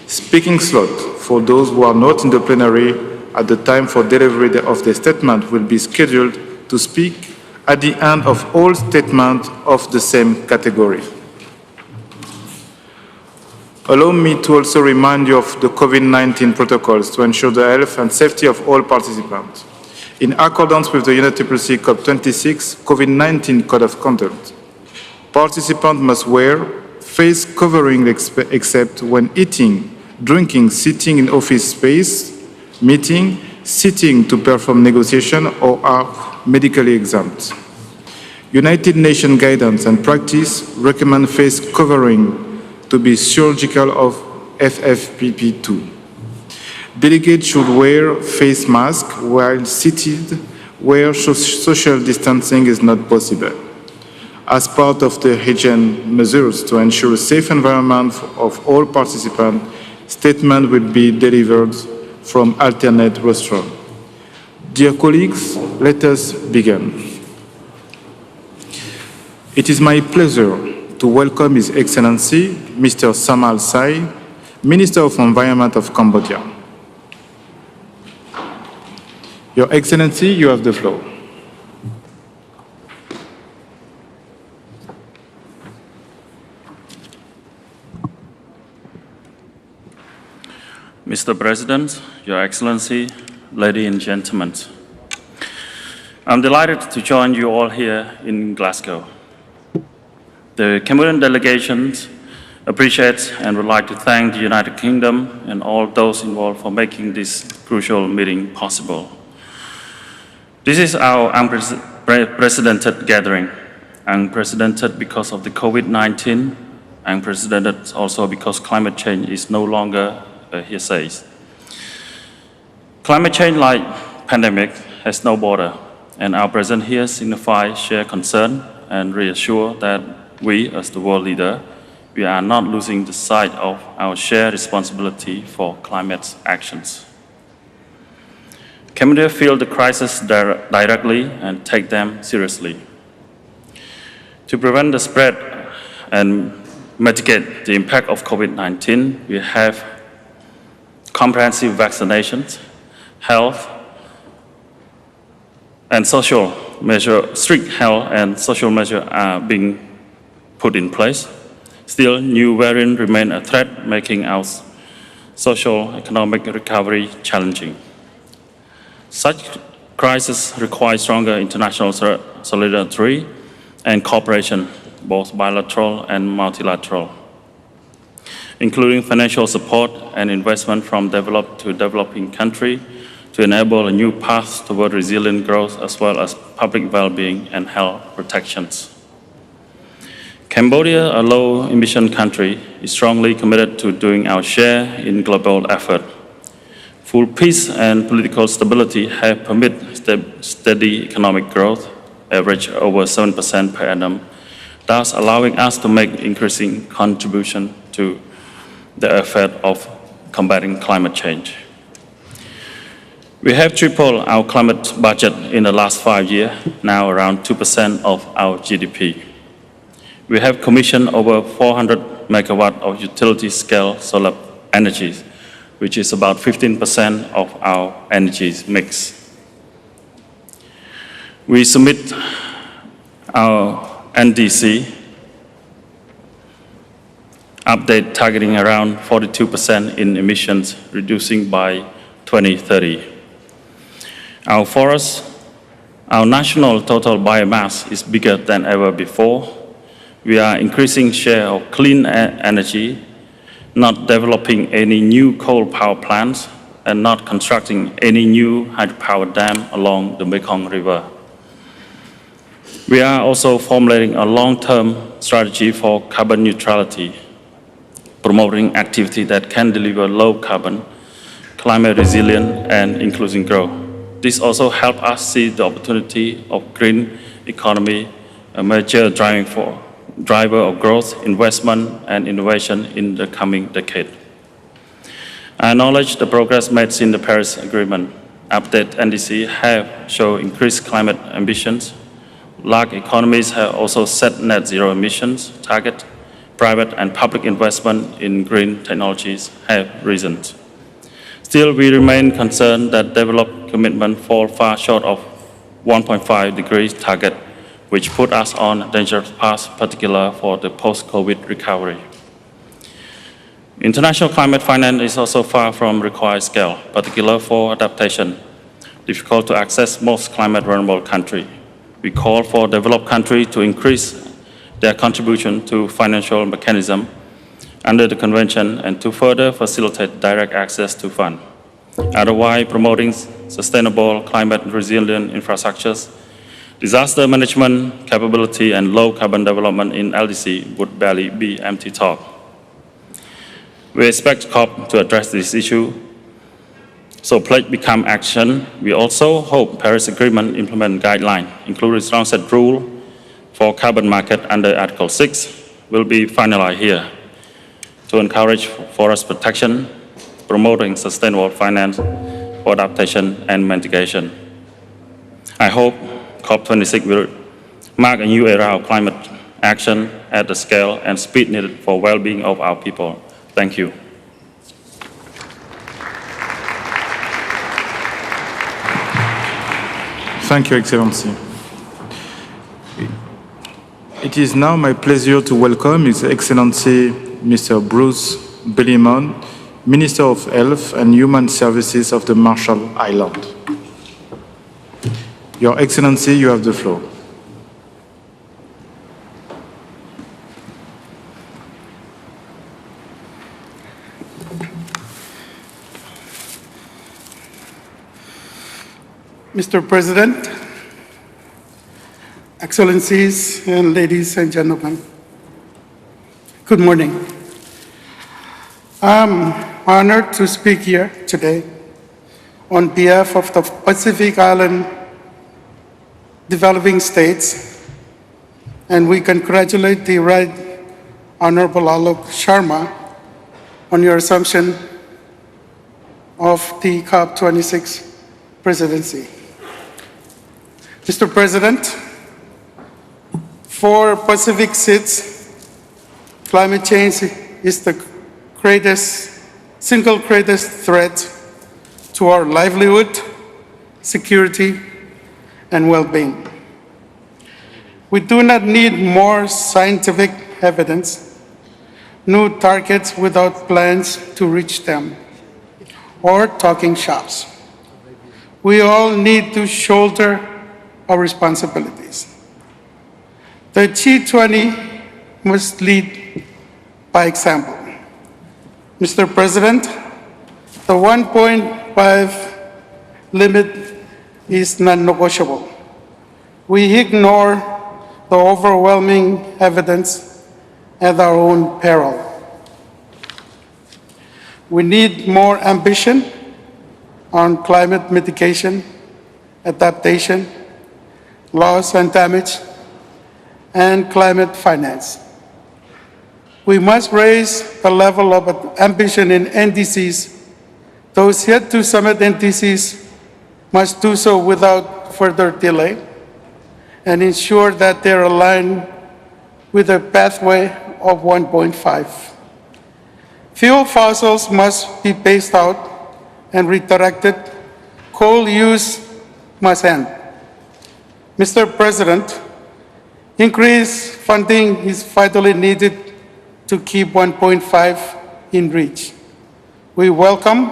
Speaking slot for those who are not in the plenary at the time for delivery of the statement will be scheduled to speak at the end of all statements of the same category. Allow me to also remind you of the COVID-19 protocols to ensure the health and safety of all participants. In accordance with the Ipcc COP26 COVID-19 Code of Conduct, participants must wear face covering except when eating, drinking, sitting in office space, meeting, sitting to perform negotiation, or are medically exempt. United Nations guidance and practice recommend face covering to be surgical of FFP2. Delegates should wear face masks while seated where social distancing is not possible. As part of the hygiene measures to ensure a safe environment of all participants, statement will be delivered from alternate rostrum. Dear colleagues, let us begin. It is my pleasure to welcome His Excellency, Mr. Samal Sai, Minister of Environment of Cambodia. Your Excellency, you have the floor. Mr. President, Your Excellency, ladies and gentlemen, I'm delighted to join you all here in Glasgow. The Cambodian delegations appreciate and would like to thank the United Kingdom and all those involved for making this crucial meeting possible. This is our unprecedented gathering, unprecedented because of the COVID-19, unprecedented also because climate change is no longer a hearsay. Climate change, like pandemic, has no border, and our presence here signifies shared concern and reassure that we, as the world leader, we are not losing the sight of our shared responsibility for climate actions. Cambodia feels the crisis directly and take them seriously. To prevent the spread and mitigate the impact of COVID-19, we have comprehensive vaccinations, health and social measures, strict health and social measures are being put in place. Still, new variants remain a threat, making our social economic recovery challenging. Such crises require stronger international solidarity and cooperation, both bilateral and multilateral, including financial support and investment from developed to developing countries to enable a new path toward resilient growth as well as public well-being and health protections. Cambodia, a low-emission country, is strongly committed to doing our share in global effort. Full peace and political stability have permitted steady economic growth, average over 7% per annum, thus allowing us to make increasing contribution to the effort of combating climate change. We have tripled our climate budget in the last 5 years, now around 2% of our GDP. We have commissioned over 400 megawatts of utility-scale solar energy, which is about 15% of our energy mix. We submit our NDC update targeting around 42% in emissions, reducing by 2030. Our forests, our national total biomass is bigger than ever before. We are increasing share of clean energy, not developing any new coal power plants, and not constructing any new hydropower dam along the Mekong River. We are also formulating a long-term strategy for carbon neutrality, promoting activity that can deliver low carbon, climate resilient, and inclusive growth. This also helps us see the opportunity of green economy, a major driver of growth, investment, and innovation in the coming decade. I acknowledge the progress made in the Paris Agreement. Update NDC have shown increased climate ambitions. Large economies have also set net zero emissions target. private and public investment in green technologies have risen. Still, we remain concerned that developed commitments fall far short of 1.5 degrees target, which put us on a dangerous path, particularly for the post-COVID recovery. International climate finance is also far from required scale, particularly for adaptation, difficult to access most climate vulnerable countries. We call for developed countries to increase their contribution to financial mechanism under the convention and to further facilitate direct access to funds. Otherwise, promoting sustainable climate resilient infrastructures, disaster management capability, and low carbon development in LDC would barely be empty talk. We expect COP to address this issue, so pledge become action. We also hope Paris Agreement implement guidelines, including strong set rule for carbon market under Article 6, will be finalized here to encourage forest protection, promoting sustainable finance for adaptation and mitigation. I hope COP26 will mark a new era of climate action at the scale and speed needed for well-being of our people. Thank you. Thank you, Excellency. It is now my pleasure to welcome His Excellency Mr. Bruce Billimon, Minister of Health and Human Services of the Marshall Islands. Your Excellency, you have the floor. Mr. President, Excellencies, and ladies and gentlemen, good morning. I'm honored to speak here today on behalf of the Pacific Island developing states, and we congratulate the Right Honorable Alok Sharma on your assumption of the COP26 presidency. Mr. President, for Pacific states, climate change is the single greatest threat to our livelihood, security, and well-being. We do not need more scientific evidence, new targets without plans to reach them, or talking shops. We all need to shoulder our responsibilities. The G20 must lead by example. Mr. President, the 1.5 limit is non-negotiable. We ignore the overwhelming evidence at our own peril. We need more ambition on climate mitigation, adaptation, loss and damage, and climate finance. We must raise the level of ambition in NDCs. Those yet to submit NDCs must do so without further delay and ensure that they're aligned with a pathway of 1.5. Fuel fossils must be phased out and redirected. Coal use must end. Mr. President, increased funding is vitally needed to keep 1.5 in reach. We welcome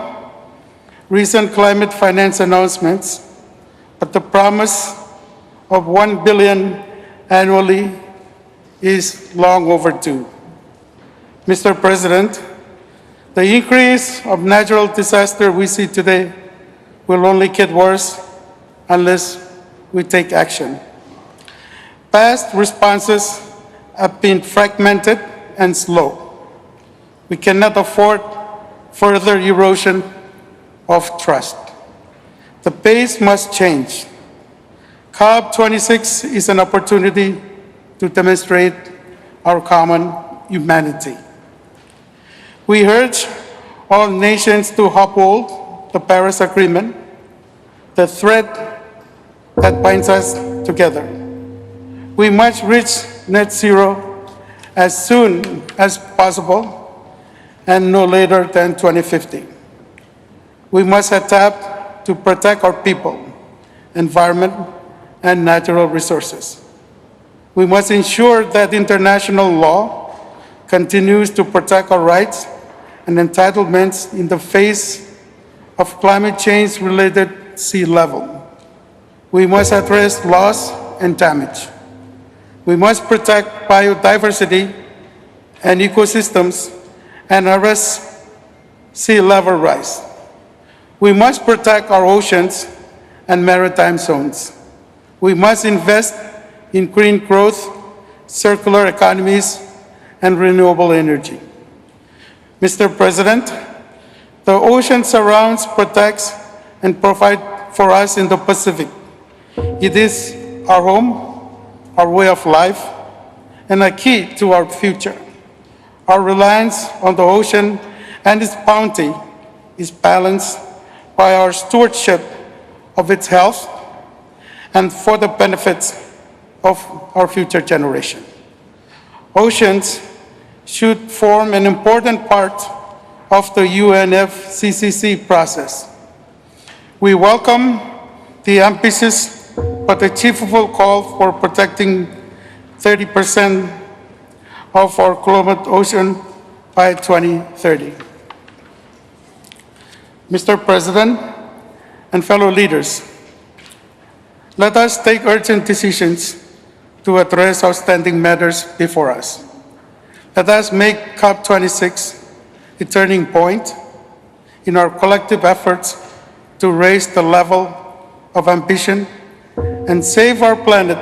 recent climate finance announcements, but the promise of $1 billion annually is long overdue. Mr. President, the increase of natural disaster we see today will only get worse unless we take action. Past responses have been fragmented and slow. We cannot afford further erosion of trust. The pace must change. COP26 is an opportunity to demonstrate our common humanity. We urge all nations to uphold the Paris Agreement, the thread that binds us together. We must reach net zero as soon as possible and no later than 2050. We must adapt to protect our people, environment, and natural resources. We must ensure that international law continues to protect our rights and entitlements in the face of climate change-related sea level. We must address loss and damage. We must protect biodiversity and ecosystems and arrest sea level rise. We must protect our oceans and maritime zones. We must invest in green growth, circular economies, and renewable energy. Mr. President, the ocean surrounds, protects, and provides for us in the Pacific. It is our home, our way of life, and a key to our future. Our reliance on the ocean and its bounty is balanced by our stewardship of its health and for the benefits of our future generation. Oceans should form an important part of the UNFCCC process. We welcome the ambitious but achievable call for protecting 30% of our global ocean by 2030. Mr. President and fellow leaders, let us take urgent decisions to address outstanding matters before us. Let us make COP26 a turning point in our collective efforts to raise the level of ambition and save our planet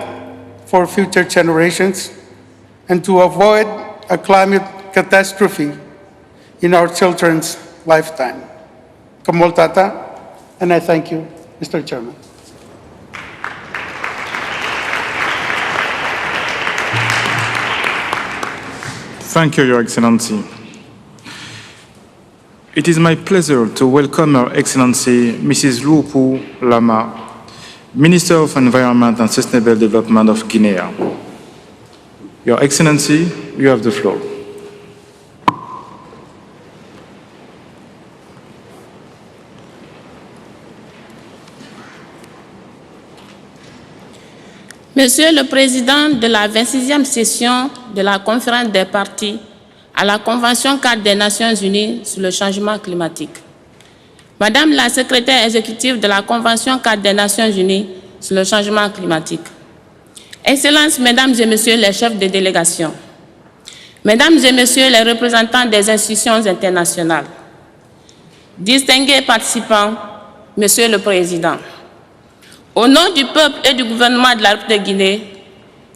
for future generations and to avoid a climate catastrophe in our children's lifetime. Kamol Tata, and I thank you, Mr. Chairman. Thank you, Your Excellency. It is my pleasure to welcome Her Excellency Mrs. Lupu Lama, Minister of Environment and Sustainable Development of Guinea. Your Excellency, you have the floor. Monsieur le Président de la 26e session de la Conférence des parties à la Convention cadre des Nations Unies sur le changement climatique, Madame la Secrétaire exécutive de la Convention cadre des Nations Unies sur le changement climatique, Excellences, Mesdames et Messieurs les chefs de délégation, Mesdames et Messieurs les représentants des institutions internationales, distingués participants, Monsieur le Président, au nom du peuple et du gouvernement de la République de Guinée,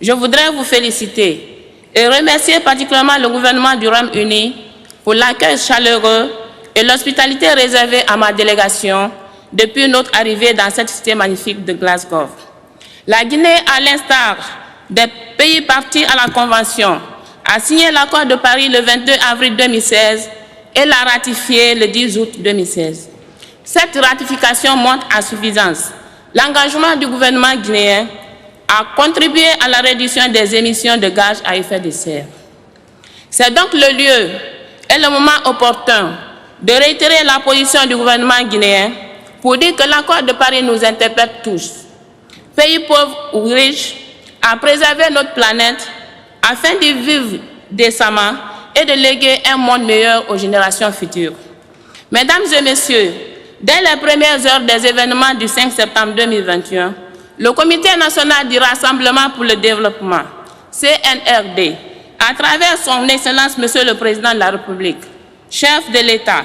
je voudrais vous féliciter et remercier particulièrement le gouvernement du Royaume-Uni pour l'accueil chaleureux et l'hospitalité réservée à ma délégation depuis notre arrivée dans cette cité magnifique de Glasgow. La Guinée, à l'instar des pays partis à la Convention, a signé l'accord de Paris le 22 avril 2016 et l'a ratifié le 10 août 2016. Cette ratification montre à suffisance l'engagement du gouvernement guinéen à contribuer à la réduction des émissions de gaz à effet de serre. C'est donc le lieu et le moment opportun de réitérer la position du gouvernement guinéen pour dire que l'accord de Paris nous interpelle tous, pays pauvres ou riches, à préserver notre planète afin de vivre décemment et de léguer un monde meilleur aux générations futures. Mesdames et Messieurs, dès les premières heures des événements du 5 septembre 2021, le Comité national du Rassemblement pour le développement, CNRD, à travers son Excellence Monsieur le Président de la République, chef de l'État,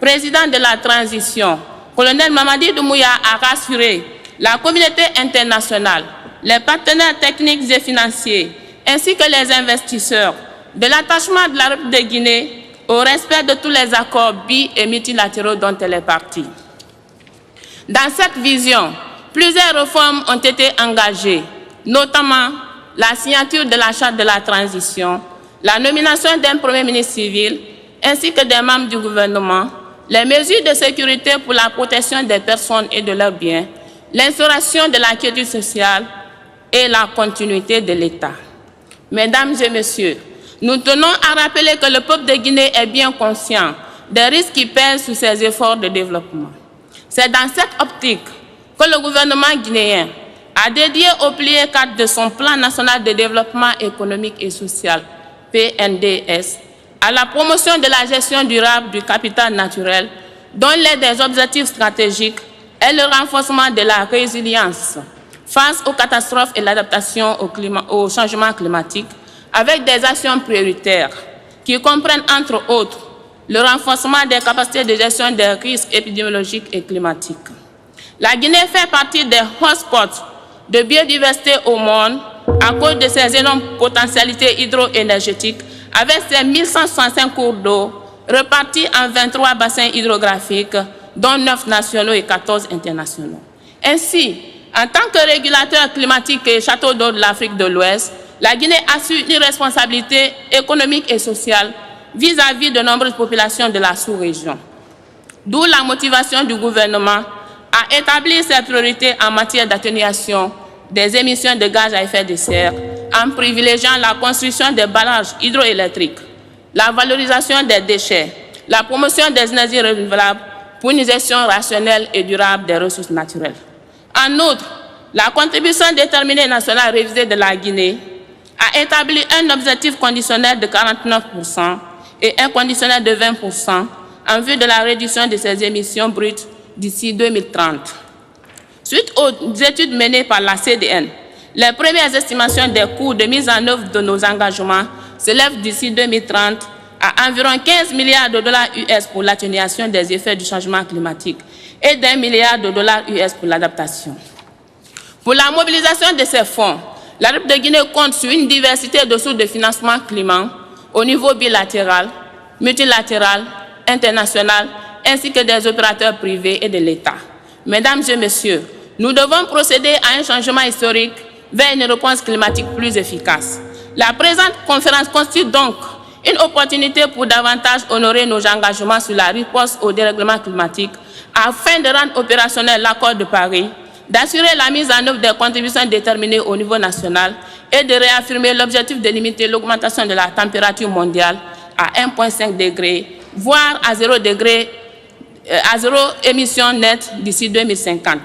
président de la transition, colonel Mamadi Doumbouya, a rassuré la communauté internationale, les partenaires techniques et financiers, ainsi que les investisseurs, de l'attachement de la République de Guinée au respect de tous les accords bi- et multilatéraux dont elle est partie. Dans cette vision, plusieurs réformes ont été engagées, notamment la signature de la charte de la transition, la nomination d'un Premier ministre civil, ainsi que des membres du gouvernement, les mesures de sécurité pour la protection des personnes et de leurs biens, l'instauration de la quiétude sociale et la continuité de l'État. Mesdames et Messieurs, Nous tenons à rappeler que le peuple de Guinée est bien conscient des risques qui pèsent sur ses efforts de développement. C'est dans cette optique que le gouvernement guinéen a dédié au pilier 4 de son plan national de développement économique et social, PNDS, à la promotion de la gestion durable du capital naturel, dont l'un des objectifs stratégiques est le renforcement de la résilience face aux catastrophes et l'adaptation au changement climatique, avec des actions prioritaires qui comprennent entre autres le renforcement des capacités de gestion des risques épidémiologiques et climatiques. La Guinée fait partie des hotspots de biodiversité au monde à cause de ses énormes potentialités hydroénergétiques avec ses 1165 cours d'eau répartis en 23 bassins hydrographiques, dont 9 nationaux et 14 internationaux. Ainsi, en tant que régulateur climatique et château d'eau de l'Afrique de l'Ouest, la Guinée assume une responsabilité économique et sociale vis-à-vis de nombreuses populations de la sous-région. D'où la motivation du gouvernement à établir ses priorités en matière d'atténuation des émissions de gaz à effet de serre en privilégiant la construction des barrages hydroélectriques, la valorisation des déchets, la promotion des énergies renouvelables pour une gestion rationnelle et durable des ressources naturelles. En outre, la contribution déterminée nationale révisée de la Guinée a établi un objectif conditionnel de 49% et un conditionnel de 20% en vue de la réduction de ses émissions brutes d'ici 2030. Suite aux études menées par la CDN, les premières estimations des coûts de mise en œuvre de nos engagements s'élèvent d'ici 2030 à environ 15 milliards de dollars US pour l'atténuation des effets du changement climatique et d'1 milliard de dollars US pour l'adaptation. Pour la mobilisation de ces fonds, la République de Guinée compte sur une diversité de sources de financement climat au niveau bilatéral, multilatéral, international, ainsi que des opérateurs privés et de l'État. Mesdames et messieurs, nous devons procéder à un changement historique vers une réponse climatique plus efficace. La présente conférence constitue donc une opportunité pour davantage honorer nos engagements sur la réponse au dérèglement climatique afin de rendre opérationnel l'accord de Paris, d'assurer la mise en œuvre des contributions déterminées au niveau national et de réaffirmer l'objectif de limiter l'augmentation de la température mondiale à 1,5 degré, voire à 0 degré, à 0 émission nette d'ici 2050.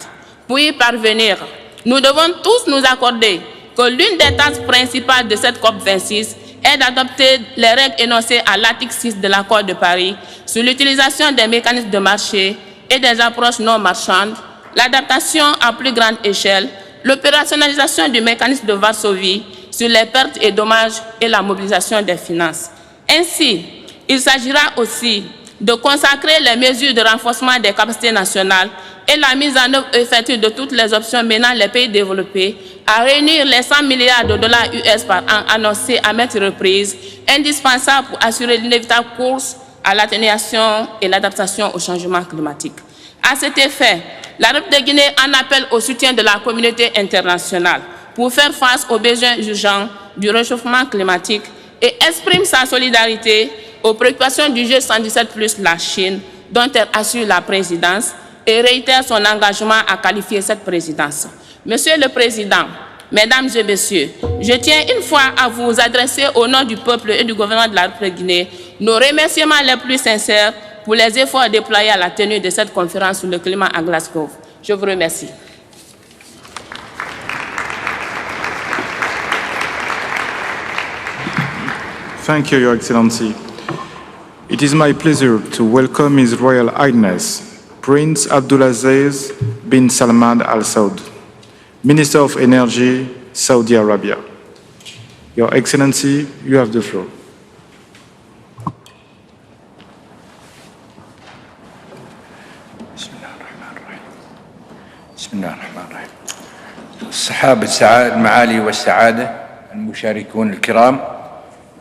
Pour y parvenir, nous devons tous nous accorder que l'une des tâches principales de cette COP26 est d'adopter les règles énoncées à l'article 6 de l'accord de Paris sur l'utilisation des mécanismes de marché et des approches non marchandes, l'adaptation à plus grande échelle, l'opérationnalisation du mécanisme de Varsovie sur les pertes et dommages et la mobilisation des finances. Ainsi, il s'agira aussi de consacrer les mesures de renforcement des capacités nationales et la mise en œuvre effective de toutes les options menant les pays développés à réunir les 100 milliards de dollars US par an annoncés à maintes reprises, indispensables pour assurer l'inévitable course à l'atténuation et l'adaptation au changement climatique. À cet effet, la République de Guinée en appelle au soutien de la communauté internationale pour faire face aux besoins urgents du réchauffement climatique et exprime sa solidarité aux préoccupations du G117+, la Chine, dont elle assure la présidence, et réitère son engagement à qualifier cette présidence. Monsieur le Président, Mesdames et Messieurs, je tiens une fois à vous adresser au nom du peuple et du gouvernement de la République de Guinée nos remerciements les plus sincères pour les efforts déployés à la tenue de cette conférence sur le climat à Glasgow. Je vous remercie. Thank you, Your Excellency. It is my pleasure to welcome His Royal Highness, Prince Abdulaziz bin Salman Al Saud, Minister of Energy, Saudi Arabia. Your Excellency, you have the floor. بسم الله الرحمن الرحيم. صحاب المعالي والسعادة المشاركون الكرام،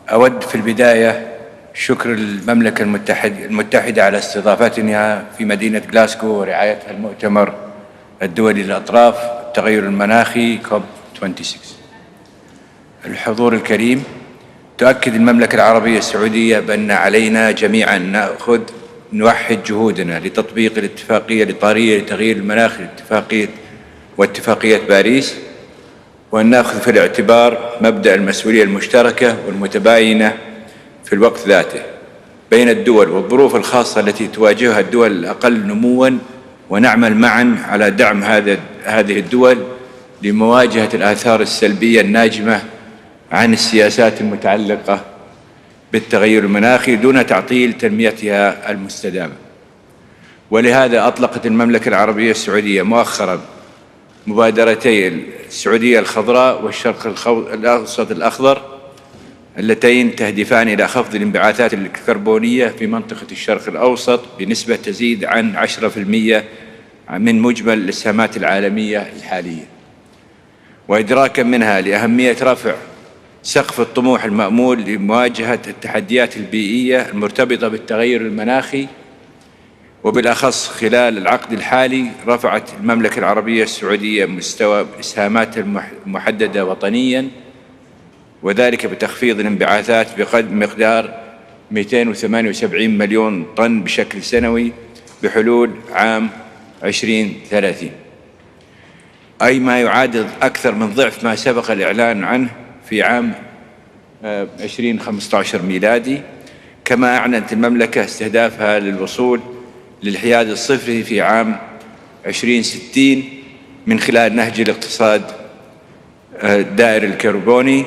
أود في البداية شكر المملكة المتحدة على استضافتنا في مدينة غلاسكو ورعايتها المؤتمر الدولي للأطراف التغير المناخي COP26. الحضور الكريم، تؤكد المملكة العربية السعودية بأن علينا جميعا نوحد جهودنا لتطبيق الاتفاقية الإطارية لتغيير المناخ واتفاقية باريس، وأن نأخذ في الاعتبار مبدأ المسؤولية المشتركة والمتباينة في الوقت ذاته بين الدول والظروف الخاصة التي تواجهها الدول الأقل نمواً، ونعمل معاً على دعم هذه الدول لمواجهة الآثار السلبية الناجمة عن السياسات المتعلقة بالتغير المناخي دون تعطيل تنميتها المستدامة. ولهذا أطلقت المملكة العربية السعودية مؤخراً مبادرتي السعودية الخضراء والشرق الأوسط الأخضر، اللتين تهدفان إلى خفض الانبعاثات الكربونية في منطقة الشرق الأوسط بنسبة تزيد عن 10% من مجمل الإسهامات العالمية الحالية، وإدراكاً منها لأهمية رفع سقف الطموح المأمول لمواجهة التحديات البيئية المرتبطة بالتغير المناخي. وبالأخص خلال العقد الحالي رفعت المملكة العربية السعودية مستوى الإسهامات المحددة وطنياً، وذلك بتخفيض الانبعاثات بمقدار 278 مليون طن بشكل سنوي بحلول عام 2030، أي ما يعادل أكثر من ضعف ما سبق الإعلان عنه في عام 2015 ميلادي. كما أعلنت المملكة استهدافها للوصول للحياد الصفري في عام 2060 من خلال نهج الاقتصاد الدائري الكربوني،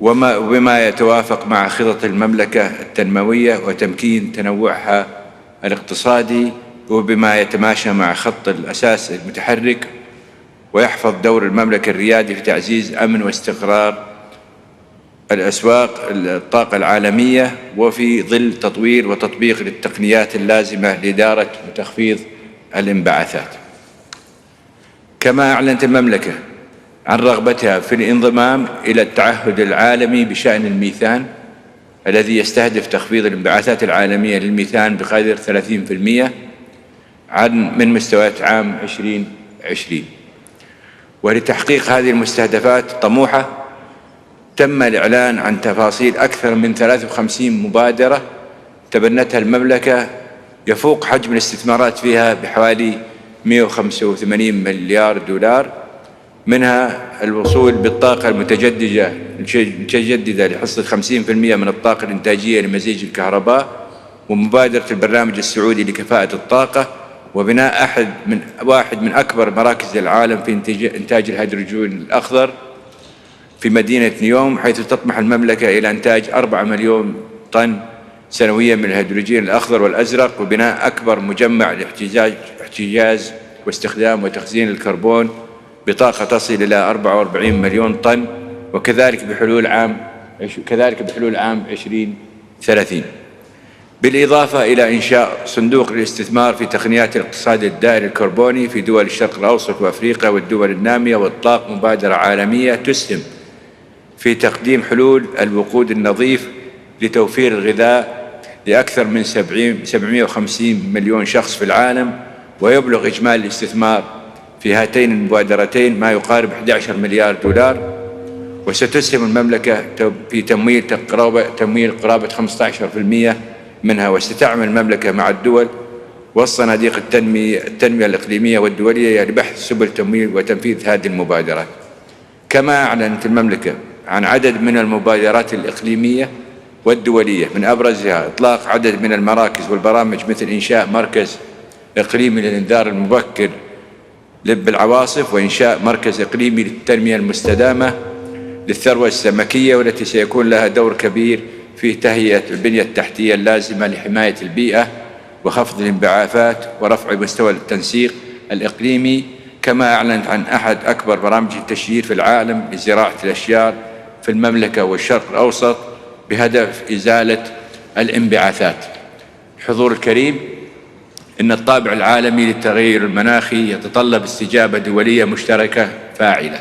وبما يتوافق مع خطط المملكة التنموية وتمكين تنوعها الاقتصادي، وبما يتماشى مع خط الأساس المتحرك ويحفظ دور المملكة الريادي في تعزيز أمن واستقرار الأسواق الطاقة العالمية، وفي ظل تطوير وتطبيق للتقنيات اللازمة لإدارة وتخفيض الانبعاثات. كما أعلنت المملكة عن رغبتها في الانضمام إلى التعهد العالمي بشأن الميثان الذي يستهدف تخفيض الانبعاثات العالمية للميثان بقدر 30% من مستويات عام 2020. ولتحقيق هذه المستهدفات الطموحة تم الإعلان عن تفاصيل أكثر من 53 مبادرة تبنتها المملكة يفوق حجم الاستثمارات فيها بحوالي 185 مليار دولار، منها الوصول بالطاقة المتجددة لحصة 50% من الطاقة الإنتاجية لمزيج الكهرباء، ومبادرة البرنامج السعودي لكفاءة الطاقة، وبناء واحد من أكبر مراكز العالم في إنتاج الهيدروجين الأخضر في مدينة نيوم، حيث تطمح المملكة إلى إنتاج 4 مليون طن سنويا من الهيدروجين الأخضر والأزرق، وبناء أكبر مجمع لاحتجاز واستخدام وتخزين الكربون بطاقة تصل إلى 44 مليون طن، وكذلك بحلول عام 2030، بالإضافة إلى إنشاء صندوق للاستثمار في تقنيات الاقتصاد الدائري الكربوني في دول الشرق الأوسط وأفريقيا والدول النامية، وإطلاق مبادرة عالمية تسهم في تقديم حلول الوقود النظيف لتوفير الغذاء لأكثر من 750 مليون شخص في العالم. ويبلغ إجمالي الاستثمار في هاتين المبادرتين ما يقارب 11 مليار دولار، وستسهم المملكة في تمويل قرابة 15% منها. وستعمل المملكة مع الدول والصناديق التنمية الإقليمية والدولية لبحث سبل تمويل وتنفيذ هذه المبادرات. كما أعلنت المملكة عن عدد من المبادرات الإقليمية والدولية، من أبرزها إطلاق عدد من المراكز والبرامج مثل إنشاء مركز إقليمي للإنذار المبكر بالعواصف، وإنشاء مركز إقليمي للتنمية المستدامة للثروة السمكية، والتي سيكون لها دور كبير في تهيئة البنية التحتية اللازمة لحماية البيئة وخفض الانبعاثات ورفع مستوى التنسيق الإقليمي. كما أعلنت عن أحد أكبر برامج التشجير في العالم لزراعة الأشجار في المملكة والشرق الأوسط بهدف إزالة الانبعاثات. الحضور الكريم، إن الطابع العالمي للتغير المناخي يتطلب استجابة دولية مشتركة فاعلة،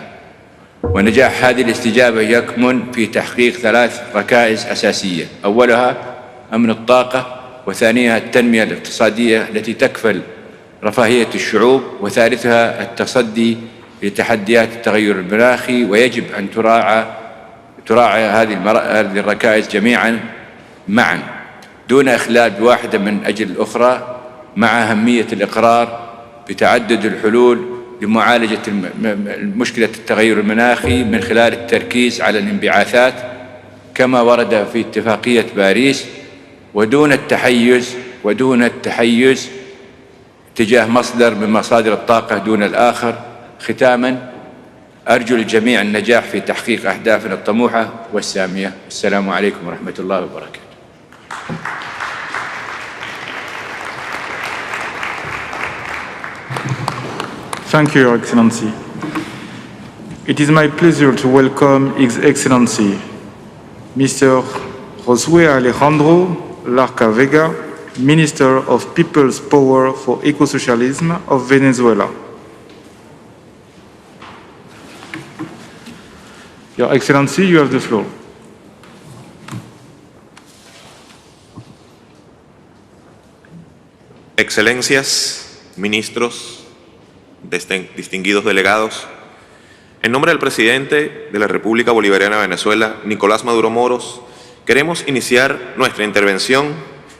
ونجاح هذه الاستجابة يكمن في تحقيق 3 ركائز أساسية: أولها أمن الطاقة، وثانيها التنمية الاقتصادية التي تكفل رفاهية الشعوب، وثالثها التصدي لتحديات التغير المناخي. ويجب أن تراعى هذه الركائز جميعا معا دون إخلال بواحدة من أجل الأخرى، مع أهمية الإقرار بتعدد الحلول لمعالجة مشكلة التغير المناخي من خلال التركيز على الانبعاثات كما ورد في اتفاقية باريس ودون التحيز تجاه مصدر من مصادر الطاقة دون الآخر. ختاما أرجو للجميع النجاح في تحقيق أهدافنا الطموحة والسامية. السلام عليكم ورحمة الله وبركاته. Thank you, Your Excellency. It is my pleasure to welcome His Excellency, Mr. Josué Alejandro Larca Vega, Minister of People's Power for Eco-Socialism of Venezuela. Your Excellency, you have the floor. Excelencias, ministros, distinguidos delegados, en nombre del presidente de la República Bolivariana de Venezuela, Nicolás Maduro Moros, queremos iniciar nuestra intervención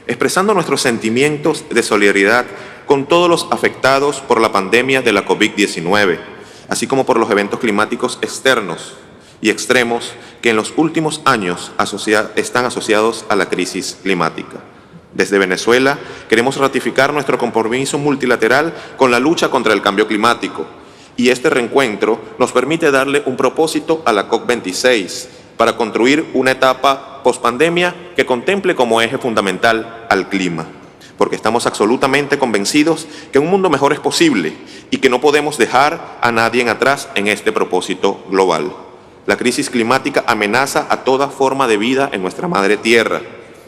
expresando nuestros sentimientos de solidaridad con todos los afectados por la pandemia de la COVID-19, así como por los eventos climáticos externos y extremos que en los últimos años están asociados a la crisis climática. Desde Venezuela queremos ratificar nuestro compromiso multilateral con la lucha contra el cambio climático, y este reencuentro nos permite darle un propósito a la COP26 para construir una etapa pospandemia que contemple como eje fundamental al clima, porque estamos absolutamente convencidos que un mundo mejor es posible y que no podemos dejar a nadie atrás en este propósito global. La crisis climática amenaza a toda forma de vida en nuestra madre tierra,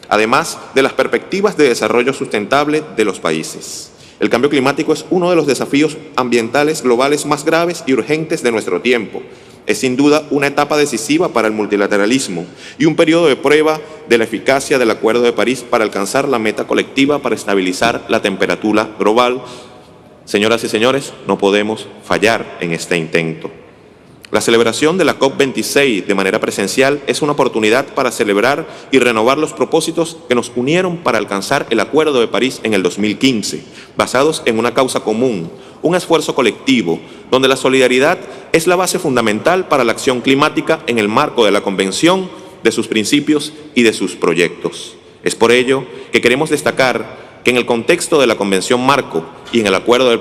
además de las perspectivas de desarrollo sustentable de los países. El cambio climático es uno de los desafíos ambientales globales más graves y urgentes de nuestro tiempo. Es sin duda una etapa decisiva para el multilateralismo y un periodo de prueba de la eficacia del Acuerdo de París para alcanzar la meta colectiva para estabilizar la temperatura global. Señoras y señores, no podemos fallar en este intento. La celebración de la COP26 de manera presencial es una oportunidad para celebrar y renovar los propósitos que nos unieron para alcanzar el Acuerdo de París en el 2015, basados en una causa común, un esfuerzo colectivo, donde la solidaridad es la base fundamental para la acción climática en el marco de la Convención, de sus principios y de sus proyectos. Es por ello que queremos destacar que en el contexto de la Convención Marco y en el Acuerdo de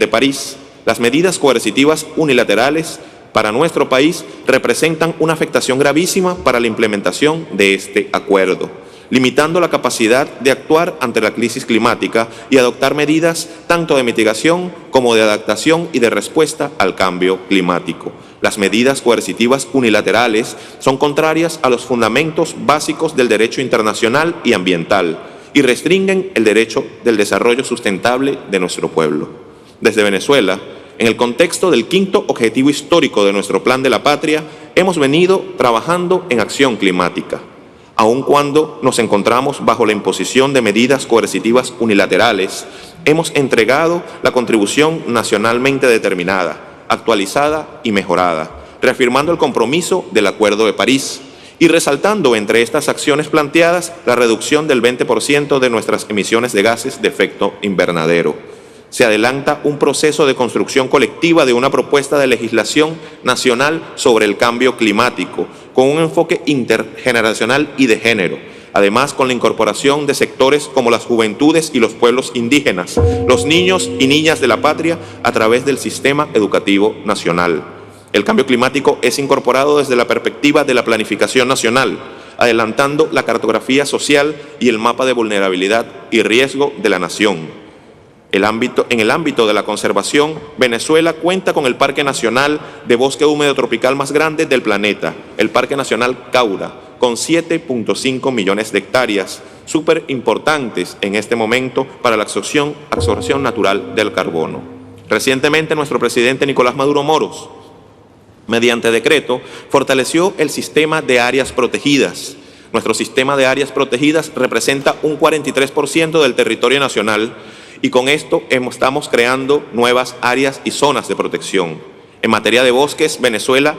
París, las medidas coercitivas unilaterales para nuestro país representan una afectación gravísima para la implementación de este acuerdo, limitando la capacidad de actuar ante la crisis climática y adoptar medidas tanto de mitigación como de adaptación y de respuesta al cambio climático. Las medidas coercitivas unilaterales son contrarias a los fundamentos básicos del derecho internacional y ambiental y restringen el derecho del desarrollo sustentable de nuestro pueblo. Desde Venezuela, en el contexto del quinto objetivo histórico de nuestro Plan de la Patria, hemos venido trabajando en acción climática. Aun cuando nos encontramos bajo la imposición de medidas coercitivas unilaterales, hemos entregado la contribución nacionalmente determinada, actualizada y mejorada, reafirmando el compromiso del Acuerdo de París y resaltando entre estas acciones planteadas la reducción del 20% de nuestras emisiones de gases de efecto invernadero. Se adelanta un proceso de construcción colectiva de una propuesta de legislación nacional sobre el cambio climático, con un enfoque intergeneracional y de género, además con la incorporación de sectores como las juventudes y los pueblos indígenas, los niños y niñas de la patria a través del sistema educativo nacional. El cambio climático es incorporado desde la perspectiva de la planificación nacional, adelantando la cartografía social y el mapa de vulnerabilidad y riesgo de la nación. En el ámbito de la conservación, Venezuela cuenta con el Parque Nacional de Bosque Húmedo Tropical más grande del planeta, el Parque Nacional Caura, con 7.5 millones de hectáreas, súper importantes en este momento para la absorción natural del carbono. Recientemente, nuestro presidente Nicolás Maduro Moros, mediante decreto, fortaleció el sistema de áreas protegidas. Nuestro sistema de áreas protegidas representa un 43% del territorio nacional, y con esto estamos creando nuevas áreas y zonas de protección. En materia de bosques, Venezuela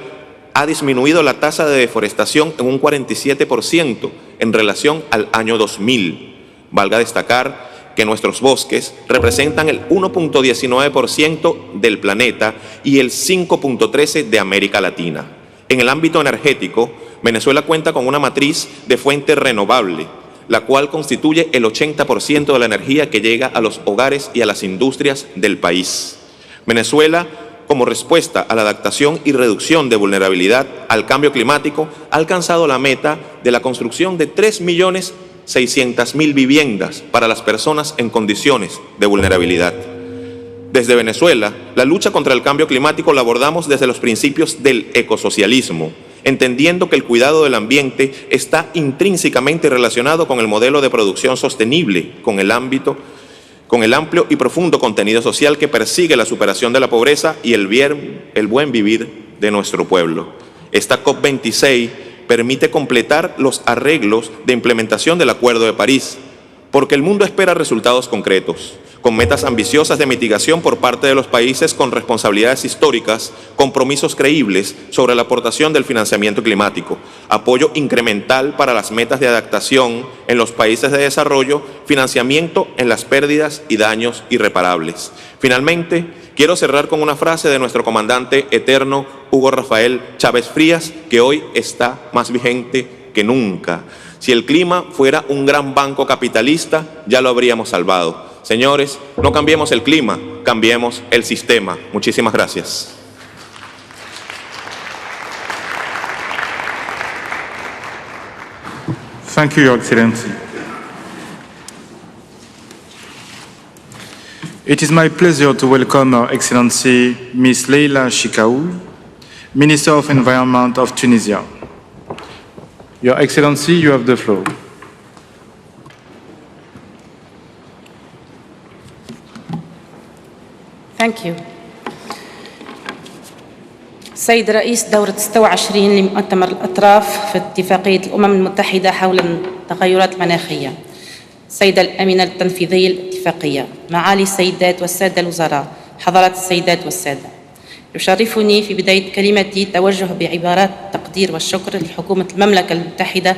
ha disminuido la tasa de deforestación en un 47% en relación al año 2000. Valga destacar que nuestros bosques representan el 1.19% del planeta y el 5.13% de América Latina. En el ámbito energético, Venezuela cuenta con una matriz de fuente renovable, la cual constituye el 80% de la energía que llega a los hogares y a las industrias del país. Venezuela, como respuesta a la adaptación y reducción de vulnerabilidad al cambio climático, ha alcanzado la meta de la construcción de 3.600.000 viviendas para las personas en condiciones de vulnerabilidad. Desde Venezuela, la lucha contra el cambio climático la abordamos desde los principios del ecosocialismo, entendiendo que el cuidado del ambiente está intrínsecamente relacionado con el modelo de producción sostenible, con el amplio y profundo contenido social que persigue la superación de la pobreza y el buen vivir de nuestro pueblo. Esta COP26 permite completar los arreglos de implementación del Acuerdo de París, porque el mundo espera resultados concretos, con metas ambiciosas de mitigación por parte de los países con responsabilidades históricas, compromisos creíbles sobre la aportación del financiamiento climático, apoyo incremental para las metas de adaptación en los países de desarrollo, financiamiento en las pérdidas y daños irreparables. Finalmente, quiero cerrar con una frase de nuestro comandante eterno Hugo Rafael Chávez Frías, que hoy está más vigente que nunca. Si el clima fuera un gran banco capitalista, ya lo habríamos salvado. Señores, no cambiemos el clima, cambiemos el sistema. Muchísimas gracias. Thank you, Your Excellency. It is my pleasure to welcome Her Excellency Ms. Leila Chikaoul, Minister of Environment of Tunisia. Your Excellency, you have the floor. Thank you. سيد رئيس دورة 26 لمؤتمر الأطراف في اتفاقية الأمم المتحدة حول التغيرات المناخية. سيد الأمينة التنفيذية للاتفاقية، معالي السيدات والسادة الوزراء، حضرات السيدات والسادة، يشرفني في بداية كلمتي توجه بعبارات التقدير والشكر لحكومة المملكة المتحدة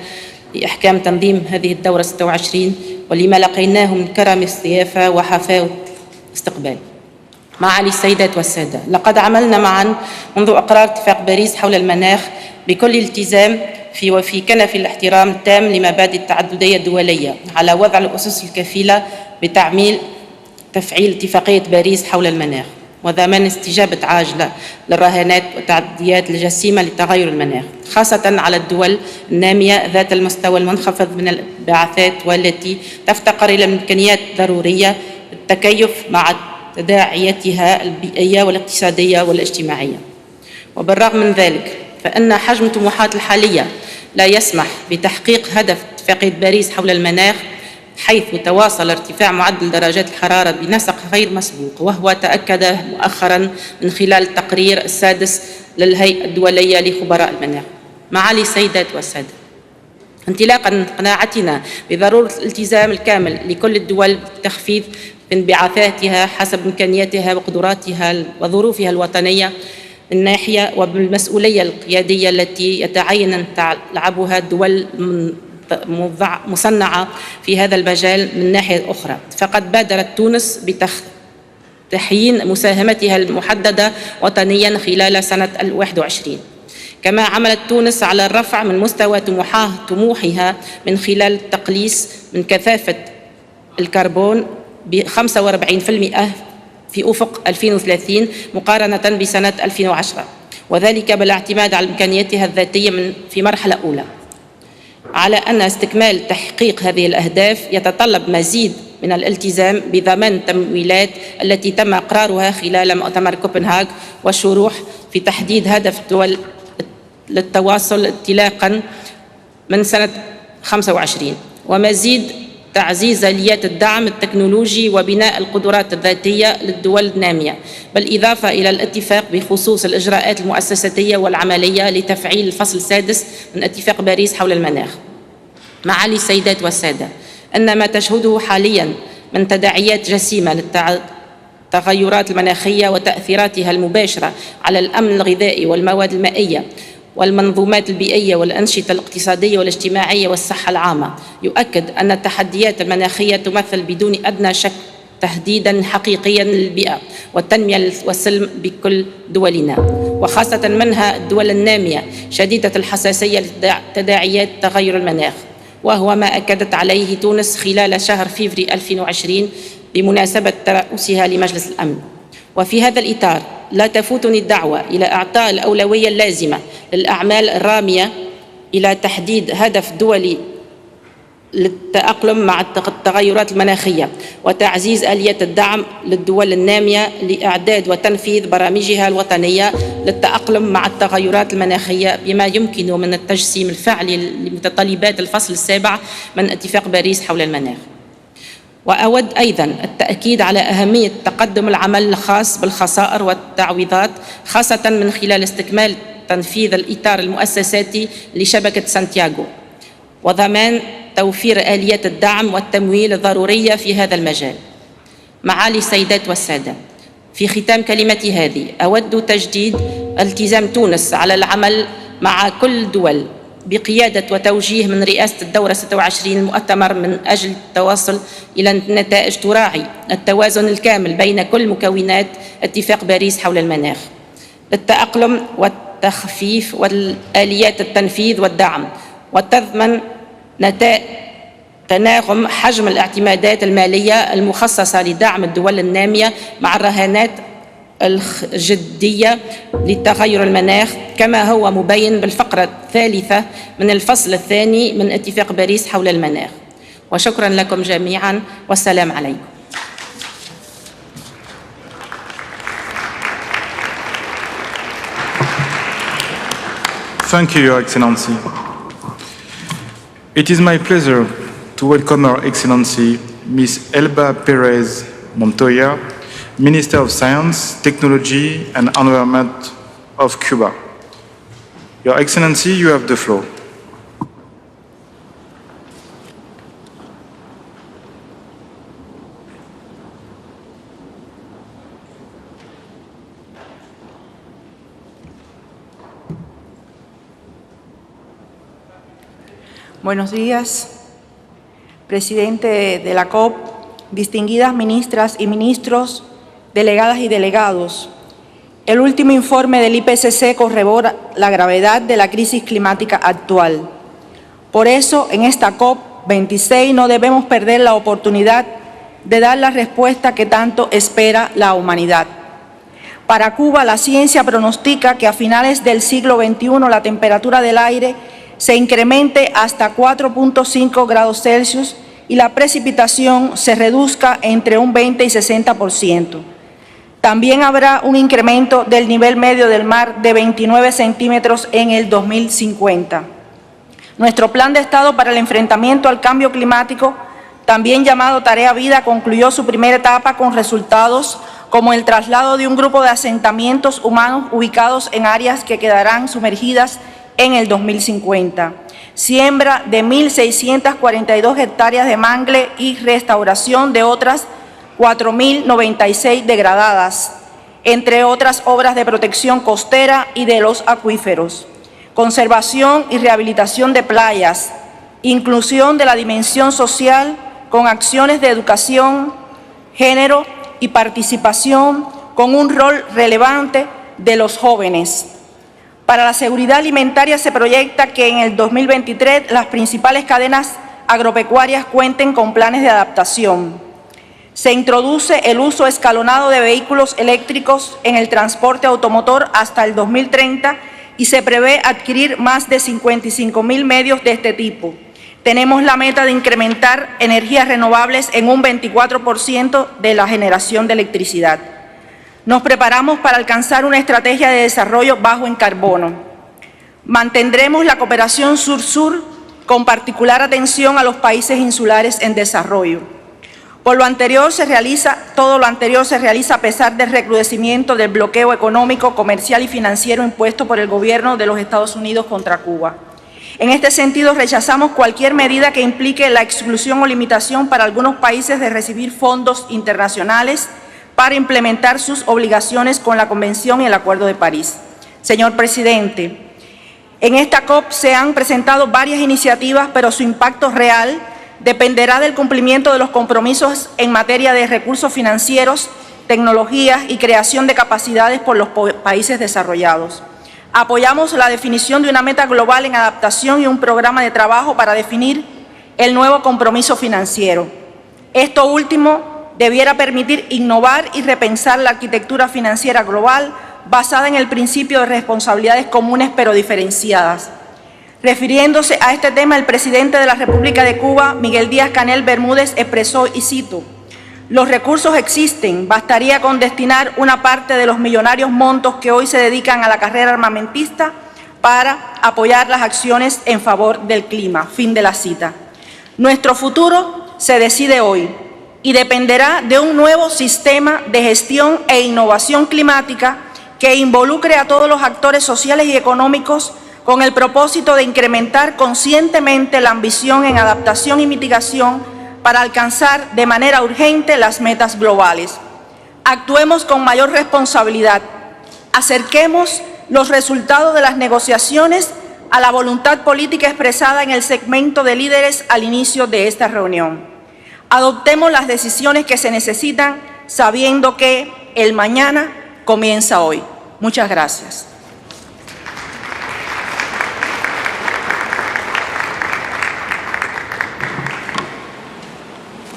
لإحكام تنظيم هذه الدورة 26 ولما لقيناه من كرم الضيافة وحفاوة الاستقبال. معالي السيدات والسادة، لقد عملنا معا منذ إقرار اتفاق باريس حول المناخ بكل التزام وفي كنف الاحترام التام لمبادئ التعددية الدولية على وضع الأسس الكفيلة تفعيل اتفاقية باريس حول المناخ وضمان استجابة عاجلة للرهانات والتعديات الجسيمة لتغير المناخ، خاصة على الدول النامية ذات المستوى المنخفض من الانبعاثات والتي تفتقر إلى الإمكانيات الضرورية للتكيف مع تداعياتها البيئية والاقتصادية والاجتماعية. وبالرغم من ذلك فإن حجم الطموحات الحالية لا يسمح بتحقيق هدف اتفاقية باريس حول المناخ، حيث تواصل ارتفاع معدل درجات الحرارة بنسق غير مسبوق، وهو تأكد مؤخرا من خلال التقرير السادس للهيئة الدولية لخبراء المناخ. معالي السيدات والسادة، انطلاقا من قناعتنا بضرورة الالتزام الكامل لكل الدول بتخفيض انبعاثاتها حسب إمكانياتها وقدراتها وظروفها الوطنية من ناحية، وبالمسؤولية القيادية التي يتعين أن تلعبها الدول مصنعة في هذا المجال من ناحية أخرى، فقد بادرت تونس بتحيين مساهمتها المحددة وطنيا خلال سنة 2021. كما عملت تونس على الرفع من مستوى طموحها من خلال التقليص من كثافة الكربون ب 45% في أفق 2030 مقارنة بسنة 2010، وذلك بالاعتماد على إمكانياتها الذاتية في مرحلة أولى. على أن استكمال تحقيق هذه الأهداف يتطلب مزيد من الالتزام بضمان التمويلات التي تم إقرارها خلال مؤتمر كوبنهاغ والشروح في تحديد هدف الدول للتواصل انطلاقا من سنة 25، ومزيد تعزيز آليات الدعم التكنولوجي وبناء القدرات الذاتية للدول النامية، بالإضافة إلى الاتفاق بخصوص الإجراءات المؤسساتية والعملية لتفعيل الفصل السادس من اتفاق باريس حول المناخ. معالي السيدات والسادة، أن ما تشهده حاليا من تداعيات جسيمة للتغيرات المناخية وتأثيراتها المباشرة على الأمن الغذائي والمواد المائية والمنظومات البيئية والأنشطة الاقتصادية والاجتماعية والصحة العامة يؤكد أن التحديات المناخية تمثل بدون أدنى شك تهديداً حقيقياً للبيئة والتنمية والسلم بكل دولنا، وخاصة منها الدول النامية شديدة الحساسية لتداعيات تغير المناخ، وهو ما أكدت عليه تونس خلال شهر فبراير 2020 بمناسبة ترأسها لمجلس الأمن. وفي هذا الإطار لا تفوتني الدعوة إلى إعطاء الأولوية اللازمة للأعمال الرامية إلى تحديد هدف دولي للتأقلم مع التغيرات المناخية وتعزيز آليات الدعم للدول النامية لإعداد وتنفيذ برامجها الوطنية للتأقلم مع التغيرات المناخية بما يمكن من التجسيم الفعلي لمتطلبات الفصل السابع من اتفاق باريس حول المناخ. وأود أيضاً التأكيد على أهمية تقدم العمل الخاص بالخسائر والتعويضات، خاصة من خلال استكمال تنفيذ الإطار المؤسساتي لشبكة سانتياغو وضمان توفير آليات الدعم والتمويل الضرورية في هذا المجال. معالي السيدات والسادة، في ختام كلمتي هذه أود تجديد التزام تونس على العمل مع كل الدول بقيادة وتوجيه من رئاسة الدورة 26 المؤتمر من أجل التوصل إلى نتائج تراعي التوازن الكامل بين كل مكونات اتفاق باريس حول المناخ للتأقلم والتخفيف والآليات التنفيذ والدعم، وتضمن تناغم حجم الاعتمادات المالية المخصصة لدعم الدول النامية مع الرهانات الجدية لتغير المناخ كما هو مبين بالفقرة الثالثة من الفصل الثاني من اتفاق باريس حول المناخ. وشكرا لكم جميعا والسلام عليكم. Thank you, Your Excellency. It is my pleasure to welcome Her Excellency Ms. Elba Perez Montoya, Minister of Science, Technology and Environment of Cuba. Your Excellency, you have the floor. Buenos días, presidente de la COP, distinguidas ministras y ministros, delegadas y delegados. El último informe del Ipcc corrobora la gravedad de la crisis climática actual. Por eso, en esta COP26 no debemos perder la oportunidad de dar la respuesta que tanto espera la humanidad. Para Cuba, la ciencia pronostica que a finales del siglo XXI la temperatura del aire se incremente hasta 4.5 grados Celsius y la precipitación se reduzca entre un 20 y 60%. También habrá un incremento del nivel medio del mar de 29 centímetros en el 2050. Nuestro plan de Estado para el enfrentamiento al cambio climático, también llamado Tarea Vida, concluyó su primera etapa con resultados como el traslado de un grupo de asentamientos humanos ubicados en áreas que quedarán sumergidas en el 2050, siembra de 1.642 hectáreas de mangle y restauración de otras 4.096 degradadas, entre otras obras de protección costera y de los acuíferos, conservación y rehabilitación de playas, inclusión de la dimensión social con acciones de educación, género y participación con un rol relevante de los jóvenes. Para la seguridad alimentaria se proyecta que en el 2023 las principales cadenas agropecuarias cuenten con planes de adaptación. Se introduce el uso escalonado de vehículos eléctricos en el transporte automotor hasta el 2030 y se prevé adquirir más de 55.000 medios de este tipo. Tenemos la meta de incrementar energías renovables en un 24% de la generación de electricidad. Nos preparamos para alcanzar una estrategia de desarrollo bajo en carbono. Mantendremos la cooperación sur-sur con particular atención a los países insulares en desarrollo. Todo lo anterior se realiza a pesar del recrudecimiento del bloqueo económico, comercial y financiero impuesto por el gobierno de los Estados Unidos contra Cuba. En este sentido, rechazamos cualquier medida que implique la exclusión o limitación para algunos países de recibir fondos internacionales para implementar sus obligaciones con la Convención y el Acuerdo de París. Señor presidente, en esta COP se han presentado varias iniciativas, pero su impacto real dependerá del cumplimiento de los compromisos en materia de recursos financieros tecnologías y creación de capacidades por los países desarrollados. Apoyamos la definición de una meta global en adaptación y un programa de trabajo para definir el nuevo compromiso financiero. Esto último debiera permitir innovar y repensar la arquitectura financiera global basada en el principio de responsabilidades comunes pero diferenciadas. Refiriéndose a este tema, el presidente de la República de Cuba, Miguel Díaz-Canel Bermúdez, expresó, y cito, «Los recursos existen, bastaría con destinar una parte de los millonarios montos que hoy se dedican a la carrera armamentista para apoyar las acciones en favor del clima». Fin de la cita. Nuestro futuro se decide hoy y dependerá de un nuevo sistema de gestión e innovación climática que involucre a todos los actores sociales y económicos con el propósito de incrementar conscientemente la ambición en adaptación y mitigación para alcanzar de manera urgente las metas globales. Actuemos con mayor responsabilidad, acerquemos los resultados de las negociaciones a la voluntad política expresada en el segmento de líderes al inicio de esta reunión. Adoptemos las decisiones que se necesitan sabiendo que el mañana comienza hoy. Muchas gracias.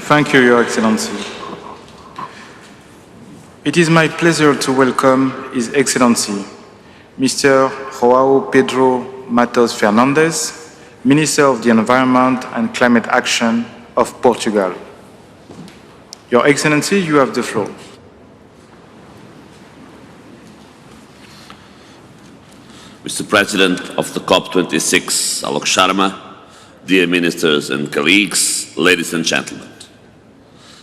Thank you, Your Excellency. It is my pleasure to welcome His Excellency, Mr. João Pedro Matos Fernandes, Minister of the Environment and Climate Action of Portugal. Your Excellency, you have the floor. Mr. President of the COP26, Alok Sharma, dear ministers and colleagues, ladies and gentlemen.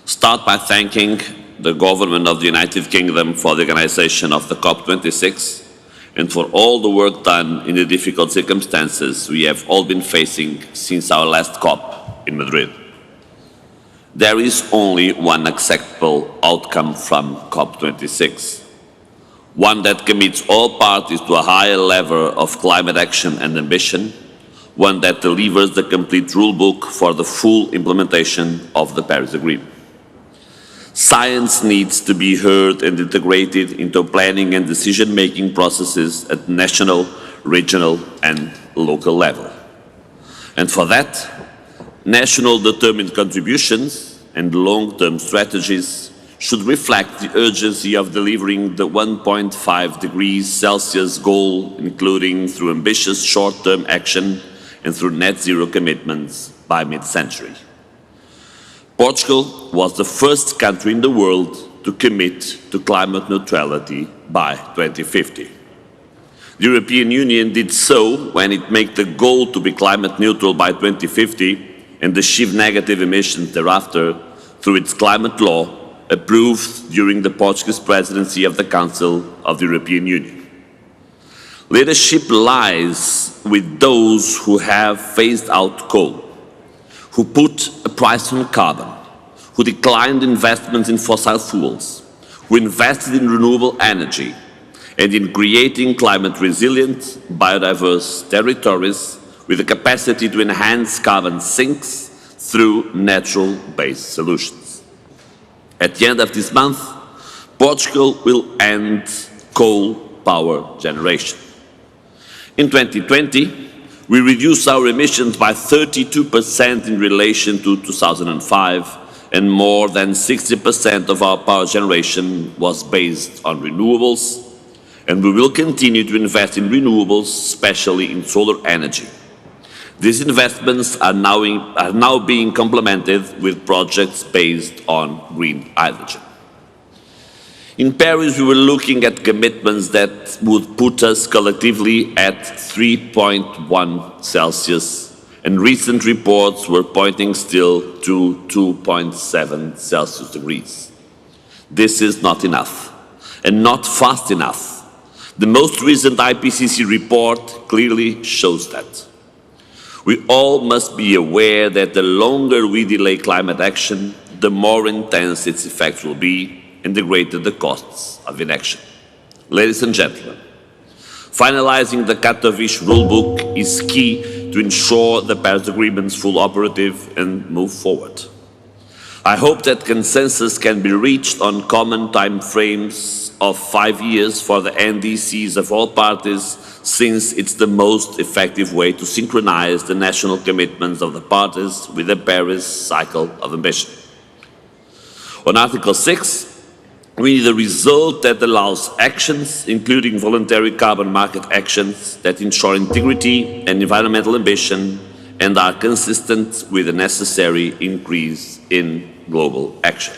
Start by thanking the government of the United Kingdom for the organization of the COP26 and for all the work done in the difficult circumstances we have all been facing since our last COP in Madrid. There is only one acceptable outcome from COP26, one that commits all parties to a higher level of climate action and ambition, one that delivers the complete rulebook for the full implementation of the Paris Agreement. Science needs to be heard and integrated into planning and decision-making processes at national, regional, and local level. And for that, national determined contributions and long-term strategies should reflect the urgency of delivering the 1.5 degrees Celsius goal, including through ambitious short-term action and through net zero commitments by mid-century. Portugal was the first country in the world to commit to climate neutrality by 2050. The European Union did so when it made the goal to be climate neutral by 2050 and achieve negative emissions thereafter through its climate law approved during the Portuguese presidency of the Council of the European Union. Leadership lies with those who have phased out coal, who put a price on carbon, who declined investments in fossil fuels, who invested in renewable energy, and in creating climate-resilient, biodiverse territories with the capacity to enhance carbon sinks through natural-based solutions. At the end of this month, Portugal will end coal power generation. In 2020, we reduced our emissions by 32% in relation to 2005, and more than 60% of our power generation was based on renewables, and we will continue to invest in renewables, especially in solar energy. These investments are now being complemented with projects based on green hydrogen. In Paris, we were looking at commitments that would put us collectively at 3.1 Celsius, and recent reports were pointing still to 2.7 Celsius degrees. This is not enough, and not fast enough. The most recent Ipcc report clearly shows that. We all must be aware that the longer we delay climate action, the more intense its effects will be, and the greater the costs of inaction. Ladies and gentlemen, finalizing the Katowice rulebook is key to ensure the Paris Agreement's full operative and move forward. I hope that consensus can be reached on common time frames of 5 years for the NDCs of all parties, since it's the most effective way to synchronize the national commitments of the parties with the Paris cycle of ambition. On Article 6, we need a result that allows actions, including voluntary carbon market actions, that ensure integrity and environmental ambition and are consistent with the necessary increase in global action.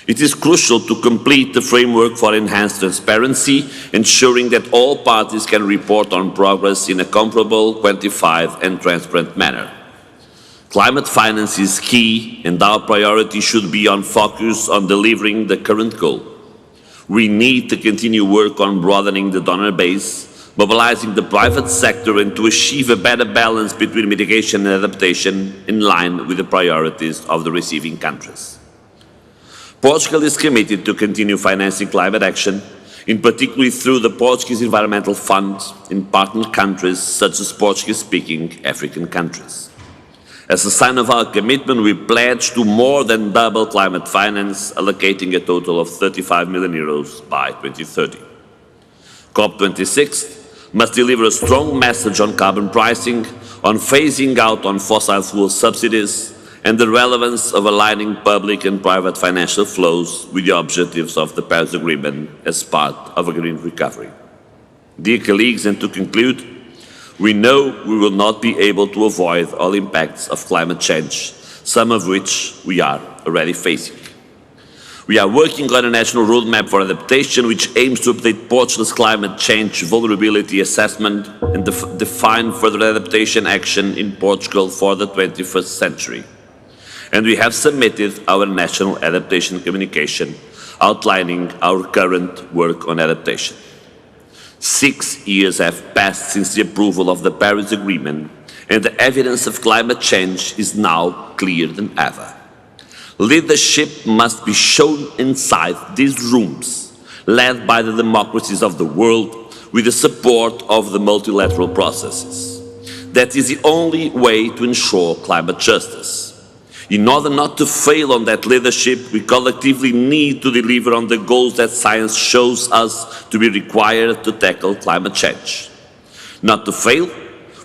It is crucial to complete the framework for enhanced transparency, ensuring that all parties can report on progress in a comparable, quantified, and transparent manner. Climate finance is key, and our priority should be on focus on delivering the current goal. We need to continue work on broadening the donor base, mobilizing the private sector, and to achieve a better balance between mitigation and adaptation in line with the priorities of the receiving countries. Portugal is committed to continue financing climate action, in particular through the Portuguese Environmental Fund in partner countries such as Portuguese-speaking African countries. As a sign of our commitment, we pledge to more than double climate finance, allocating a total of 35 million euros by 2030. COP26 must deliver a strong message on carbon pricing, on phasing out on fossil fuel subsidies, and the relevance of aligning public and private financial flows with the objectives of the Paris Agreement as part of a green recovery. Dear colleagues, and to conclude, we know we will not be able to avoid all impacts of climate change, some of which we are already facing. We are working on a national roadmap for adaptation which aims to update Portugal's climate change vulnerability assessment and define further adaptation action in Portugal for the 21st century. And we have submitted our national adaptation communication outlining our current work on adaptation. 6 years have passed since the approval of the Paris Agreement, and the evidence of climate change is now clearer than ever. Leadership must be shown inside these rooms, led by the democracies of the world with the support of the multilateral processes. That is the only way to ensure climate justice. In order not to fail on that leadership, we collectively need to deliver on the goals that science shows us to be required to tackle climate change. Not to fail,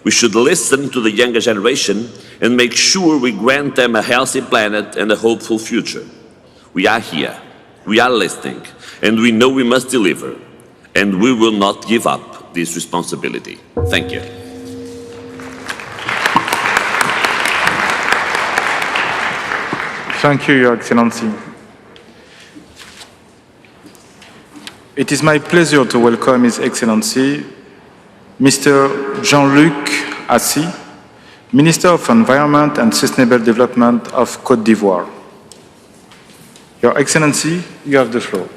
we should listen to the younger generation and make sure we grant them a healthy planet and a hopeful future. We are here, we are listening, and we know we must deliver, and we will not give up this responsibility. Thank you. Thank you, Your Excellency. It is my pleasure to welcome His Excellency, Mr. Jean-Luc Assis, Minister of Environment and Sustainable Development of Côte d'Ivoire. Your Excellency, you have the floor.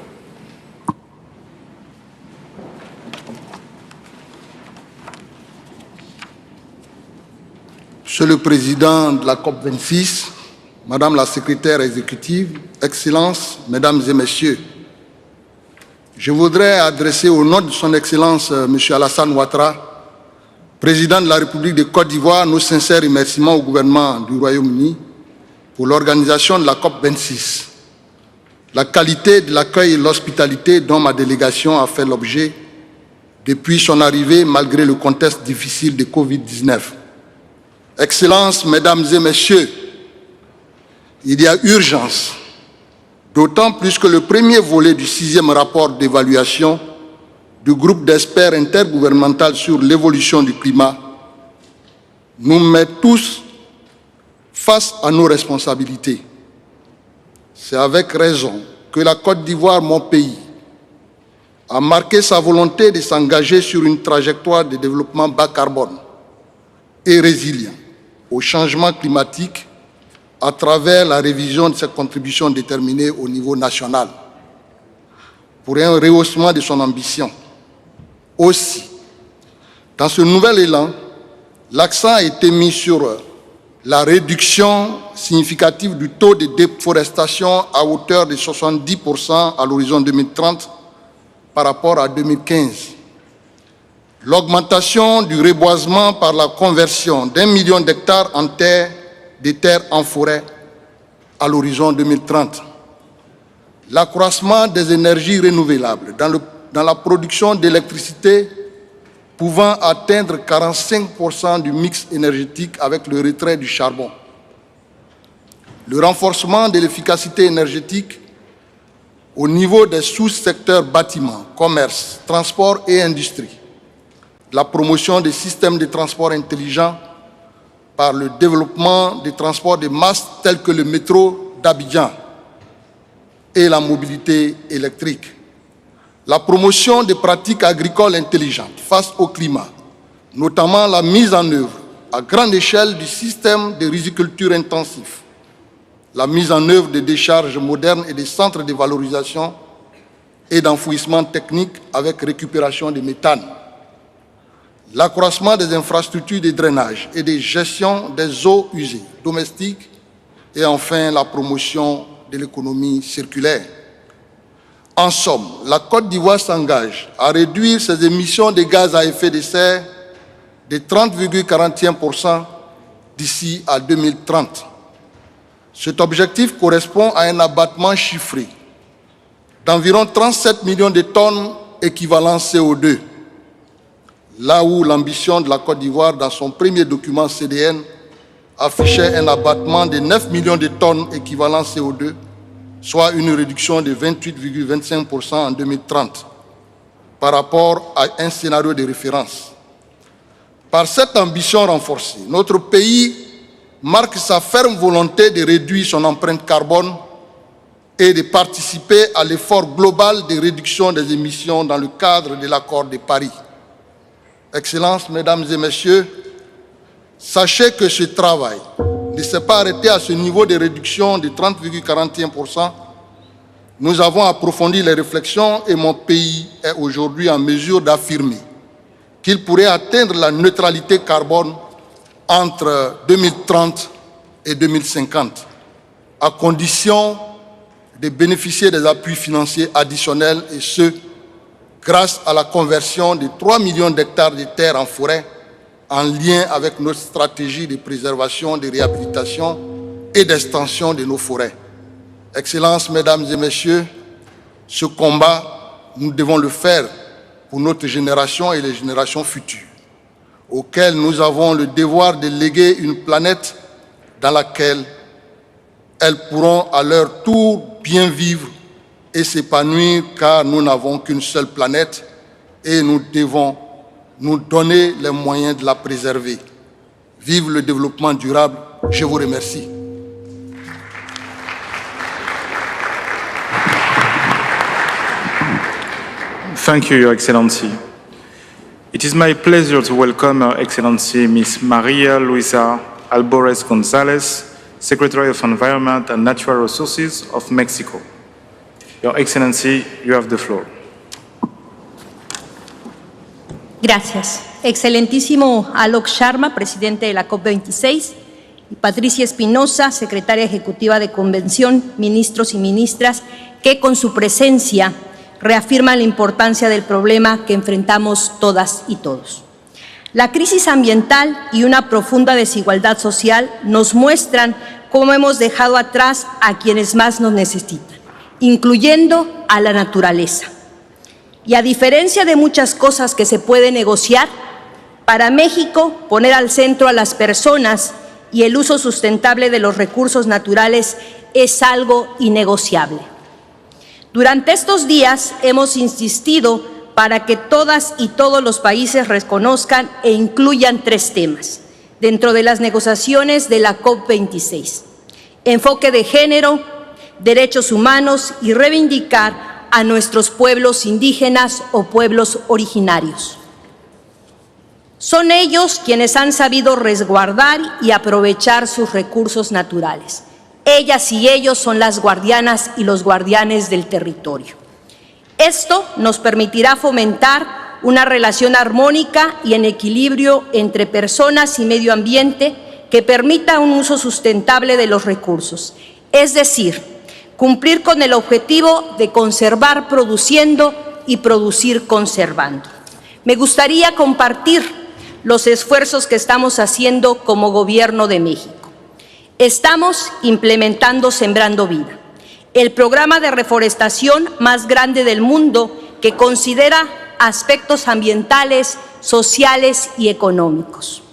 Monsieur le Président de la COP26, Madame la Secrétaire exécutive, Excellences, Mesdames et Messieurs, je voudrais adresser au nom de Son Excellence M. Alassane Ouattara, Président de la République de Côte d'Ivoire, nos sincères remerciements au gouvernement du Royaume-Uni pour l'organisation de la COP26. La qualité de l'accueil et l'hospitalité dont ma délégation a fait l'objet depuis son arrivée malgré le contexte difficile de Covid-19. Excellences, Mesdames et Messieurs, il y a urgence, d'autant plus que le premier volet du 6e rapport d'évaluation du groupe d'experts intergouvernemental sur l'évolution du climat nous met tous face à nos responsabilités. C'est avec raison que la Côte d'Ivoire, mon pays, a marqué sa volonté de s'engager sur une trajectoire de développement bas carbone et résilient au changement climatique à travers la révision de ses contributions déterminées au niveau national pour un rehaussement de son ambition. Aussi, dans ce nouvel élan, l'accent a été mis sur la réduction significative du taux de déforestation à hauteur de 70% à l'horizon 2030 par rapport à 2015. L'augmentation du reboisement par la conversion d'1 million d'hectares de terres en forêt à l'horizon 2030. L'accroissement des énergies renouvelables dans la production d'électricité pouvant atteindre 45% du mix énergétique avec le retrait du charbon. Le renforcement de l'efficacité énergétique au niveau des sous-secteurs bâtiments, commerce, transport et industrie. La promotion des systèmes de transport intelligents par le développement des transports de masse tels que le métro d'Abidjan et la mobilité électrique. La promotion des pratiques agricoles intelligentes face au climat, notamment la mise en œuvre à grande échelle du système de riziculture intensif, la mise en œuvre de décharges modernes et des centres de valorisation et d'enfouissement technique avec récupération de méthane, l'accroissement des infrastructures de drainage et de gestion des eaux usées domestiques et enfin la promotion de l'économie circulaire. En somme, la Côte d'Ivoire s'engage à réduire ses émissions de gaz à effet de serre de 30,41% d'ici à 2030. Cet objectif correspond à un abattement chiffré d'environ 37 millions de tonnes équivalent CO2, là où l'ambition de la Côte d'Ivoire dans son premier document CDN affichait un abattement de 9 millions de tonnes équivalent CO2, soit une réduction de 28,25% en 2030 par rapport à un scénario de référence. Par cette ambition renforcée, notre pays marque sa ferme volonté de réduire son empreinte carbone et de participer à l'effort global de réduction des émissions dans le cadre de l'accord de Paris. Excellences, Mesdames et Messieurs, sachez que ce travail ne s'est pas arrêté à ce niveau de réduction de 30,41%. Nous avons approfondi les réflexions et mon pays est aujourd'hui en mesure d'affirmer qu'il pourrait atteindre la neutralité carbone entre 2030 et 2050, à condition de bénéficier des appuis financiers additionnels et ce, grâce à la conversion de 3 millions d'hectares de terres en forêt en lien avec notre stratégie de préservation, de réhabilitation et d'extension de nos forêts. Excellences, Mesdames et Messieurs, ce combat, nous devons le faire pour notre génération et les générations futures, auxquelles nous avons le devoir de léguer une planète dans laquelle elles pourront à leur tour bien vivre et s'épanouir, car nous n'avons qu'une seule planète et nous devons nous donner les moyens de la préserver. Vive le développement durable. Je vous remercie. Thank you, Your Excellency. It is my pleasure to welcome Her Excellency Ms. Maria Luisa Alvarez González, Secretary of Environment and Natural Resources of Mexico. Your Excellency, you have the floor. Gracias. Excelentísimo Alok Sharma, presidente de la COP26, y Patricia Espinosa, secretaria ejecutiva de Convención, ministros y ministras, que con su presencia reafirman la importancia del problema que enfrentamos todas y todos. La crisis ambiental y una profunda desigualdad social nos muestran cómo hemos dejado atrás a quienes más nos necesitan, incluyendo a la naturaleza. Y a diferencia de muchas cosas que se puede negociar, para México poner al centro a las personas y el uso sustentable de los recursos naturales es algo innegociable. Durante estos días hemos insistido para que todas y todos los países reconozcan e incluyan 3 temas dentro de las negociaciones de la COP26: enfoque de género, derechos humanos y reivindicar a nuestros pueblos indígenas o pueblos originarios. Son ellos quienes han sabido resguardar y aprovechar sus recursos naturales. Ellas y ellos son las guardianas y los guardianes del territorio. Esto nos permitirá fomentar una relación armónica y en equilibrio entre personas y medio ambiente que permita un uso sustentable de los recursos, es decir, cumplir con el objetivo de conservar produciendo y producir conservando. Me gustaría compartir los esfuerzos que estamos haciendo como Gobierno de México. Estamos implementando Sembrando Vida, el programa de reforestación más grande del mundo que considera aspectos ambientales, sociales y económicos.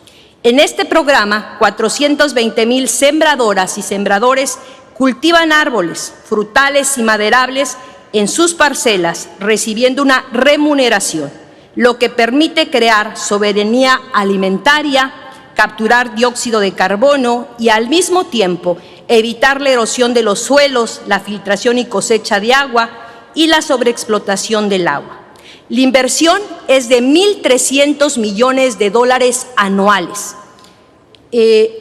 En este programa, 420,000 sembradoras y sembradores cultivan árboles, frutales y maderables en sus parcelas, recibiendo una remuneración, lo que permite crear soberanía alimentaria, capturar dióxido de carbono y al mismo tiempo evitar la erosión de los suelos, la filtración y cosecha de agua y la sobreexplotación del agua. La inversión es de $1.300 millones anuales.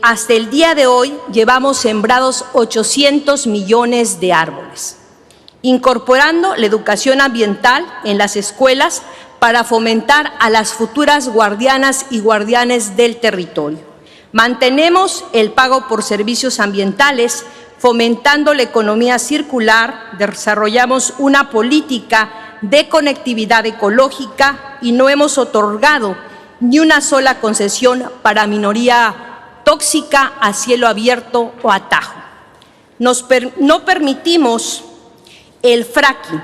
Hasta el día de hoy llevamos sembrados 800 millones de árboles, incorporando la educación ambiental en las escuelas para fomentar a las futuras guardianas y guardianes del territorio. Mantenemos el pago por servicios ambientales, fomentando la economía circular, desarrollamos una política de conectividad ecológica y no hemos otorgado ni una sola concesión para minería tóxica a cielo abierto o atajo. No permitimos el fracking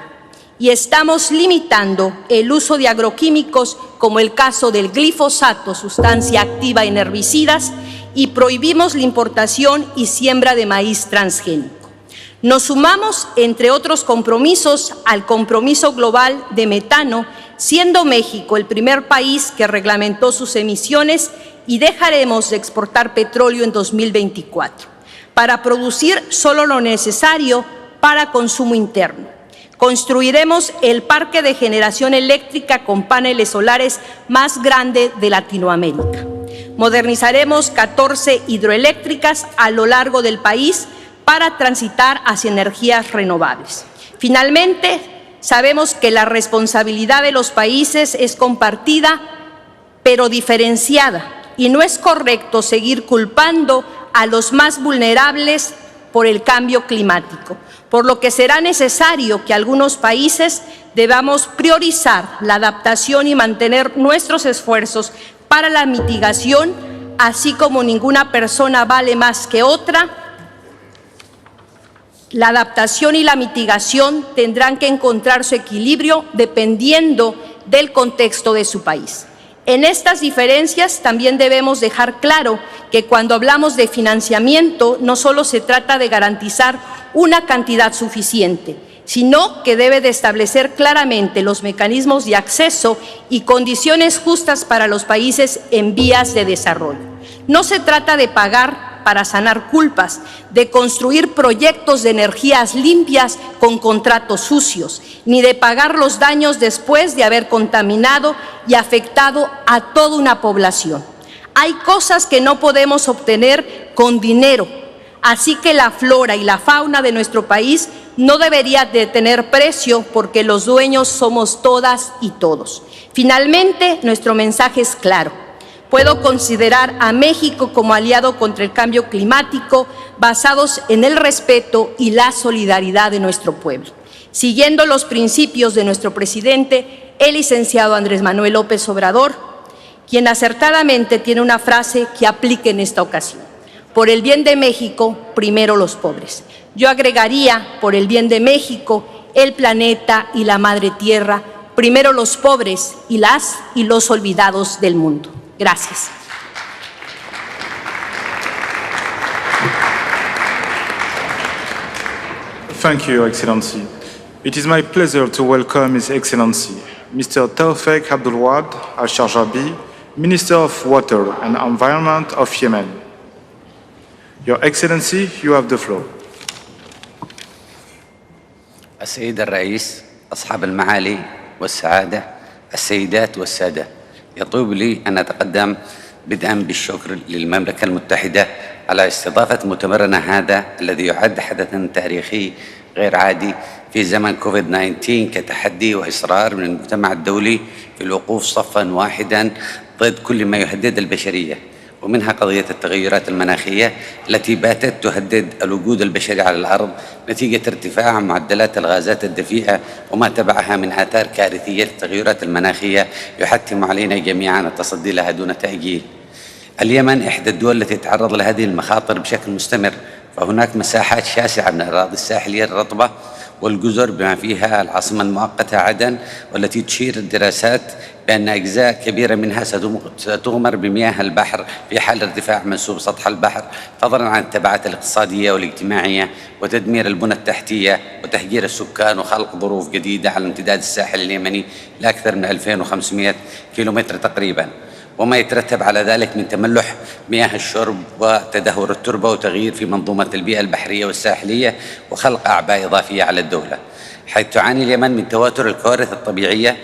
y estamos limitando el uso de agroquímicos como el caso del glifosato, sustancia activa en herbicidas, y prohibimos la importación y siembra de maíz transgénico. Nos sumamos, entre otros compromisos, al compromiso global de metano, siendo México el primer país que reglamentó sus emisiones, y dejaremos de exportar petróleo en 2024 para producir solo lo necesario para consumo interno. Construiremos el parque de generación eléctrica con paneles solares más grande de Latinoamérica. Modernizaremos 14 hidroeléctricas a lo largo del país para transitar hacia energías renovables. Finalmente, sabemos que la responsabilidad de los países es compartida, pero diferenciada, y no es correcto seguir culpando a los más vulnerables por el cambio climático, por lo que será necesario que algunos países debamos priorizar la adaptación y mantener nuestros esfuerzos para la mitigación, así como ninguna persona vale más que otra. La adaptación y la mitigación tendrán que encontrar su equilibrio dependiendo del contexto de su país. En estas diferencias también debemos dejar claro que cuando hablamos de financiamiento no solo se trata de garantizar una cantidad suficiente, sino que debe de establecer claramente los mecanismos de acceso y condiciones justas para los países en vías de desarrollo. No se trata de pagar para sanar culpas, de construir proyectos de energías limpias con contratos sucios, ni de pagar los daños después de haber contaminado y afectado a toda una población. Hay cosas que no podemos obtener con dinero, así que la flora y la fauna de nuestro país no debería de tener precio porque los dueños somos todas y todos. Finalmente, nuestro mensaje es claro. Puedo considerar a México como aliado contra el cambio climático basados en el respeto y la solidaridad de nuestro pueblo. Siguiendo los principios de nuestro presidente, el licenciado Andrés Manuel López Obrador, quien acertadamente tiene una frase que aplica en esta ocasión: por el bien de México, primero los pobres. Yo agregaría, por el bien de México, el planeta y la madre tierra, primero los pobres y las y los olvidados del mundo. Gracias. Thank you, Your Excellency. It is my pleasure to welcome His Excellency, Mr. Taoufik Abdulwad Al-Sharjabi, Minister of Water and Environment of Yemen. Your Excellency, you have the floor. السيد الرئيس، أصحاب المعالي والسعادة، السيدات والسادة، يطيب لي أن أتقدم بدءا بالشكر للمملكة المتحدة على استضافة مؤتمرنا هذا الذي يعد حدثا تاريخي غير عادي في زمن كوفيد-19 كتحدي وإصرار من المجتمع الدولي في الوقوف صفا واحدا ضد كل ما يهدد البشرية، ومنها قضية التغيرات المناخية التي باتت تهدد الوجود البشري على الأرض نتيجة ارتفاع معدلات الغازات الدفيئة وما تبعها من آثار كارثية التغيرات المناخية يحتم علينا جميعا التصدي لها دون تأجيل. اليمن إحدى الدول التي تتعرض لهذه المخاطر بشكل مستمر، فهناك مساحات شاسعة من الأراضي الساحلية الرطبة والجزر بما فيها العاصمة المؤقتة عدن، والتي تشير الدراسات بأن أجزاء كبيرة منها ستغمر بمياه البحر في حال ارتفاع منسوب سطح البحر، فضلا عن التبعات الاقتصادية والاجتماعية وتدمير البنى التحتية وتهجير السكان وخلق ظروف جديدة على امتداد الساحل اليمني لأكثر من 2500 كيلومتر تقريبا، وما يترتب على ذلك من تملح مياه الشرب وتدهور التربة وتغيير في منظومة البيئة البحرية والساحلية وخلق أعباء إضافية على الدولة، حيث تعاني اليمن من تواتر الكوارث الطبيعية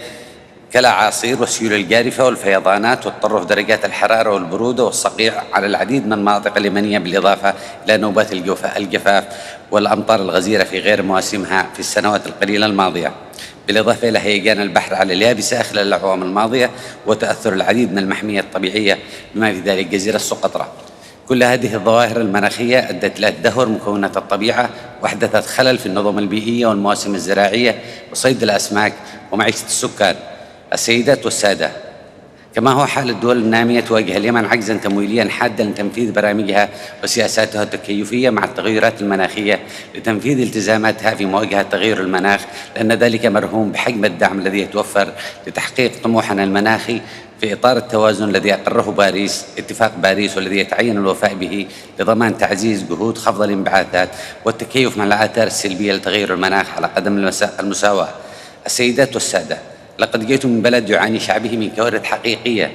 كالأعاصير والسيول الجارفة والفيضانات والتطرف درجات الحرارة والبرودة والصقيع على العديد من المناطق اليمنية، بالإضافة إلى نوبات الجفاف والأمطار الغزيرة في غير مواسمها في السنوات القليلة الماضية، بالإضافة إلى هيجان البحر على اليابسة خلال الأعوام الماضية وتأثر العديد من المحمية الطبيعية بما في ذلك جزيرة سقطرى. كل هذه الظواهر المناخية أدت إلى تدهور مكونات الطبيعة وأحدثت خلل في النظم البيئية والمواسم الزراعية وصيد الأسماك ومعيشة السكان. السيدات والسادة، كما هو حال الدول النامية، تواجه اليمن عجزا تمويليا حادا لتنفيذ برامجها وسياساتها التكيفية مع التغيرات المناخية لتنفيذ التزاماتها في مواجهة تغير المناخ، لأن ذلك مرهون بحجم الدعم الذي يتوفر لتحقيق طموحنا المناخي في إطار التوازن الذي أقره اتفاق باريس، والذي يتعين الوفاء به لضمان تعزيز جهود خفض الانبعاثات والتكيف مع الآثار السلبية لتغير المناخ على قدم المساواة. السيدات والسادة، لقد جئت من بلد يعاني شعبه من كوارث حقيقية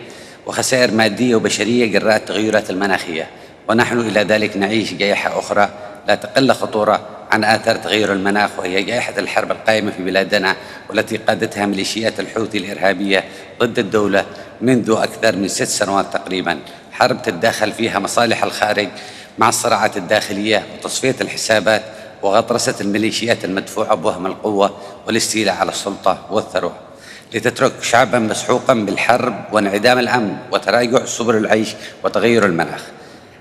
وخسائر مادية وبشرية جراء التغيرات المناخية، ونحن إلى ذلك نعيش جائحة أخرى لا تقل خطورة عن آثار تغير المناخ، وهي جائحة الحرب القائمة في بلادنا، والتي قادتها ميليشيات الحوثي الإرهابية ضد الدولة منذ أكثر من 6 سنوات تقريبا، حرب تتداخل فيها مصالح الخارج مع الصراعات الداخلية وتصفية الحسابات وغطرسة الميليشيات المدفوعة بوهم القوة والاستيلاء على السلطة والثروة، لتترك شعبا مسحوقا بالحرب وانعدام الأمن وتراجع سبل العيش وتغير المناخ.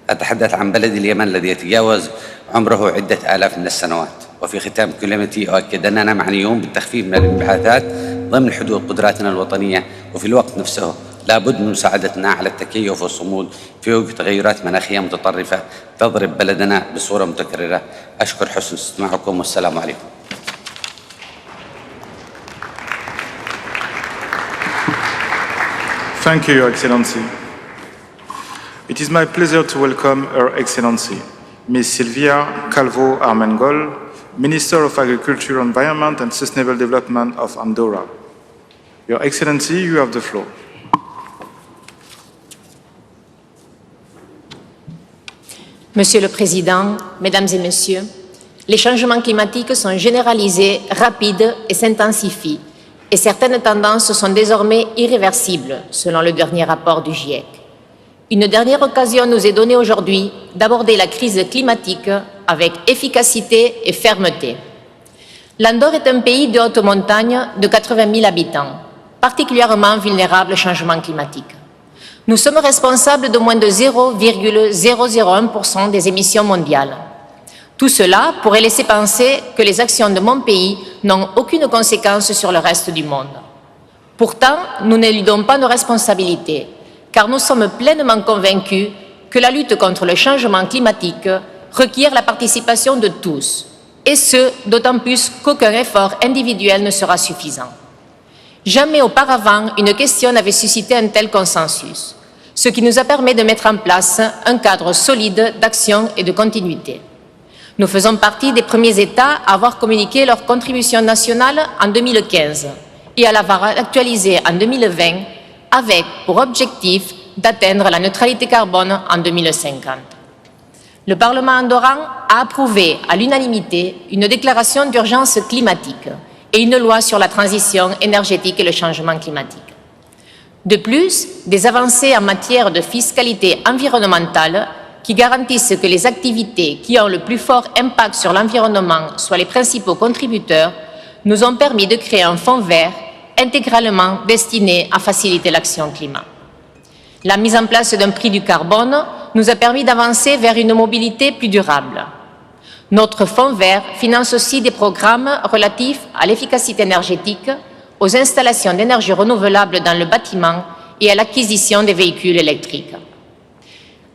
أتحدث عن بلد اليمن الذي يتجاوز عمره عدة آلاف من السنوات. وفي ختام كلمتي أؤكد أننا معنيون بالتخفيف من الانبعاثات ضمن حدود قدراتنا الوطنية، وفي الوقت نفسه لابد من مساعدتنا على التكيف والصمود في وجه تغيرات مناخية متطرفة تضرب بلدنا بصورة متكررة. أشكر حسن استماعكم والسلام عليكم. Thank you, Your Excellency. It is my pleasure to welcome Her Excellency, Ms. Silvia Calvo Armengol, Minister of Agriculture, Environment and Sustainable Development of Andorra. Your Excellency, you have the floor. Monsieur le Président, Mesdames et Messieurs, les changements climatiques sont généralisés, rapides et s'intensifient. Et certaines tendances sont désormais irréversibles, selon le dernier rapport du GIEC. Une dernière occasion nous est donnée aujourd'hui d'aborder la crise climatique avec efficacité et fermeté. L'Andorre est un pays de haute montagne de 80 000 habitants, particulièrement vulnérable au changement climatique. Nous sommes responsables de moins de 0,001% des émissions mondiales. Tout cela pourrait laisser penser que les actions de mon pays n'ont aucune conséquence sur le reste du monde. Pourtant, nous n'éludons pas nos responsabilités, car nous sommes pleinement convaincus que la lutte contre le changement climatique requiert la participation de tous, et ce, d'autant plus qu'aucun effort individuel ne sera suffisant. Jamais auparavant, une question n'avait suscité un tel consensus, ce qui nous a permis de mettre en place un cadre solide d'action et de continuité. Nous faisons partie des premiers États à avoir communiqué leur contribution nationale en 2015 et à l'avoir actualisée en 2020 avec pour objectif d'atteindre la neutralité carbone en 2050. Le Parlement andorran a approuvé à l'unanimité une déclaration d'urgence climatique et une loi sur la transition énergétique et le changement climatique. De plus, des avancées en matière de fiscalité environnementale qui garantissent que les activités qui ont le plus fort impact sur l'environnement soient les principaux contributeurs, nous ont permis de créer un fonds vert intégralement destiné à faciliter l'action climat. La mise en place d'un prix du carbone nous a permis d'avancer vers une mobilité plus durable. Notre fonds vert finance aussi des programmes relatifs à l'efficacité énergétique, aux installations d'énergie renouvelable dans le bâtiment et à l'acquisition des véhicules électriques.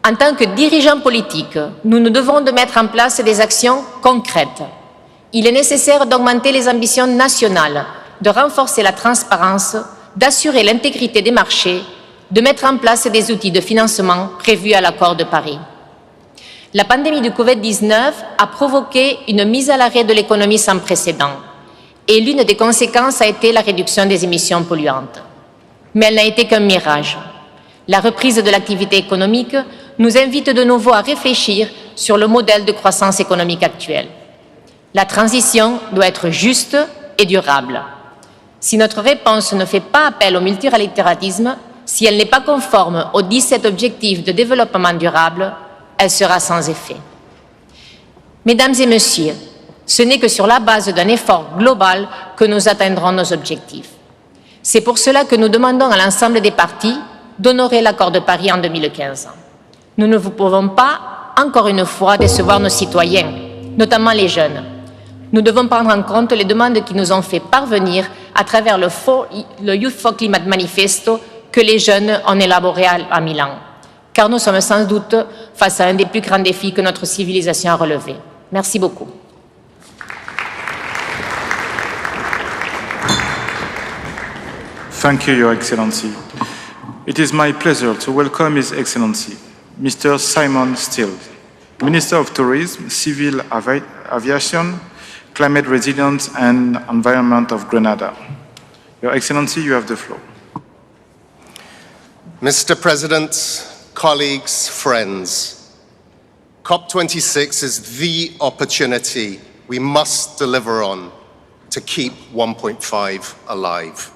En tant que dirigeants politiques, nous nous devons de mettre en place des actions concrètes. Il est nécessaire d'augmenter les ambitions nationales, de renforcer la transparence, d'assurer l'intégrité des marchés, de mettre en place des outils de financement prévus à l'accord de Paris. La pandémie du Covid-19 a provoqué une mise à l'arrêt de l'économie sans précédent et l'une des conséquences a été la réduction des émissions polluantes. Mais elle n'a été qu'un mirage. La reprise de l'activité économique nous invite de nouveau à réfléchir sur le modèle de croissance économique actuel. La transition doit être juste et durable. Si notre réponse ne fait pas appel au multilatéralisme, si elle n'est pas conforme aux 17 objectifs de développement durable, elle sera sans effet. Mesdames et messieurs, ce n'est que sur la base d'un effort global que nous atteindrons nos objectifs. C'est pour cela que nous demandons à l'ensemble des parties d'honorer l'accord de Paris en 2015. Nous ne pouvons pas, encore une fois, décevoir nos citoyens, notamment les jeunes. Nous devons prendre en compte les demandes qui nous ont fait parvenir à travers le Youth for Climate Manifesto que les jeunes ont élaboré à Milan. Car nous sommes sans doute face à un des plus grands défis que notre civilisation a relevé. Merci beaucoup. Thank you, Your Excellency. It is my pleasure to welcome His Excellency, Mr. Simon Still, Minister of Tourism, Civil Aviation, Climate Resilience and Environment of Grenada. Your Excellency, you have the floor. Mr. President, colleagues, friends, COP26 is the opportunity we must deliver on to keep 1.5 alive.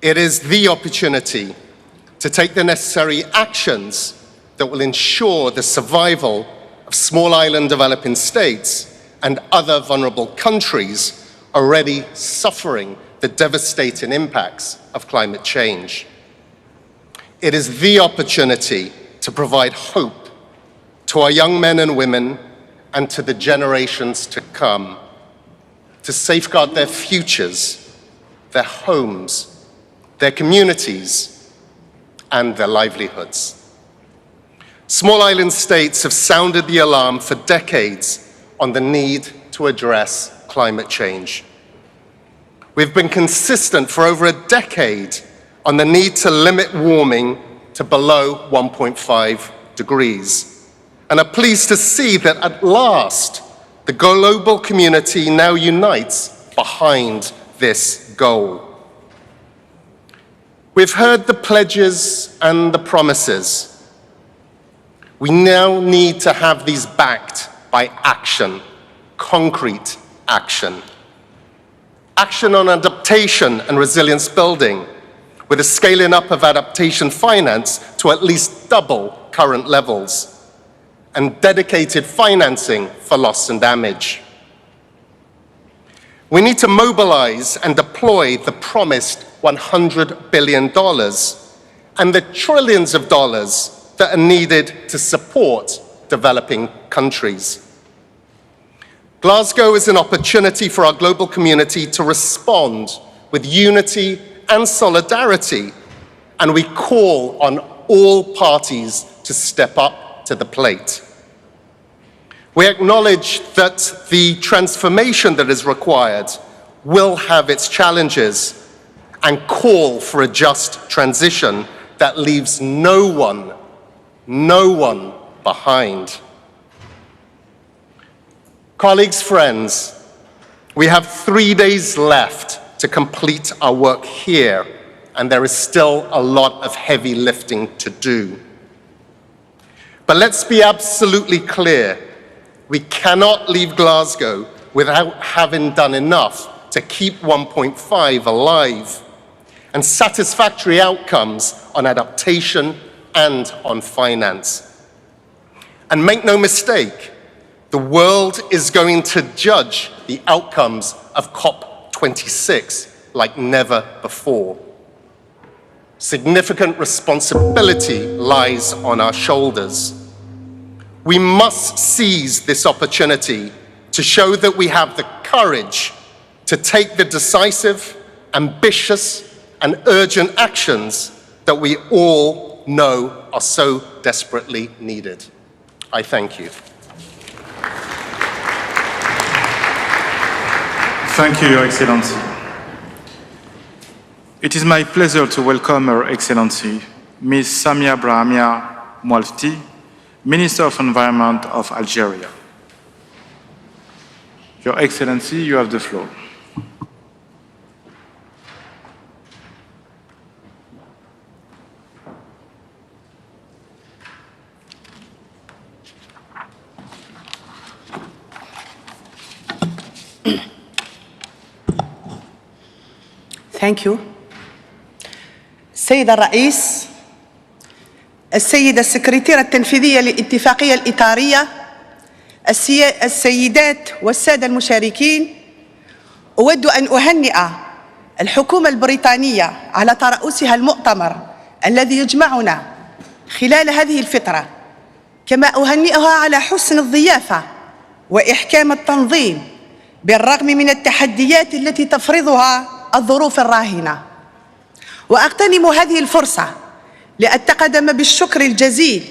It is the opportunity to take the necessary actions that will ensure the survival of small island developing states and other vulnerable countries already suffering the devastating impacts of climate change. It is the opportunity to provide hope to our young men and women and to the generations to come, to safeguard their futures, their homes, their communities, and their livelihoods. Small island states have sounded the alarm for decades on the need to address climate change. We've been consistent for over a decade on the need to limit warming to below 1.5 degrees, and are pleased to see that at last the global community now unites behind this goal. We've heard the pledges and the promises. We now need to have these backed by action, concrete action. Action on adaptation and resilience building, with a scaling up of adaptation finance to at least double current levels, and dedicated financing for loss and damage. We need to mobilize and deploy the promised $100 billion and the trillions of dollars that are needed to support developing countries. Glasgow is an opportunity for our global community to respond with unity and solidarity, and we call on all parties to step up to the plate. We acknowledge that the transformation that is required will have its challenges and call for a just transition that leaves no one behind. Colleagues, friends, we have 3 days left to complete our work here, and there is still a lot of heavy lifting to do. But let's be absolutely clear, we cannot leave Glasgow without having done enough to keep 1.5 alive and satisfactory outcomes on adaptation and on finance. And make no mistake, the world is going to judge the outcomes of COP26 like never before. Significant responsibility lies on our shoulders. We must seize this opportunity to show that we have the courage to take the decisive, ambitious, and urgent actions that we all know are so desperately needed. I thank you. Thank you, Your Excellency. It is my pleasure to welcome Her Excellency, Ms. Samia Brahimia Mwalfti, Minister of Environment of Algeria. Your Excellency, you have the floor. Thank you. السيد الرئيس، السيدة السكرتيرة التنفيذية للاتفاقية الإطارية، السيدات والسادة المشاركين، أود أن أهنئ الحكومة البريطانية على ترأسها المؤتمر الذي يجمعنا خلال هذه الفترة، كما أهنئها على حسن الضيافة وإحكام التنظيم بالرغم من التحديات التي تفرضها الظروف الراهنة. وأغتنم هذه الفرصة لأتقدم بالشكر الجزيل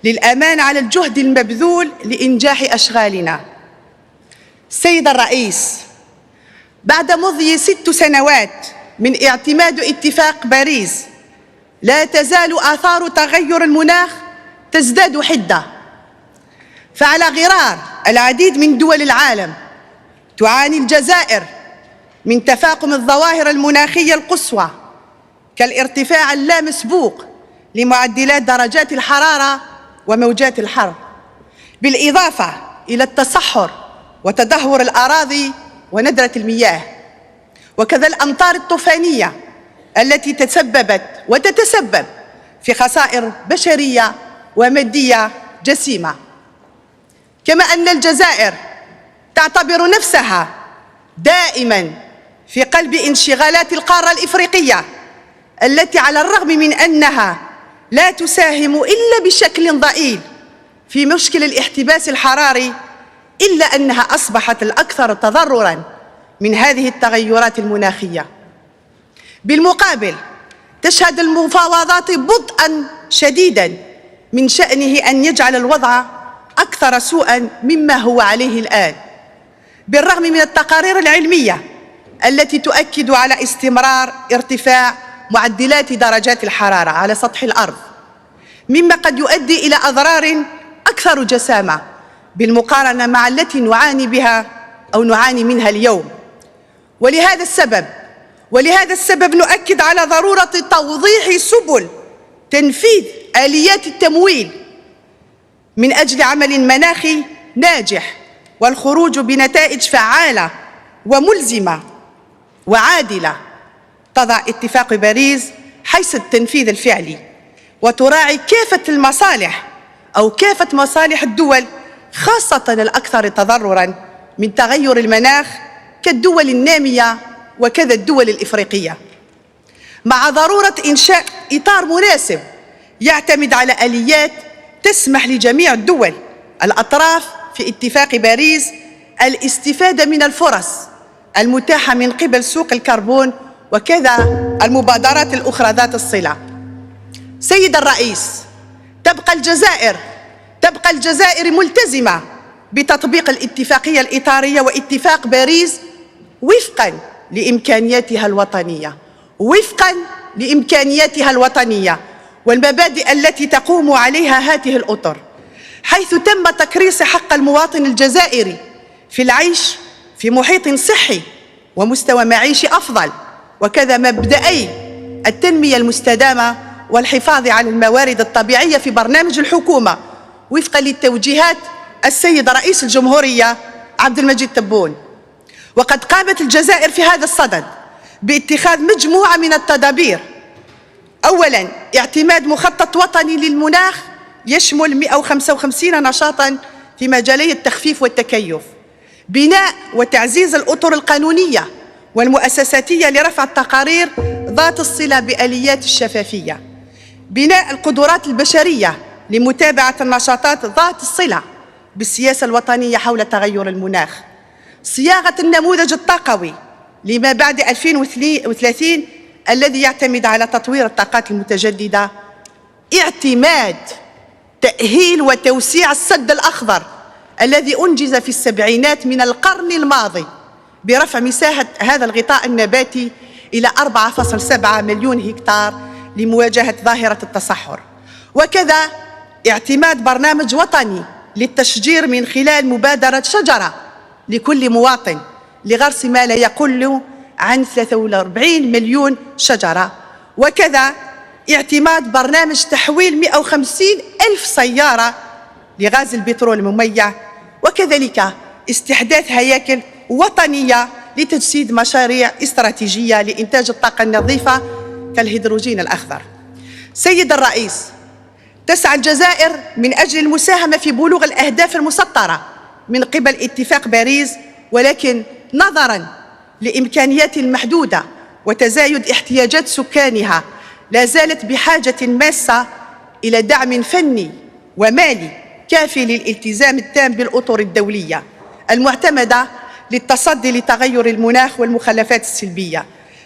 للأمان على الجهد المبذول لإنجاح أشغالنا. سيد الرئيس، بعد مضي 6 سنوات من اعتماد اتفاق باريس، لا تزال آثار تغير المناخ تزداد حدة، فعلى غرار العديد من دول العالم تعاني الجزائر من تفاقم الظواهر المناخية القصوى كالارتفاع اللامسبوق لمعدلات درجات الحرارة وموجات الحر، بالإضافة إلى التصحر وتدهور الأراضي وندرة المياه، وكذا الأمطار الطوفانية التي تسببت وتتسبب في خسائر بشرية ومادية جسيمة. كما أن الجزائر تعتبر نفسها دائماً في قلب انشغالات القارة الإفريقية، التي على الرغم من أنها لا تساهم إلا بشكل ضئيل في مشكل الاحتباس الحراري، إلا أنها أصبحت الأكثر تضرراً من هذه التغيرات المناخية. بالمقابل، تشهد المفاوضات بطئاً شديداً من شأنه أن يجعل الوضع أكثر سوءاً مما هو عليه الآن، بالرغم من التقارير العلمية التي تؤكد على استمرار ارتفاع معدلات درجات الحرارة على سطح الأرض، مما قد يؤدي إلى أضرار أكثر جسامة بالمقارنة مع التي نعاني منها اليوم. ولهذا السبب نؤكد على ضرورة توضيح سبل تنفيذ آليات التمويل من أجل عمل مناخي ناجح والخروج بنتائج فعالة وملزمة وعادلة تضع اتفاق باريس حيث التنفيذ الفعلي، وتراعي كافة مصالح الدول، خاصة الأكثر تضرراً من تغير المناخ كالدول النامية وكذا الدول الإفريقية، مع ضرورة إنشاء إطار مناسب يعتمد على آليات تسمح لجميع الدول الأطراف في اتفاق باريس الاستفادة من الفرص المتاحة من قبل سوق الكربون وكذا المبادرات الأخرى ذات الصلة. سيد الرئيس، تبقى الجزائر ملتزمة بتطبيق الاتفاقية الإطارية واتفاق باريس وفقاً لإمكانياتها الوطنية والمبادئ التي تقوم عليها هذه الأطر، حيث تم تكريس حق المواطن الجزائري في العيش في محيط صحي ومستوى معيشي أفضل، وكذا مبدأي التنمية المستدامة والحفاظ على الموارد الطبيعية في برنامج الحكومة وفقاً للتوجيهات السيد رئيس الجمهورية عبد المجيد تبون. وقد قامت الجزائر في هذا الصدد باتخاذ مجموعة من التدابير. أولاً، اعتماد مخطط وطني للمناخ يشمل 155 نشاطاً في مجالي التخفيف والتكيف، بناء وتعزيز الأطر القانونية والمؤسساتية لرفع التقارير ذات الصلة بآليات الشفافية، بناء القدرات البشرية لمتابعة النشاطات ذات الصلة بالسياسة الوطنية حول تغير المناخ، صياغة النموذج الطاقوي لما بعد 2030 الذي يعتمد على تطوير الطاقات المتجددة، اعتماد تأهيل وتوسيع السد الأخضر الذي أنجز في السبعينات من القرن الماضي برفع مساحة هذا الغطاء النباتي إلى 4.7 مليون هكتار لمواجهة ظاهرة التصحر. وكذا اعتماد برنامج وطني للتشجير من خلال مبادرة شجرة لكل مواطن لغرس ما لا يقل عن 43 مليون شجرة. وكذا اعتماد برنامج تحويل 150 ألف سيارة لغاز البترول المميع. وكذلك استحداث هياكل وطنية لتجسيد مشاريع استراتيجية لإنتاج الطاقة النظيفة كالهيدروجين الأخضر. سيد الرئيس، تسعى الجزائر من أجل المساهمة في بلوغ الأهداف المسطرة من قبل اتفاق باريس، ولكن نظراً لإمكانيات المحدودة وتزايد احتياجات سكانها لا زالت بحاجة ماسة إلى دعم فني ومالي كافي للالتزام التام بالأطر الدولية المعتمدة للتصدي لتغير المناخ والمخلفات السلبية.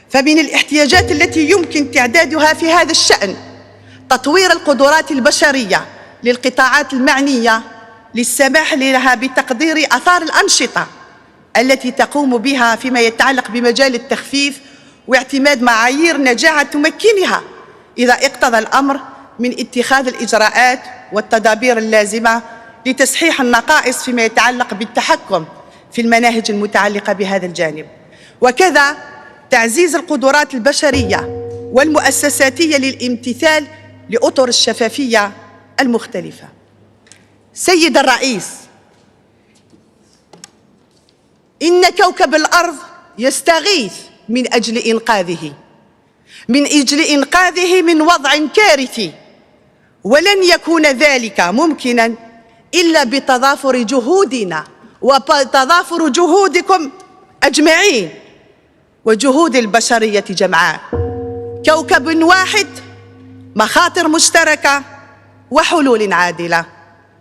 فمن الاحتياجات التي يمكن تعدادها في هذا الشأن تطوير القدرات البشرية للقطاعات المعنية للسماح لها بتقدير آثار الأنشطة التي تقوم بها فيما يتعلق بمجال التخفيف واعتماد معايير نجاعة تمكنها إذا اقتضى الأمر من اتخاذ الإجراءات والتدابير اللازمة لتصحيح النقائص فيما يتعلق بالتحكم في المناهج المتعلقة بهذا الجانب. وكذا تعزيز القدرات البشرية والمؤسساتية للامتثال لأطر الشفافية المختلفة. سيد الرئيس، إن كوكب الأرض يستغيث من أجل إنقاذه من وضع كارثي، ولن يكون ذلك ممكنا إلا بتضافر جهودنا وتضافر جهودكم أجمعين وجهود البشرية جمعاء. كوكب واحد، مخاطر مشتركة، وحلول عادلة.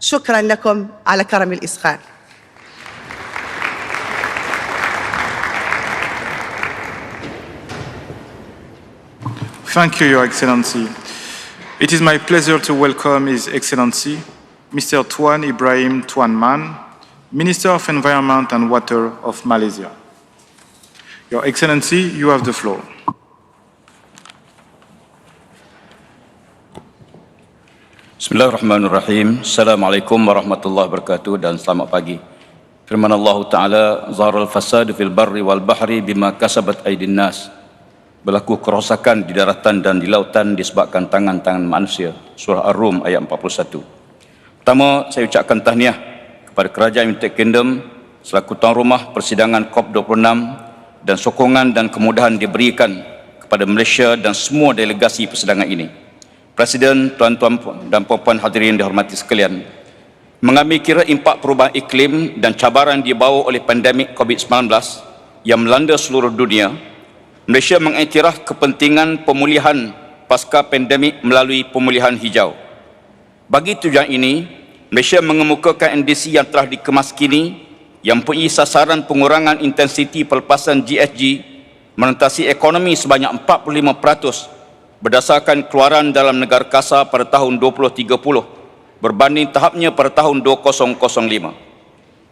شكرا لكم على كرم الإسخاء. Thank you, Your Excellency. It is my pleasure to welcome His Excellency, Mr. Tuan Ibrahim Tuan Man, Minister of Environment and Water of Malaysia. Your Excellency, you have the floor. Bismillahirrahmanirrahim. Assalamualaikum warahmatullahi wabarakatuh dan selamat pagi. Firman Allah Ta'ala, Zaharal fasad fil barri wal bahri bima kasabat aydin nas. Berlaku kerosakan di daratan dan di lautan disebabkan tangan-tangan manusia. Surah Ar-Rum ayat 41. Pertama, saya ucapkan tahniah kepada Kerajaan United Kingdom selaku tuan rumah persidangan COP26 dan sokongan dan kemudahan diberikan kepada Malaysia dan semua delegasi persidangan ini. Presiden, tuan-tuan dan puan-puan hadirin dihormati sekalian, mengambil kira impak perubahan iklim dan cabaran dibawa oleh pandemik COVID-19 yang melanda seluruh dunia, Malaysia mengiktiraf kepentingan pemulihan pasca pandemik melalui pemulihan hijau. Bagi tujuan ini, Malaysia mengemukakan NDC yang telah dikemas kini yang mempunyai sasaran pengurangan intensiti pelepasan GHG menentasi ekonomi sebanyak 45% berdasarkan keluaran dalam negara kasa pada tahun 2030 berbanding tahapnya pada tahun 2005.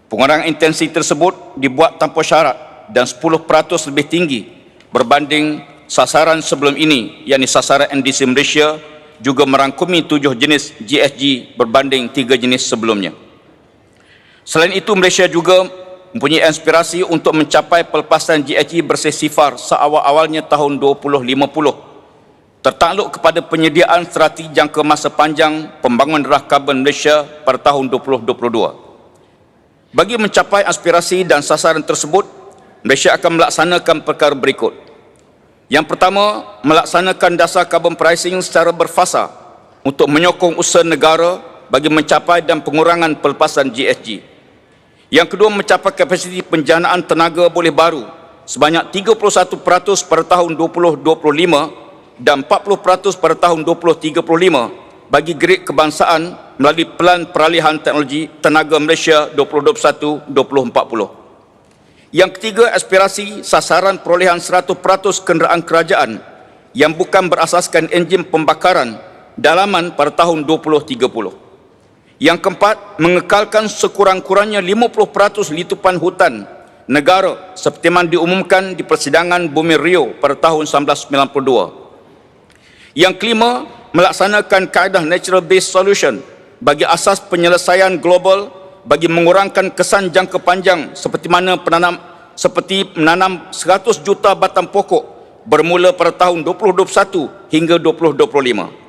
Pengurangan intensiti tersebut dibuat tanpa syarat dan 10% lebih tinggi berbanding sasaran sebelum ini, yakni sasaran NDC Malaysia juga merangkumi 7 jenis GHG berbanding 3 jenis sebelumnya. Selain itu, Malaysia juga mempunyai aspirasi untuk mencapai pelepasan GHG bersih sifar seawal-awalnya tahun 2050, tertakluk kepada penyediaan strategi jangka masa panjang pembangunan darah karbon Malaysia pada tahun 2022. Bagi mencapai aspirasi dan sasaran tersebut, Malaysia akan melaksanakan perkara berikut. Yang pertama, melaksanakan dasar carbon pricing secara berfasa untuk menyokong usaha negara bagi mencapai dan pengurangan pelepasan GHG. Yang kedua, mencapai kapasiti penjanaan tenaga boleh baru sebanyak 31% pada tahun 2025 dan 40% pada tahun 2035 bagi grid kebangsaan melalui Pelan Peralihan Teknologi Tenaga Malaysia 2021-2040. Yang ketiga, aspirasi sasaran perolehan 100% kenderaan kerajaan yang bukan berasaskan enjin pembakaran dalaman pada tahun 2030. Yang keempat, mengekalkan sekurang-kurangnya 50% litupan hutan negara seperti yang diumumkan di persidangan Bumi Rio pada tahun 1992. Yang kelima, melaksanakan kaedah natural based solution bagi asas penyelesaian global bagi mengurangkan kesan jangka panjang seperti menanam 100 juta batang pokok bermula pada tahun 2021 hingga 2025.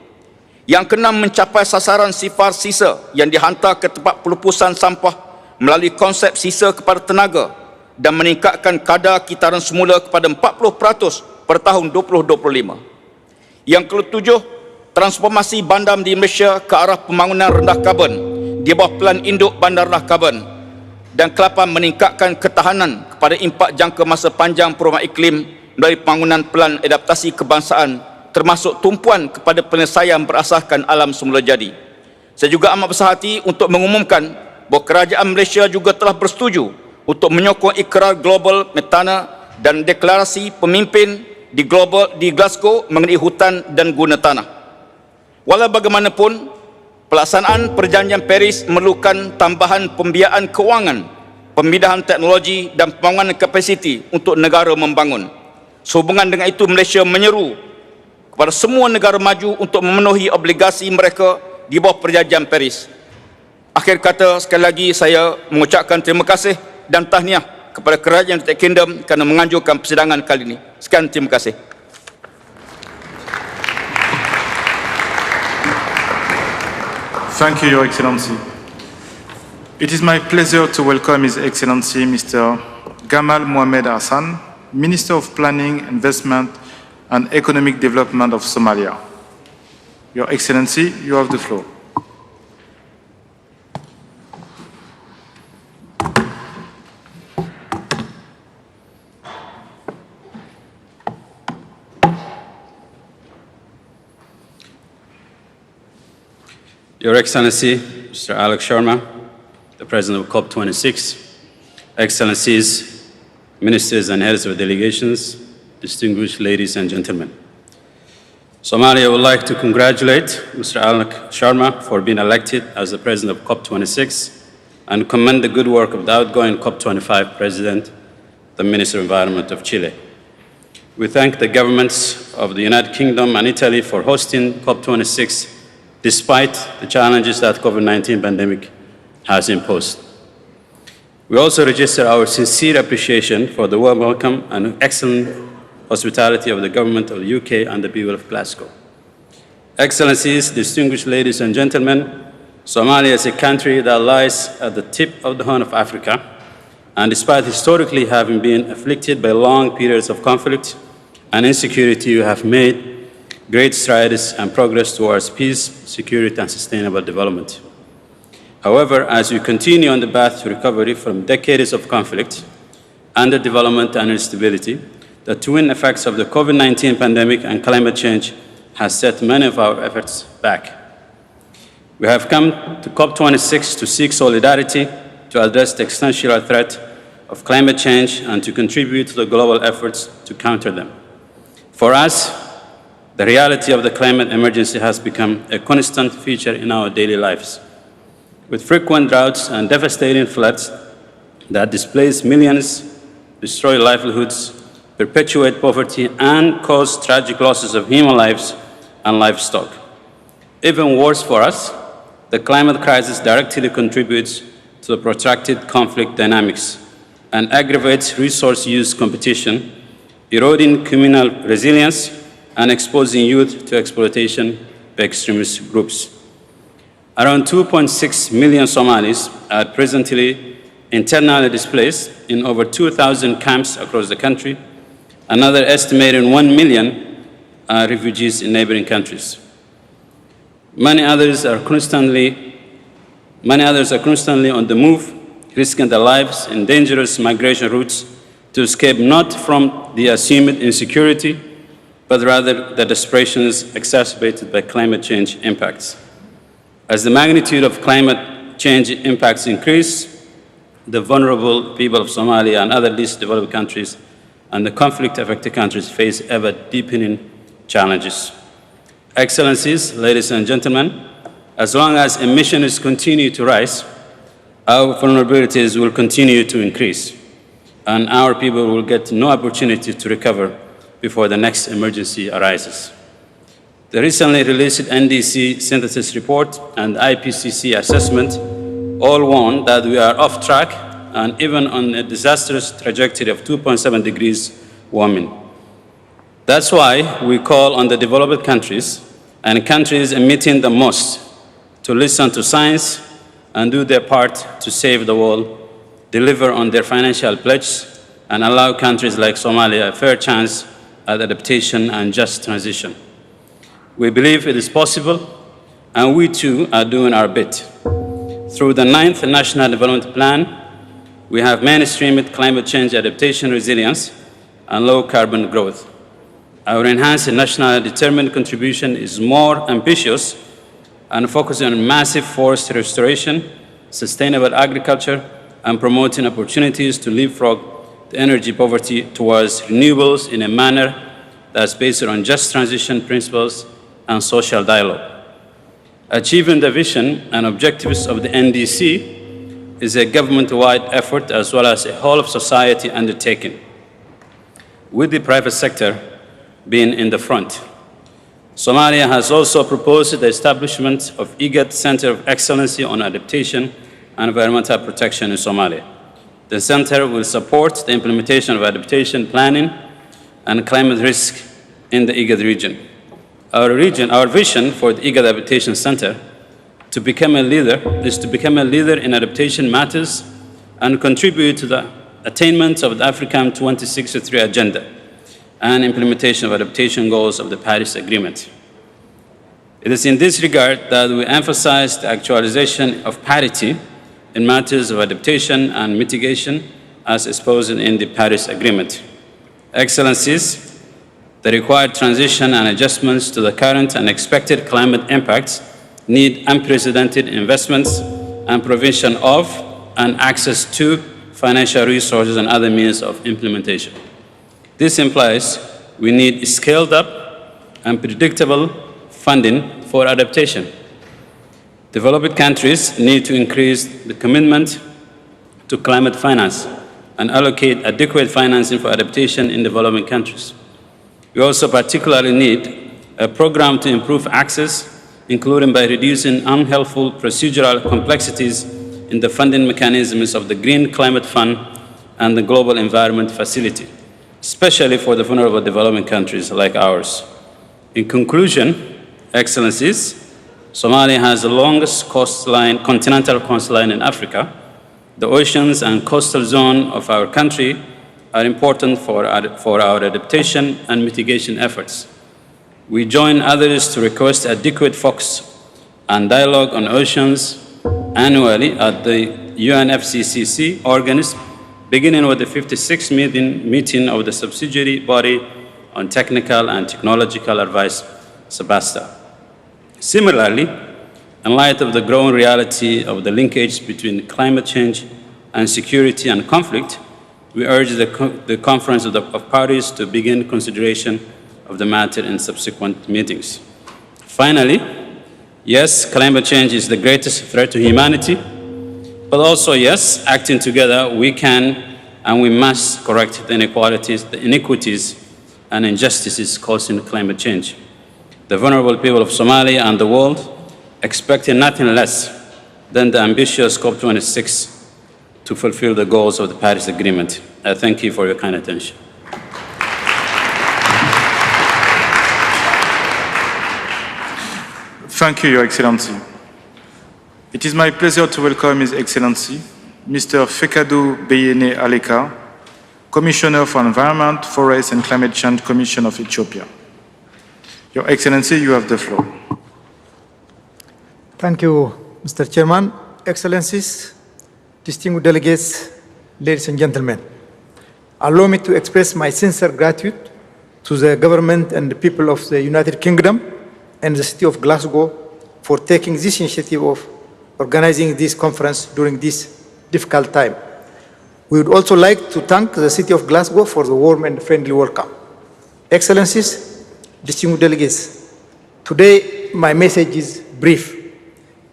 Yang keenam, mencapai sasaran sifar sisa yang dihantar ke tempat pelupusan sampah melalui konsep sisa kepada tenaga dan meningkatkan kadar kitaran semula kepada 40% pada tahun 2025. Yang ketujuh, transformasi bandar di Malaysia ke arah pembangunan rendah karbon di bawah Pelan Induk Bandar Rendah Karbon, dan ke-8 meningkatkan ketahanan kepada impak jangka masa panjang perubahan iklim melalui pembangunan pelan adaptasi kebangsaan termasuk tumpuan kepada penyelesaian berasaskan alam semula jadi. Saya juga amat besar hati untuk mengumumkan bahawa kerajaan Malaysia juga telah bersetuju untuk menyokong ikrar global metana dan deklarasi pemimpin di Glasgow mengenai hutan dan guna tanah. Walau bagaimanapun, pelaksanaan perjanjian Paris memerlukan tambahan pembiayaan kewangan, pemindahan teknologi dan pembangunan kapasiti untuk negara membangun. Sehubungan dengan itu, Malaysia menyeru kepada semua negara maju untuk memenuhi obligasi mereka di bawah perjanjian Paris. Akhir kata, sekali lagi saya mengucapkan terima kasih dan tahniah kepada kerajaan United Kingdom kerana menganjurkan persidangan kali ini. Sekian, terima kasih. Thank you, Your Excellency. It is my pleasure to welcome His Excellency Mr. Gamal Mohamed Hassan, Minister of Planning, Investment and Economic Development of Somalia. Your Excellency, you have the floor. Your Excellency, Mr. Alex Sharma, the President of COP26, Excellencies, Ministers and Heads of Delegations, distinguished ladies and gentlemen. Somalia would like to congratulate Mr. Alex Sharma for being elected as the President of COP26 and commend the good work of the outgoing COP25 President, the Minister of Environment of Chile. We thank the governments of the United Kingdom and Italy for hosting COP26 despite the challenges that COVID-19 pandemic has imposed. We also register our sincere appreciation for the warm welcome and excellent hospitality of the government of the UK and the people of Glasgow. Excellencies, distinguished ladies and gentlemen, Somalia is a country that lies at the tip of the Horn of Africa, and despite historically having been afflicted by long periods of conflict and insecurity, we have made great strides and progress towards peace, security, and sustainable development. However, as we continue on the path to recovery from decades of conflict, underdevelopment, and instability, the twin effects of the COVID-19 pandemic and climate change has set many of our efforts back. We have come to COP26 to seek solidarity to address the existential threat of climate change and to contribute to the global efforts to counter them. For us, the reality of the climate emergency has become a constant feature in our daily lives, with frequent droughts and devastating floods that displace millions, destroy livelihoods, perpetuate poverty, and cause tragic losses of human lives and livestock. Even worse for us, the climate crisis directly contributes to the protracted conflict dynamics and aggravates resource use competition, eroding communal resilience, and exposing youth to exploitation by extremist groups. Around 2.6 million Somalis are presently internally displaced in over 2,000 camps across the country. Another estimated 1 million are refugees in neighboring countries. Many others are constantly on the move, risking their lives in dangerous migration routes to escape not from the assumed insecurity, but rather the desperations exacerbated by climate change impacts. As the magnitude of climate change impacts increase, the vulnerable people of Somalia and other least developed countries and the conflict-affected countries face ever-deepening challenges. Excellencies, ladies and gentlemen, as long as emissions continue to rise, our vulnerabilities will continue to increase, and our people will get no opportunity to recover before the next emergency arises. The recently released NDC synthesis report and Ipcc assessment all warn that we are off track and even on a disastrous trajectory of 2.7 degrees warming. That's why we call on the developed countries and countries emitting the most to listen to science and do their part to save the world, deliver on their financial pledge, and allow countries like Somalia a fair chance at adaptation and just transition. We believe it is possible, and we too are doing our bit. Through the 9th National Development Plan, we have mainstreamed climate change adaptation resilience and low carbon growth. Our enhanced national determined contribution is more ambitious and focusing on massive forest restoration, sustainable agriculture, and promoting opportunities to leapfrog the energy poverty towards renewables in a manner that's based on just transition principles and social dialogue. Achieving the vision and objectives of the NDC is a government-wide effort as well as a whole of society undertaking, with the private sector being in the front. Somalia has also proposed the establishment of IGAD Center of Excellency on Adaptation and Environmental Protection in Somalia. The center will support the implementation of adaptation planning and climate risk in the IGAD region. Our vision for the IGAD Adaptation Center is to become a leader in adaptation matters and contribute to the attainment of the African 2063 agenda and implementation of adaptation goals of the Paris Agreement. It is in this regard that we emphasize the actualization of parity in matters of adaptation and mitigation as exposed in the Paris Agreement. Excellencies, the required transition and adjustments to the current and expected climate impacts need unprecedented investments and provision of and access to financial resources and other means of implementation. This implies we need scaled up and predictable funding for adaptation. Developed countries need to increase the commitment to climate finance and allocate adequate financing for adaptation in developing countries. We also particularly need a program to improve access, including by reducing unhelpful procedural complexities in the funding mechanisms of the Green Climate Fund and the Global Environment Facility, especially for the vulnerable developing countries like ours. In conclusion, Excellencies, Somalia has the longest continental coastline in Africa. The oceans and coastal zone of our country are important for our adaptation and mitigation efforts. We join others to request adequate focus and dialogue on oceans annually at the UNFCCC organism, beginning with the 56th meeting of the subsidiary body on technical and technological advice, SEBASTA. Similarly, in light of the growing reality of the linkage between climate change and security and conflict, we urge the Conference of Parties to begin consideration of the matter in subsequent meetings. Finally, yes, climate change is the greatest threat to humanity, but also, yes, acting together, we can and we must correct the inequalities, the iniquities, and injustices causing climate change. The vulnerable people of Somalia and the world expecting nothing less than the ambitious COP26 to fulfill the goals of the Paris Agreement. I thank you for your kind attention. Thank you, Your Excellency. It is my pleasure to welcome His Excellency, Mr. Fekadu Beyene Aleka, Commissioner for Environment, Forest and Climate Change Commission of Ethiopia. Your Excellency, you have the floor. Thank you, Mr. Chairman, Excellencies, distinguished delegates, ladies and gentlemen. Allow me to express my sincere gratitude to the government and the people of the United Kingdom and the city of Glasgow for taking this initiative of organizing this conference during this difficult time. We would also like to thank the city of Glasgow for the warm and friendly welcome. Excellencies, distinguished delegates, Today, my message is brief.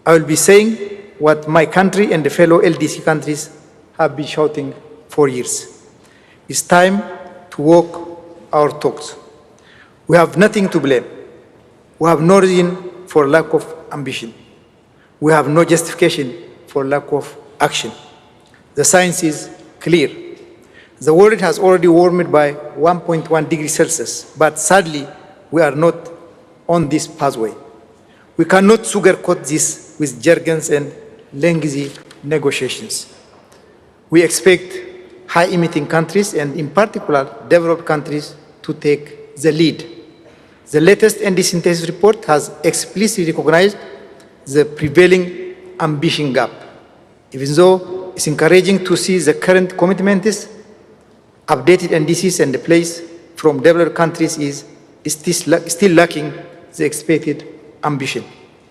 I will be saying what my country and the fellow LDC countries have been shouting for years. It's time to walk our talks. We have nothing to blame. We have no reason for lack of ambition. We have no justification for lack of action. The science is clear. The world has already warmed by 1.1 degrees Celsius, but sadly, we are not on this pathway. We cannot sugarcoat this with jargons and lengthy negotiations. We expect high-emitting countries, and in particular, developed countries, to take the lead. The latest ND synthesis report has explicitly recognized the prevailing ambition gap. Even though it's encouraging to see the current commitments, updated NDCs and the place from developed countries is still lacking the expected ambition.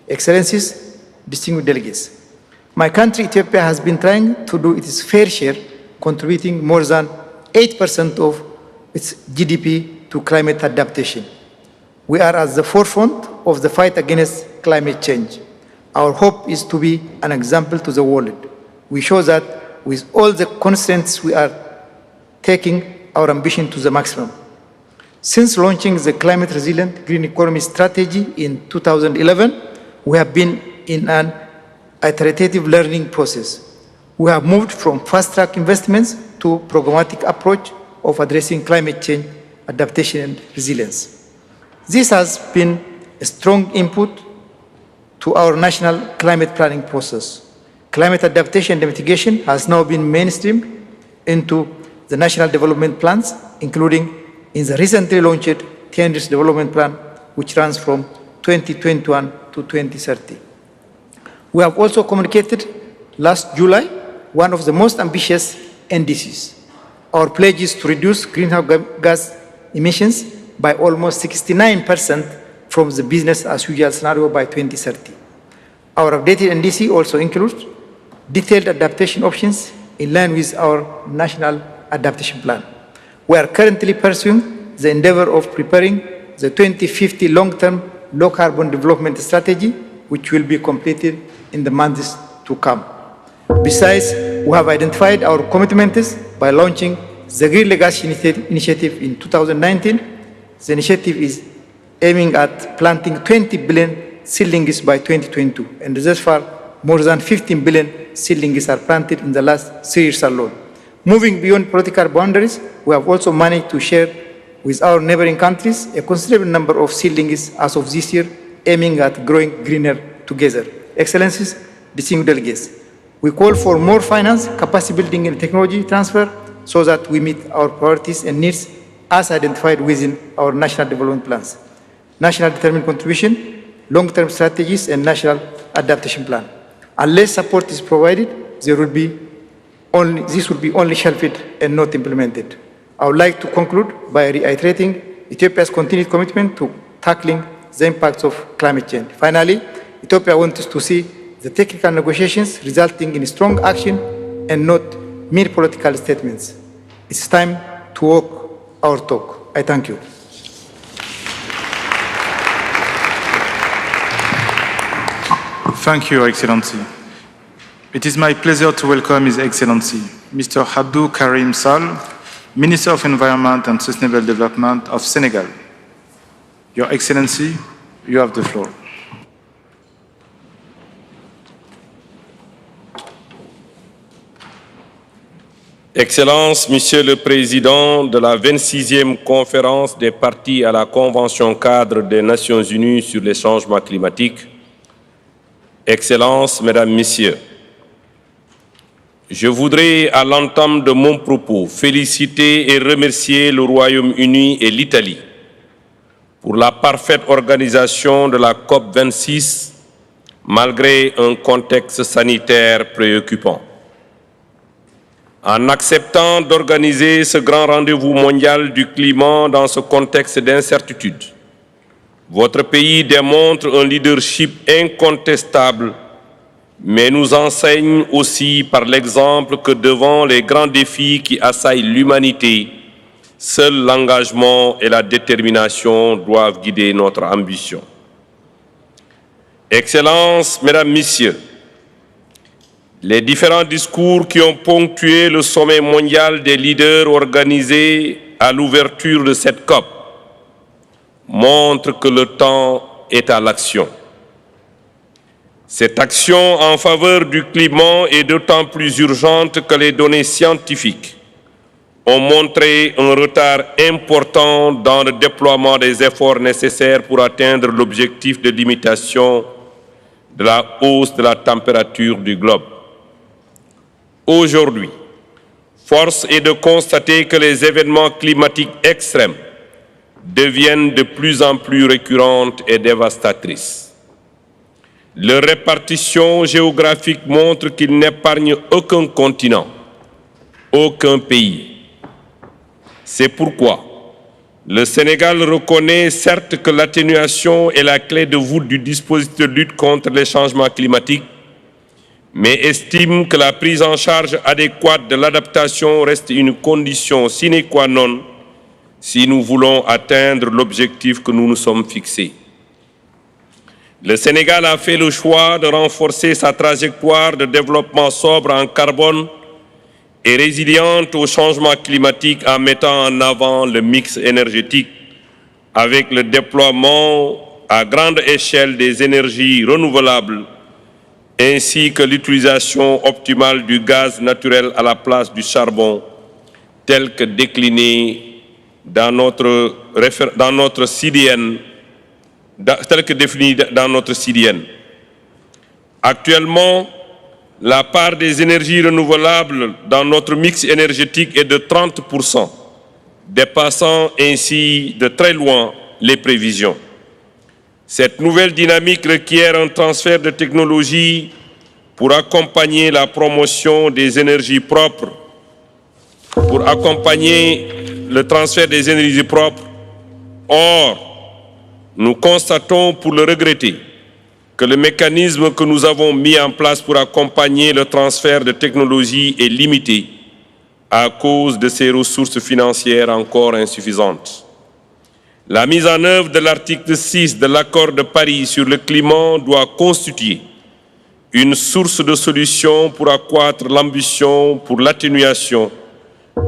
Excellencies, distinguished delegates, my country, Ethiopia, has been trying to do its fair share, contributing more than 8% of its GDP to climate adaptation. We are at the forefront of the fight against climate change. Our hope is to be an example to the world. We show that with all the constraints, we are taking our ambition to the maximum. Since launching the Climate Resilient Green Economy Strategy in 2011, we have been in an iterative learning process. We have moved from fast-track investments to programmatic approach of addressing climate change, adaptation, and resilience. This has been a strong input to our national climate planning process. Climate adaptation and mitigation has now been mainstreamed into the national development plans, including in the recently launched 10-year development plan, which runs from 2021 to 2030. We have also communicated last July one of the most ambitious NDCs. Our pledge is to reduce greenhouse gas emissions by almost 69% from the business as usual scenario by 2030. Our updated NDC also includes detailed adaptation options in line with our national adaptation plan. We are currently pursuing the endeavor of preparing the 2050 long-term low-carbon development strategy, which will be completed in the months to come. Besides, we have identified our commitments by launching the Green Legacy Initiative in 2019. The initiative is aiming at planting 20 billion seedlings by 2022, and thus far, more than 15 billion seedlings are planted in the last 3 years alone. Moving beyond political boundaries, we have also managed to share with our neighboring countries a considerable number of seedlings as of this year, aiming at growing greener together. Excellencies, distinguished delegates, we call for more finance, capacity building, and technology transfer so that we meet our priorities and needs as identified within our national development plans, national determined contribution, long-term strategies, and national adaptation plan. Unless support is provided, this will be only shelved and not implemented. I would like to conclude by reiterating Ethiopia's continued commitment to tackling the impacts of climate change. Finally, Ethiopia wants to see the technical negotiations resulting in strong action and not mere political statements. It's time to walk our talk. I thank you. Thank you, Your Excellency. It is my pleasure to welcome His Excellency, Mr. Abdou Karim Sall, Minister of Environment and Sustainable Development of Senegal. Your Excellency, you have the floor. Excellences, Monsieur le Président de la 26e conférence des parties à la Convention cadre des Nations Unies sur les changements climatiques, Excellences, Mesdames, Messieurs, je voudrais, à l'entame de mon propos, féliciter et remercier le Royaume-Uni et l'Italie pour la parfaite organisation de la COP26 malgré un contexte sanitaire préoccupant. En acceptant d'organiser ce grand rendez-vous mondial du climat dans ce contexte d'incertitude, votre pays démontre un leadership incontestable, mais nous enseigne aussi par l'exemple que devant les grands défis qui assaillent l'humanité, seul l'engagement et la détermination doivent guider notre ambition. Excellences, Mesdames, Messieurs, les différents discours qui ont ponctué le sommet mondial des leaders organisé à l'ouverture de cette COP montrent que le temps est à l'action. Cette action en faveur du climat est d'autant plus urgente que les données scientifiques ont montré un retard important dans le déploiement des efforts nécessaires pour atteindre l'objectif de limitation de la hausse de la température du globe. Aujourd'hui, force est de constater que les événements climatiques extrêmes deviennent de plus en plus récurrentes et dévastatrices. Leur répartition géographique montre qu'ils n'épargnent aucun continent, aucun pays. C'est pourquoi le Sénégal reconnaît certes que l'atténuation est la clé de voûte du dispositif de lutte contre les changements climatiques, mais estime que la prise en charge adéquate de l'adaptation reste une condition sine qua non si nous voulons atteindre l'objectif que nous nous sommes fixés. Le Sénégal a fait le choix de renforcer sa trajectoire de développement sobre en carbone et résiliente au changement climatique en mettant en avant le mix énergétique avec le déploiement à grande échelle des énergies renouvelables ainsi que l'utilisation optimale du gaz naturel à la place du charbon, tel que décliné dans notre CDN, tel que défini dans notre CDN. Actuellement, la part des énergies renouvelables dans notre mix énergétique est de 30%, dépassant ainsi de très loin les prévisions. Cette nouvelle dynamique requiert un transfert de technologie pour accompagner la promotion des énergies propres, pour accompagner le transfert des énergies propres. Or, nous constatons, pour le regretter, que le mécanisme que nous avons mis en place pour accompagner le transfert de technologie est limité à cause de ses ressources financières encore insuffisantes. La mise en œuvre de l'article 6 de l'accord de Paris sur le climat doit constituer une source de solutions pour accroître l'ambition pour l'atténuation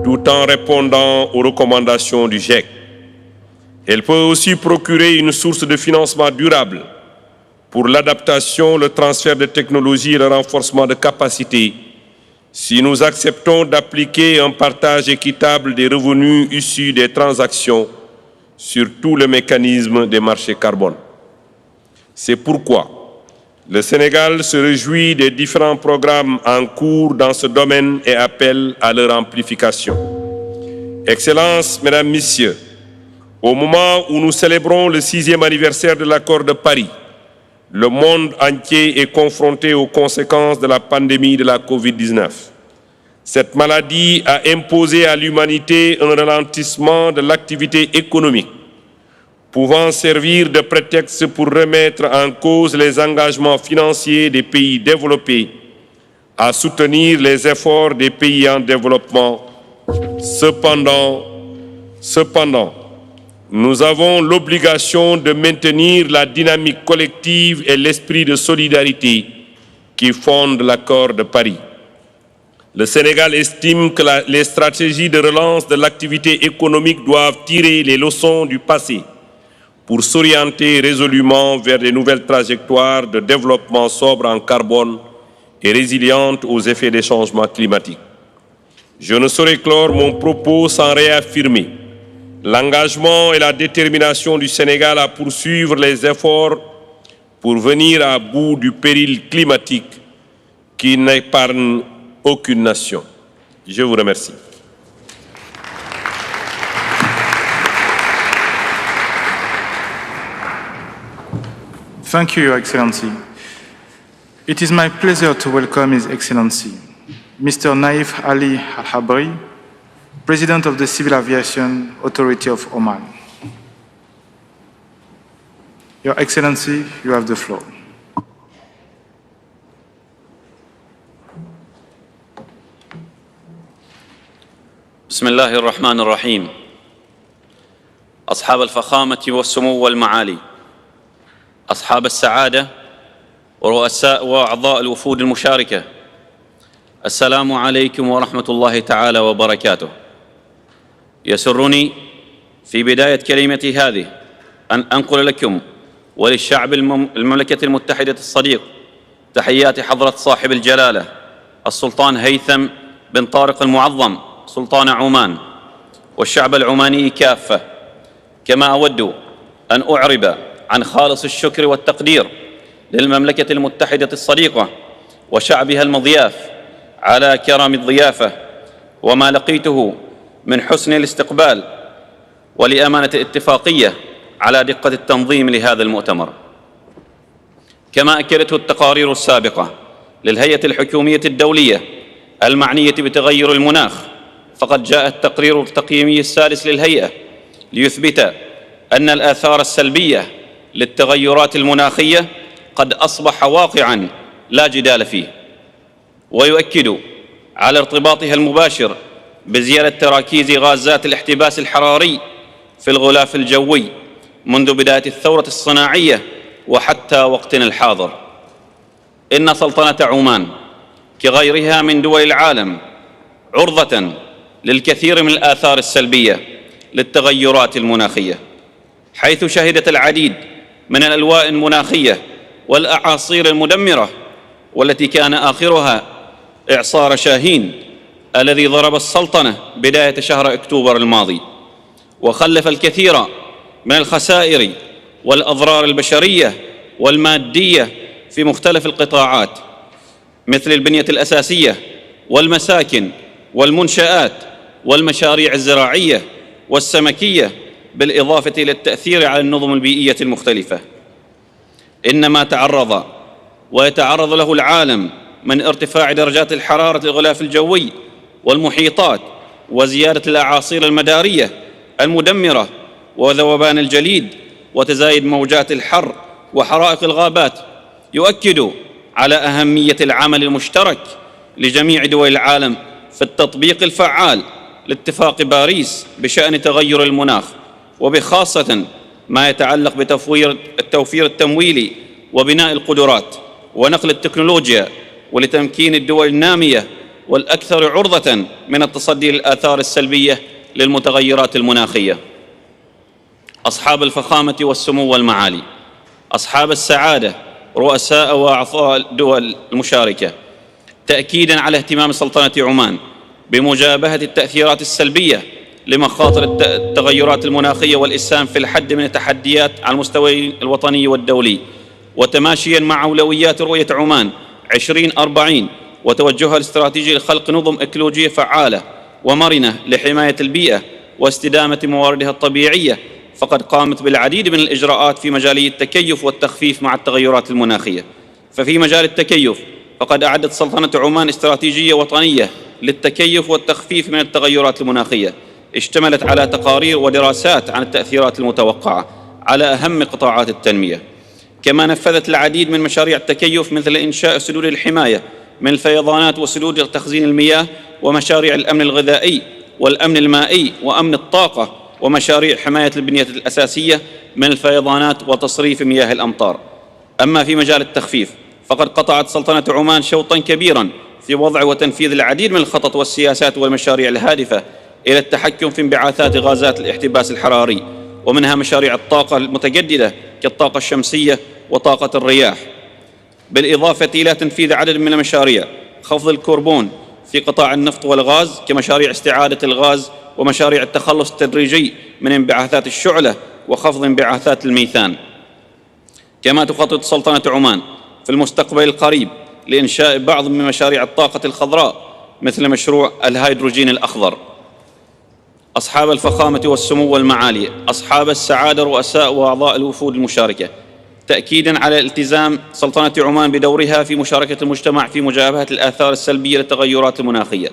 tout en répondant aux recommandations du GIEC. Elle peut aussi procurer une source de financement durable pour l'adaptation, le transfert de technologies et le renforcement de capacités si nous acceptons d'appliquer un partage équitable des revenus issus des transactions sur tout le mécanisme des marchés carbone. C'est pourquoi le Sénégal se réjouit des différents programmes en cours dans ce domaine et appelle à leur amplification. Excellences, Mesdames, Messieurs, au moment où nous célébrons le 6e anniversaire de l'accord de Paris, le monde entier est confronté aux conséquences de la pandémie de la COVID-19. Cette maladie a imposé à l'humanité un ralentissement de l'activité économique, pouvant servir de prétexte pour remettre en cause les engagements financiers des pays développés à soutenir les efforts des pays en développement. Cependant, nous avons l'obligation de maintenir la dynamique collective et l'esprit de solidarité qui fondent l'accord de Paris. Le Sénégal estime que les stratégies de relance de l'activité économique doivent tirer les leçons du passé pour s'orienter résolument vers de nouvelles trajectoires de développement sobre en carbone et résilientes aux effets des changements climatiques. Je ne saurais clore mon propos sans réaffirmer l'engagement et la détermination du Sénégal à poursuivre les efforts pour venir à bout du péril climatique qui n'épargne aucune nation. Je vous remercie. Thank you, Your Excellency. It is my pleasure to welcome His Excellency, Mr. Naif Ali Al-Habri, President of the Civil Aviation Authority of Oman. Your Excellency, you have the floor. بسم الله الرحمن الرحيم. أصحاب الفخامة والسمو والمعالي، أصحاب السعادة ورؤساء وأعضاء الوفود المشاركة، السلام عليكم ورحمة الله تعالى وبركاته. يسرني في بداية كلمتي هذه أن أنقل لكم وللشعب المملكة المتحدة الصديق تحيات حضرة صاحب الجلالة السلطان هيثم بن طارق المعظم سلطان عمان والشعب العماني كافة. كما أود أن أعرب عن خالص الشكر والتقدير للمملكة المتحدة الصديقة وشعبها المضياف على كرم الضيافة وما لقيته من حسن الاستقبال ولأمانة الاتفاقية على دقة التنظيم لهذا المؤتمر. كما أكدته التقارير السابقة للهيئة الحكومية الدولية المعنية بتغير المناخ، فقد جاء التقرير التقييمي السادس للهيئة ليثبت أن الآثار السلبية للتغيرات المناخية قد أصبح واقعاً لا جدال فيه، ويؤكد على ارتباطها المباشر بزيادة تراكيز غازات الاحتباس الحراري في الغلاف الجوي منذ بداية الثورة الصناعية وحتى وقتنا الحاضر. إن سلطنة عمان كغيرها من دول العالم عرضة للكثير من الآثار السلبية للتغيرات المناخية، حيث شهدت العديد من الألواء المناخية والأعاصير المدمرة، والتي كان آخرها إعصار شاهين الذي ضرب السلطنة بداية شهر أكتوبر الماضي، وخلف الكثير من الخسائر والأضرار البشرية والمادية في مختلف القطاعات مثل البنية الأساسية والمساكن والمنشآت والمشاريع الزراعية والسمكية، بالإضافة إلى التأثير على النظم البيئية المختلفة. إن ما تعرض ويتعرض له العالم من ارتفاع درجات الحرارة الغلاف الجوي والمحيطات وزيادة الأعاصير المدارية المدمرة وذوبان الجليد وتزايد موجات الحر وحرائق الغابات يؤكد على أهمية العمل المشترك لجميع دول العالم في التطبيق الفعال لاتفاق باريس بشأن تغير المناخ، وبخاصة ما يتعلق بالتوفير التمويلي وبناء القدرات ونقل التكنولوجيا ولتمكين الدول النامية والأكثر عرضة من التصدي للآثار السلبية للمتغيرات المناخية. أصحاب الفخامة والسمو والمعالي، أصحاب السعادة، رؤساء وأعضاء الدول المشاركة، تأكيداً على اهتمام سلطنة عمان بمجابهة التأثيرات السلبية لمخاطر التغيرات المناخية والإسهام في الحد من التحديات على المستوى الوطني والدولي، وتماشياً مع أولويات رؤية عمان 2040 وتوجهها الاستراتيجي لخلق نظم إيكولوجية فعالة ومرنة لحماية البيئة واستدامة مواردها الطبيعية، فقد قامت بالعديد من الإجراءات في مجال التكيف والتخفيف مع التغيرات المناخية. ففي مجال التكيف فقد أعدت سلطنة عمان استراتيجية وطنية للتكيف والتخفيف من التغيرات المناخية، اشتملت على تقارير ودراسات عن التأثيرات المتوقعة على أهم قطاعات التنمية. كما نفذت العديد من مشاريع التكيف مثل إنشاء سدود الحماية من الفيضانات وسدود تخزين المياه، ومشاريع الأمن الغذائي والأمن المائي وأمن الطاقة، ومشاريع حماية البنية الأساسية من الفيضانات وتصريف مياه الأمطار. أما في مجال التخفيف فقد قطعت سلطنة عمان شوطاً كبيراً في وضع وتنفيذ العديد من الخطط والسياسات والمشاريع الهادفة إلى التحكم في انبعاثات غازات الاحتباس الحراري، ومنها مشاريع الطاقة المتجددة كالطاقة الشمسية وطاقة الرياح، بالإضافة إلى تنفيذ عدد من المشاريع خفض الكربون في قطاع النفط والغاز كمشاريع استعادة الغاز ومشاريع التخلص التدريجي من انبعاثات الشعلة وخفض انبعاثات الميثان. كما تخطط سلطنة عمان في المستقبل القريب لإنشاء بعض من مشاريع الطاقة الخضراء مثل مشروع الهيدروجين الأخضر. أصحاب الفخامة والسمو والمعالي، أصحاب السعادة، رؤساء وأعضاء الوفود المشاركة، تأكيداً على التزام سلطنة عمان بدورها في مشاركة المجتمع في مجابهة الآثار السلبية للتغيرات المناخية،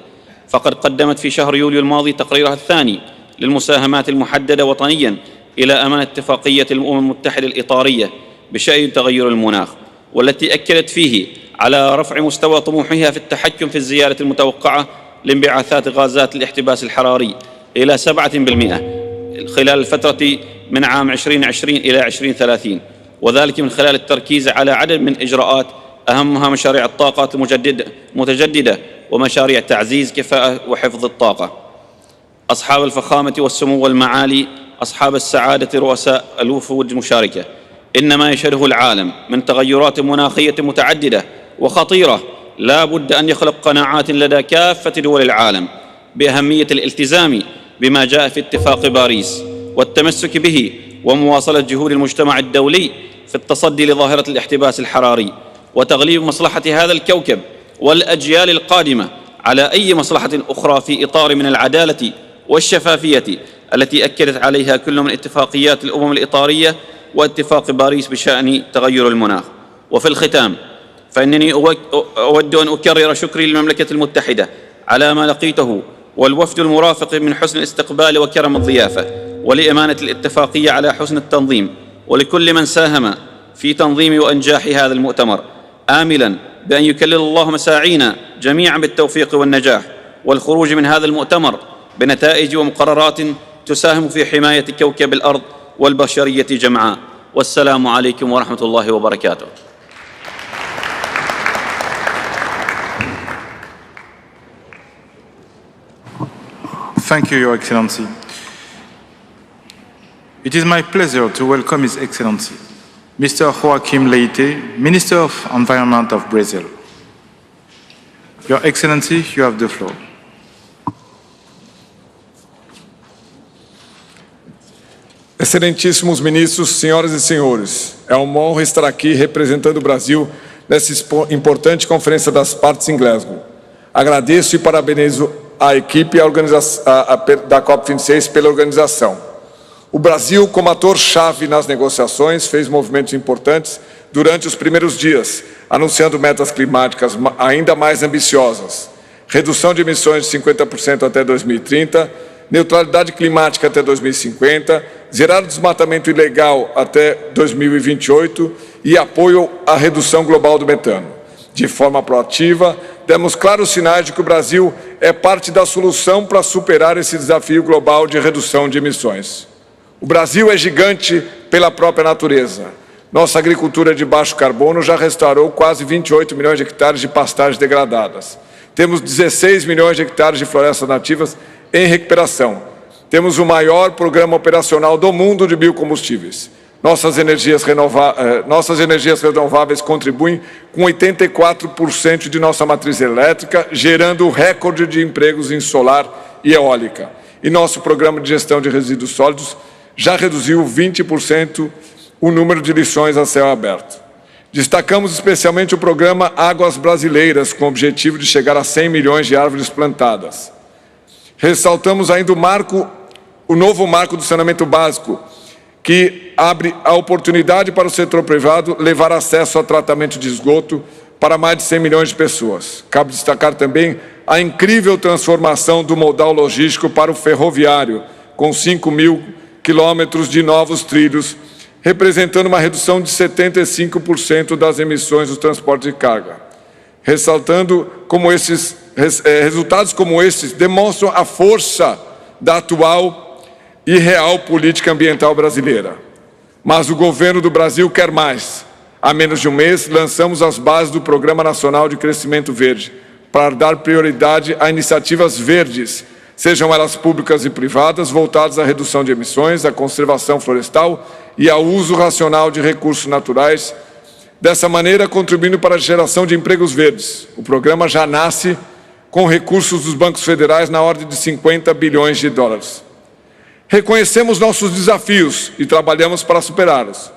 فقد قدمت في شهر يوليو الماضي تقريرها الثاني للمساهمات المحددة وطنياً إلى أمانة اتفاقية الأمم المتحدة الإطارية بشأن تغير المناخ، والتي أكدت فيه على رفع مستوى طموحها في التحكم في الزيادة المتوقعة لانبعاثات غازات الاحتباس الحراري إلى 7% خلال الفترة من عام 2020 إلى 2030، وذلك من خلال التركيز على عدد من إجراءات أهمها مشاريع الطاقات المتجددة ومشاريع تعزيز كفاءة وحفظ الطاقة. أصحاب الفخامة والسمو والمعالي، أصحاب السعادة، رؤساء الوفود المشاركة، إن ما يشهده العالم من تغيرات مناخية متعددة وخطيرة لا بد أن يخلق قناعات لدى كافة دول العالم بأهمية الالتزام بما جاء في اتفاق باريس والتمسك به ومواصلة جهود المجتمع الدولي في التصدي لظاهرة الاحتباس الحراري وتغليب مصلحة هذا الكوكب والأجيال القادمة على أي مصلحة أخرى في إطار من العدالة والشفافية التي أكدت عليها كل من اتفاقيات الأمم الإطارية واتفاق باريس بشأن تغير المناخ. وفي الختام فإنني أود أن أكرر شكري للمملكة المتحدة على ما لقيته والوفد المرافق من حسن الاستقبال وكرم الضيافة ولأمانة الاتفاقية على حسن التنظيم، ولكل من ساهم في تنظيم وإنجاح هذا المؤتمر، آملا بأن يكلل الله مساعينا جميعا بالتوفيق والنجاح والخروج من هذا المؤتمر بنتائج ومقررات تساهم في حماية كوكب الأرض والبشرية جمعاء. والسلام عليكم ورحمة الله وبركاته. Thank you, Your Excellency. It is my pleasure to welcome His Excellency, Mr. Joaquim Leite, Minister of Environment of Brazil. Your Excellency, you have the floor. Excelentíssimos ministros, senhoras e senhores, é uma honra estar aqui representando o Brasil nessa importante Conferência das Partes em Glasgow. Agradeço e parabenizo a equipe da COP26 pela organização. O Brasil, como ator-chave nas negociações, fez movimentos importantes durante os primeiros dias, anunciando metas climáticas ainda mais ambiciosas. Redução de emissões de 50% até 2030, neutralidade climática até 2050, zerar o desmatamento ilegal até 2028 e apoio à redução global do metano. De forma proativa, demos claros sinais de que o Brasil é parte da solução para superar esse desafio global de redução de emissões. O Brasil é gigante pela própria natureza. Nossa agricultura de baixo carbono já restaurou quase 28 milhões de hectares de pastagens degradadas. Temos 16 milhões de hectares de florestas nativas em recuperação. Temos o maior programa operacional do mundo de biocombustíveis. Nossas energias renováveis contribuem com 84% de nossa matriz elétrica, gerando recorde de empregos em solar e eólica. E nosso programa de gestão de resíduos sólidos já reduziu 20% o número de lixões a céu aberto. Destacamos especialmente o programa Águas Brasileiras, com o objetivo de chegar a 100 milhões de árvores plantadas. Ressaltamos ainda o novo marco do saneamento básico, que abre a oportunidade para o setor privado levar acesso a tratamento de esgoto para mais de 100 milhões de pessoas. Cabe destacar também a incrível transformação do modal logístico para o ferroviário, com 5 mil quilômetros de novos trilhos, representando uma redução de 75% das emissões do transporte de carga. Ressaltando como resultados como esses demonstram a força da atual e real política ambiental brasileira. Mas o governo do Brasil quer mais. Há menos de um mês, lançamos as bases do Programa Nacional de Crescimento Verde, para dar prioridade a iniciativas verdes, sejam elas públicas e privadas, voltadas à redução de emissões, à conservação florestal e ao uso racional de recursos naturais, dessa maneira contribuindo para a geração de empregos verdes. O programa já nasce com recursos dos bancos federais na ordem de 50 bilhões de dólares. Reconhecemos nossos desafios e trabalhamos para superá-los.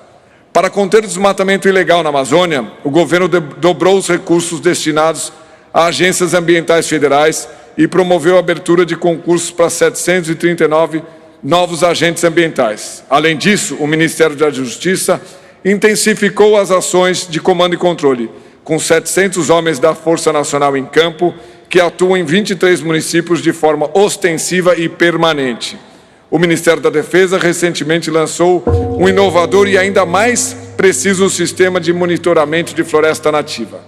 Para conter o desmatamento ilegal na Amazônia, o governo dobrou os recursos destinados a agências ambientais federais e promoveu a abertura de concursos para 739 novos agentes ambientais. Além disso, o Ministério da Justiça intensificou as ações de comando e controle, com 700 homens da Força Nacional em campo, que atuam em 23 municípios de forma ostensiva e permanente. O Ministério da Defesa recentemente lançou um inovador e ainda mais preciso sistema de monitoramento de floresta nativa.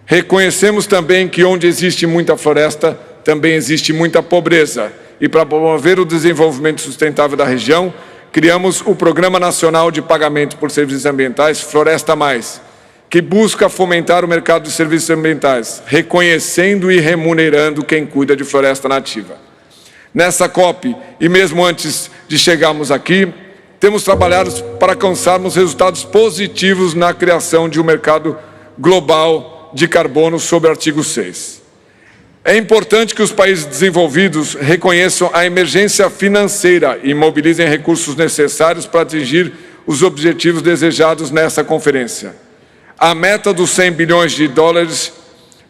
Reconhecemos também que onde existe muita floresta, também existe muita pobreza. E para promover o desenvolvimento sustentável da região, criamos o Programa Nacional de Pagamento por Serviços Ambientais Floresta Mais, que busca fomentar o mercado de serviços ambientais, reconhecendo e remunerando quem cuida de floresta nativa. Nessa COP, e mesmo antes de chegarmos aqui, temos trabalhado para alcançarmos resultados positivos na criação de um mercado global de carbono sob o artigo 6. É importante que os países desenvolvidos reconheçam a emergência financeira e mobilizem recursos necessários para atingir os objetivos desejados nessa conferência. A meta dos 100 bilhões de dólares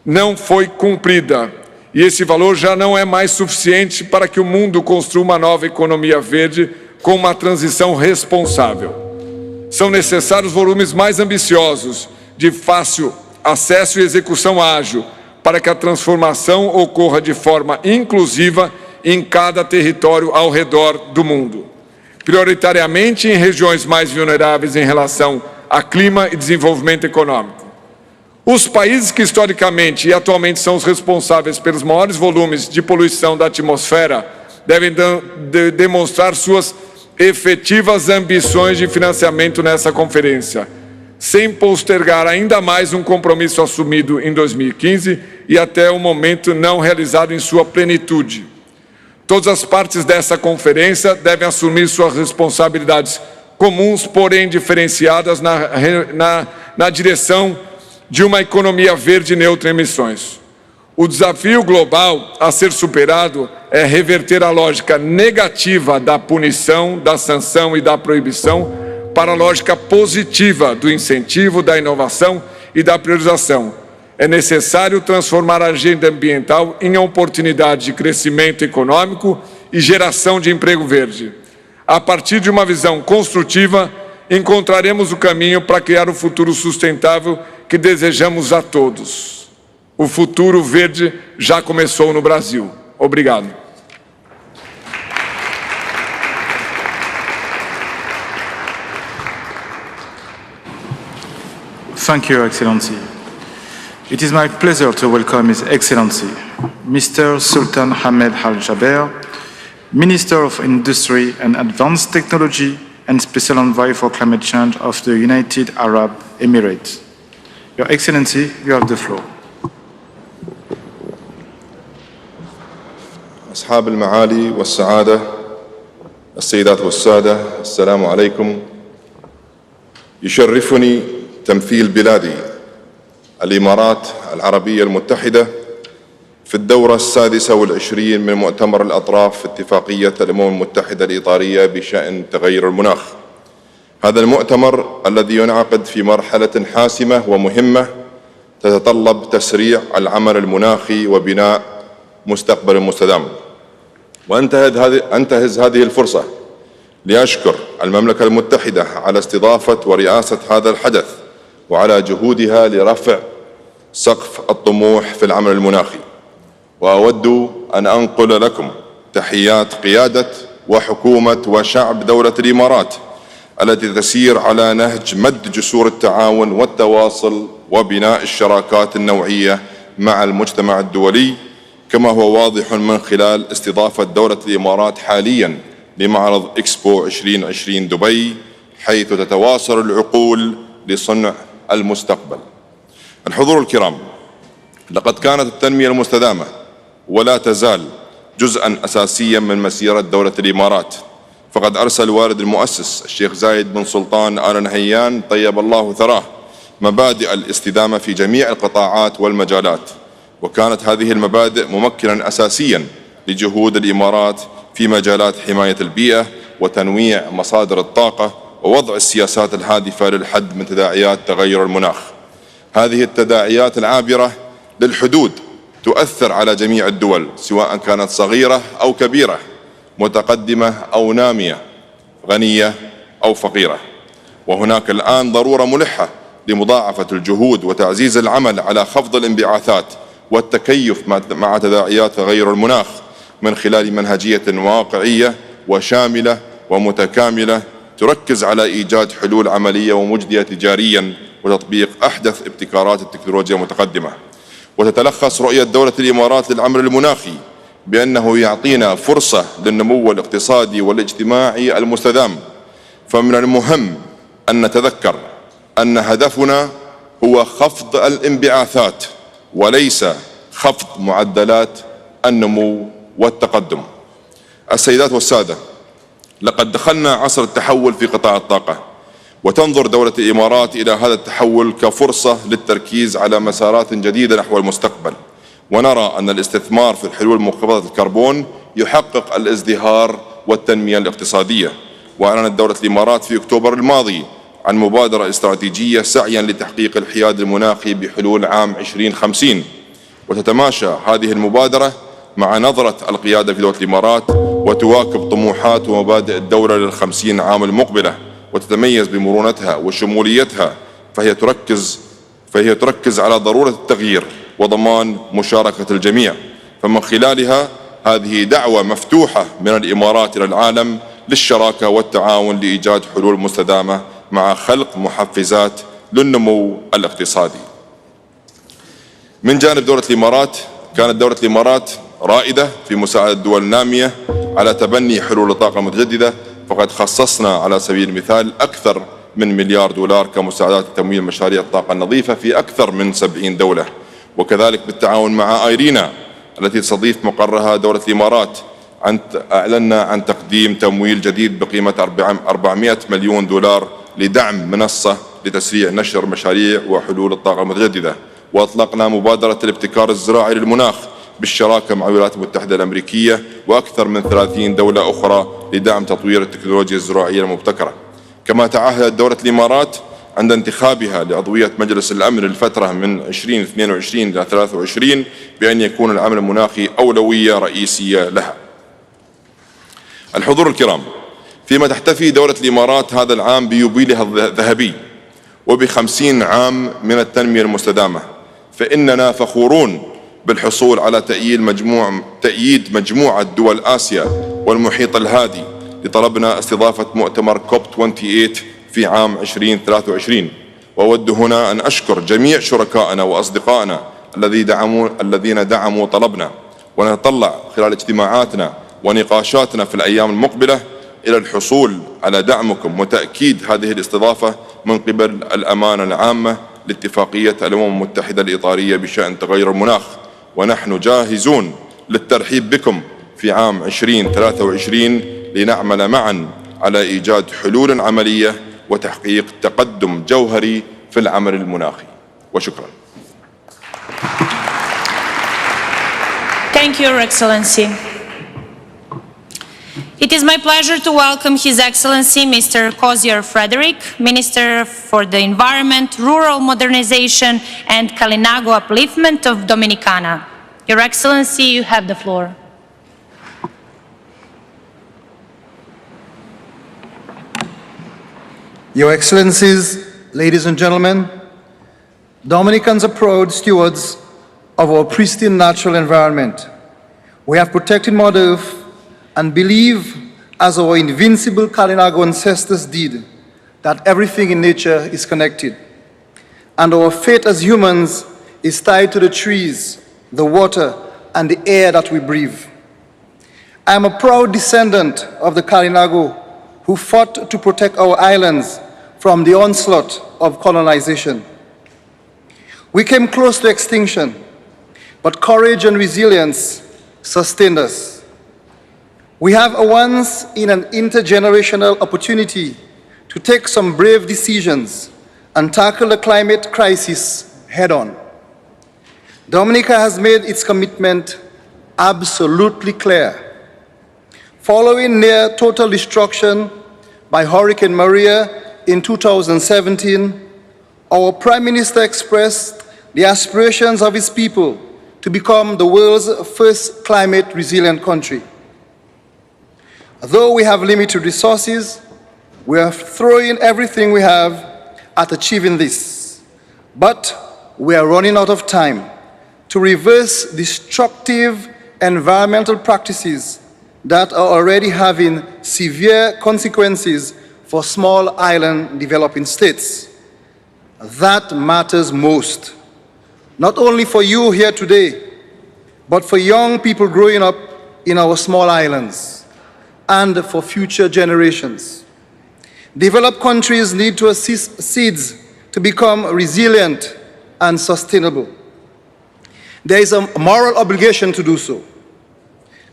não foi cumprida e esse valor já não é mais suficiente para que o mundo construa uma nova economia verde com uma transição responsável. São necessários volumes mais ambiciosos, de fácil acesso e execução ágil, para que a transformação ocorra de forma inclusiva em cada território ao redor do mundo, prioritariamente em regiões mais vulneráveis em relação a clima e desenvolvimento econômico. Os países que historicamente e atualmente são os responsáveis pelos maiores volumes de poluição da atmosfera devem demonstrar suas efetivas ambições de financiamento nessa conferência, sem postergar ainda mais um compromisso assumido em 2015 e até o momento não realizado em sua plenitude. Todas as partes dessa conferência devem assumir suas responsabilidades comuns, porém diferenciadas na direção de uma economia verde neutra em emissões. O desafio global a ser superado é reverter a lógica negativa da punição, da sanção e da proibição para a lógica positiva do incentivo, da inovação e da priorização. É necessário transformar a agenda ambiental em oportunidade de crescimento econômico e geração de emprego verde. A partir de uma visão construtiva, encontraremos o caminho para criar o futuro sustentável que desejamos a todos. O futuro verde já começou no Brasil. Obrigado. Thank you, Your Excellency. It is my pleasure to welcome His Excellency, Mr. Sultan Ahmed Al Jaber, Minister of Industry and Advanced Technology and Special Envoy for Climate Change of the United Arab Emirates. Your Excellency, you have the floor. أصحاب المعالي والسعادة، السيدات والسادة، السلام عليكم. يشرفني تمثيل بلادي الإمارات العربية المتحدة في الدورة 26 من مؤتمر الأطراف في اتفاقية الأمم المتحدة الإطارية بشأن تغير المناخ. هذا المؤتمر الذي ينعقد في مرحلة حاسمة ومهمة تتطلب تسريع العمل المناخي وبناء مستقبل مستدام. وأنتهز هذه الفرصة لأشكر المملكة المتحدة على استضافة ورئاسة هذا الحدث وعلى جهودها لرفع سقف الطموح في العمل المناخي. وأود أن أنقل لكم تحيات قيادة وحكومة وشعب دولة الإمارات التي تسير على نهج مد جسور التعاون والتواصل وبناء الشراكات النوعية مع المجتمع الدولي، كما هو واضح من خلال استضافة دولة الإمارات حالياً لمعرض إكسبو 2020 دبي، حيث تتواصل العقول لصنع المستقبل. الحضور الكرام، لقد كانت التنمية المستدامة ولا تزال جزءاً أساسياً من مسيرة دولة الإمارات، فقد أرسل والد المؤسس الشيخ زايد بن سلطان آل نهيان طيب الله ثراه مبادئ الاستدامة في جميع القطاعات والمجالات، وكانت هذه المبادئ ممكناً أساسياً لجهود الإمارات في مجالات حماية البيئة وتنويع مصادر الطاقة ووضع السياسات الهادفة للحد من تداعيات تغير المناخ. هذه التداعيات العابرة للحدود تؤثر على جميع الدول، سواء كانت صغيرة أو كبيرة، متقدمة أو نامية، غنية أو فقيرة. وهناك الآن ضرورة ملحة لمضاعفة الجهود وتعزيز العمل على خفض الانبعاثات والتكيف مع تداعيات تغير المناخ من خلال منهجية واقعية وشاملة ومتكاملة تركز على إيجاد حلول عملية ومجدية تجاريا وتطبيق أحدث ابتكارات التكنولوجيا المتقدمة. وتتلخص رؤية دولة الإمارات للعمل المناخي بأنه يعطينا فرصة للنمو الاقتصادي والاجتماعي المستدام فمن المهم أن نتذكر أن هدفنا هو خفض الانبعاثات وليس خفض معدلات النمو والتقدم. السيدات والسادة، لقد دخلنا عصر التحول في قطاع الطاقة، وتنظر دولة الإمارات إلى هذا التحول كفرصة للتركيز على مسارات جديدة نحو المستقبل، ونرى أن الاستثمار في الحلول منخفضة الكربون يحقق الازدهار والتنمية الاقتصادية. وأعلنت دولة الإمارات في أكتوبر الماضي عن مبادرة استراتيجية سعيا لتحقيق الحياد المناخي بحلول عام 2050، وتتماشى هذه المبادرة مع نظرة القيادة في دولة الإمارات وتواكب طموحات ومبادئ الدولة لل50 عام المقبلة، وتتميز بمرونتها وشموليتها، فهي تركز على ضرورة التغيير وضمان مشاركة الجميع. فمن خلالها هذه دعوة مفتوحة من الإمارات إلى العالم للشراكة والتعاون لإيجاد حلول مستدامة مع خلق محفزات للنمو الاقتصادي. من جانب دولة الإمارات، كانت دولة الإمارات رائدة في مساعدة الدول النامية على تبني حلول الطاقة المتجددة، فقد خصصنا على سبيل المثال أكثر من $1 مليار كمساعدات لتمويل مشاريع الطاقة النظيفة في أكثر من 70 دولة، وكذلك بالتعاون مع آيرينا التي تستضيف مقرها دولة الإمارات أعلنا عن تقديم تمويل جديد بقيمة $400 مليون لدعم منصة لتسريع نشر مشاريع وحلول الطاقة المتجددة. وأطلقنا مبادرة الابتكار الزراعي للمناخ بالشراكة مع الولايات المتحدة الأمريكية وأكثر من 30 دولة أخرى لدعم تطوير التكنولوجيا الزراعية المبتكرة. كما تعهدت دولة الإمارات عند انتخابها لعضوية مجلس الأمن للفترة من 2022 إلى 23 بأن يكون العمل المناخي أولوية رئيسية لها. الحضور الكرام، فيما تحتفي دولة الإمارات هذا العام بيوبيلها الذهبي وب50 عام من التنمية المستدامة، فإننا فخورون بالحصول على تأييد مجموعة دول آسيا والمحيط الهادي لطلبنا استضافة مؤتمر COP28 في عام 2023. وأود هنا أن أشكر جميع شركائنا وأصدقائنا الذين دعموا طلبنا، ونتطلع خلال اجتماعاتنا ونقاشاتنا في الأيام المقبلة إلى الحصول على دعمكم وتأكيد هذه الاستضافة من قبل الأمانة العامة لاتفاقية الأمم المتحدة الإطارية بشأن تغير المناخ. ونحن جاهزون للترحيب بكم في عام 2023 لنعمل معا على إيجاد حلول عملية وتحقيق تقدم جوهري في العمل المناخي. وشكرا. Thank you, Your Excellency. It is my pleasure to welcome His Excellency Mr. Cozier Frederick, Minister for the Environment, Rural Modernization and Kalinago Upliftment of Dominicana. Your Excellency, you have the floor. Your Excellencies, ladies and gentlemen, Dominicans are proud stewards of our pristine natural environment. We have protected Mother Earth and believe, as our invincible Kalinago ancestors did, that everything in nature is connected. And our fate as humans is tied to the trees, the water, and the air that we breathe. I am a proud descendant of the Kalinago who fought to protect our islands from the onslaught of colonization. We came close to extinction, but courage and resilience sustained us. We have a once in an intergenerational opportunity to take some brave decisions and tackle the climate crisis head-on. Dominica has made its commitment absolutely clear. Following near total destruction by Hurricane Maria in 2017, our Prime Minister expressed the aspirations of his people to become the world's first climate-resilient country. Though we have limited resources, we are throwing everything we have at achieving this. But we are running out of time to reverse destructive environmental practices that are already having severe consequences for small island developing states. That matters most, not only for you here today, but for young people growing up in our small islands and for future generations. Developed countries need to assist seeds to become resilient and sustainable. There is a moral obligation to do so.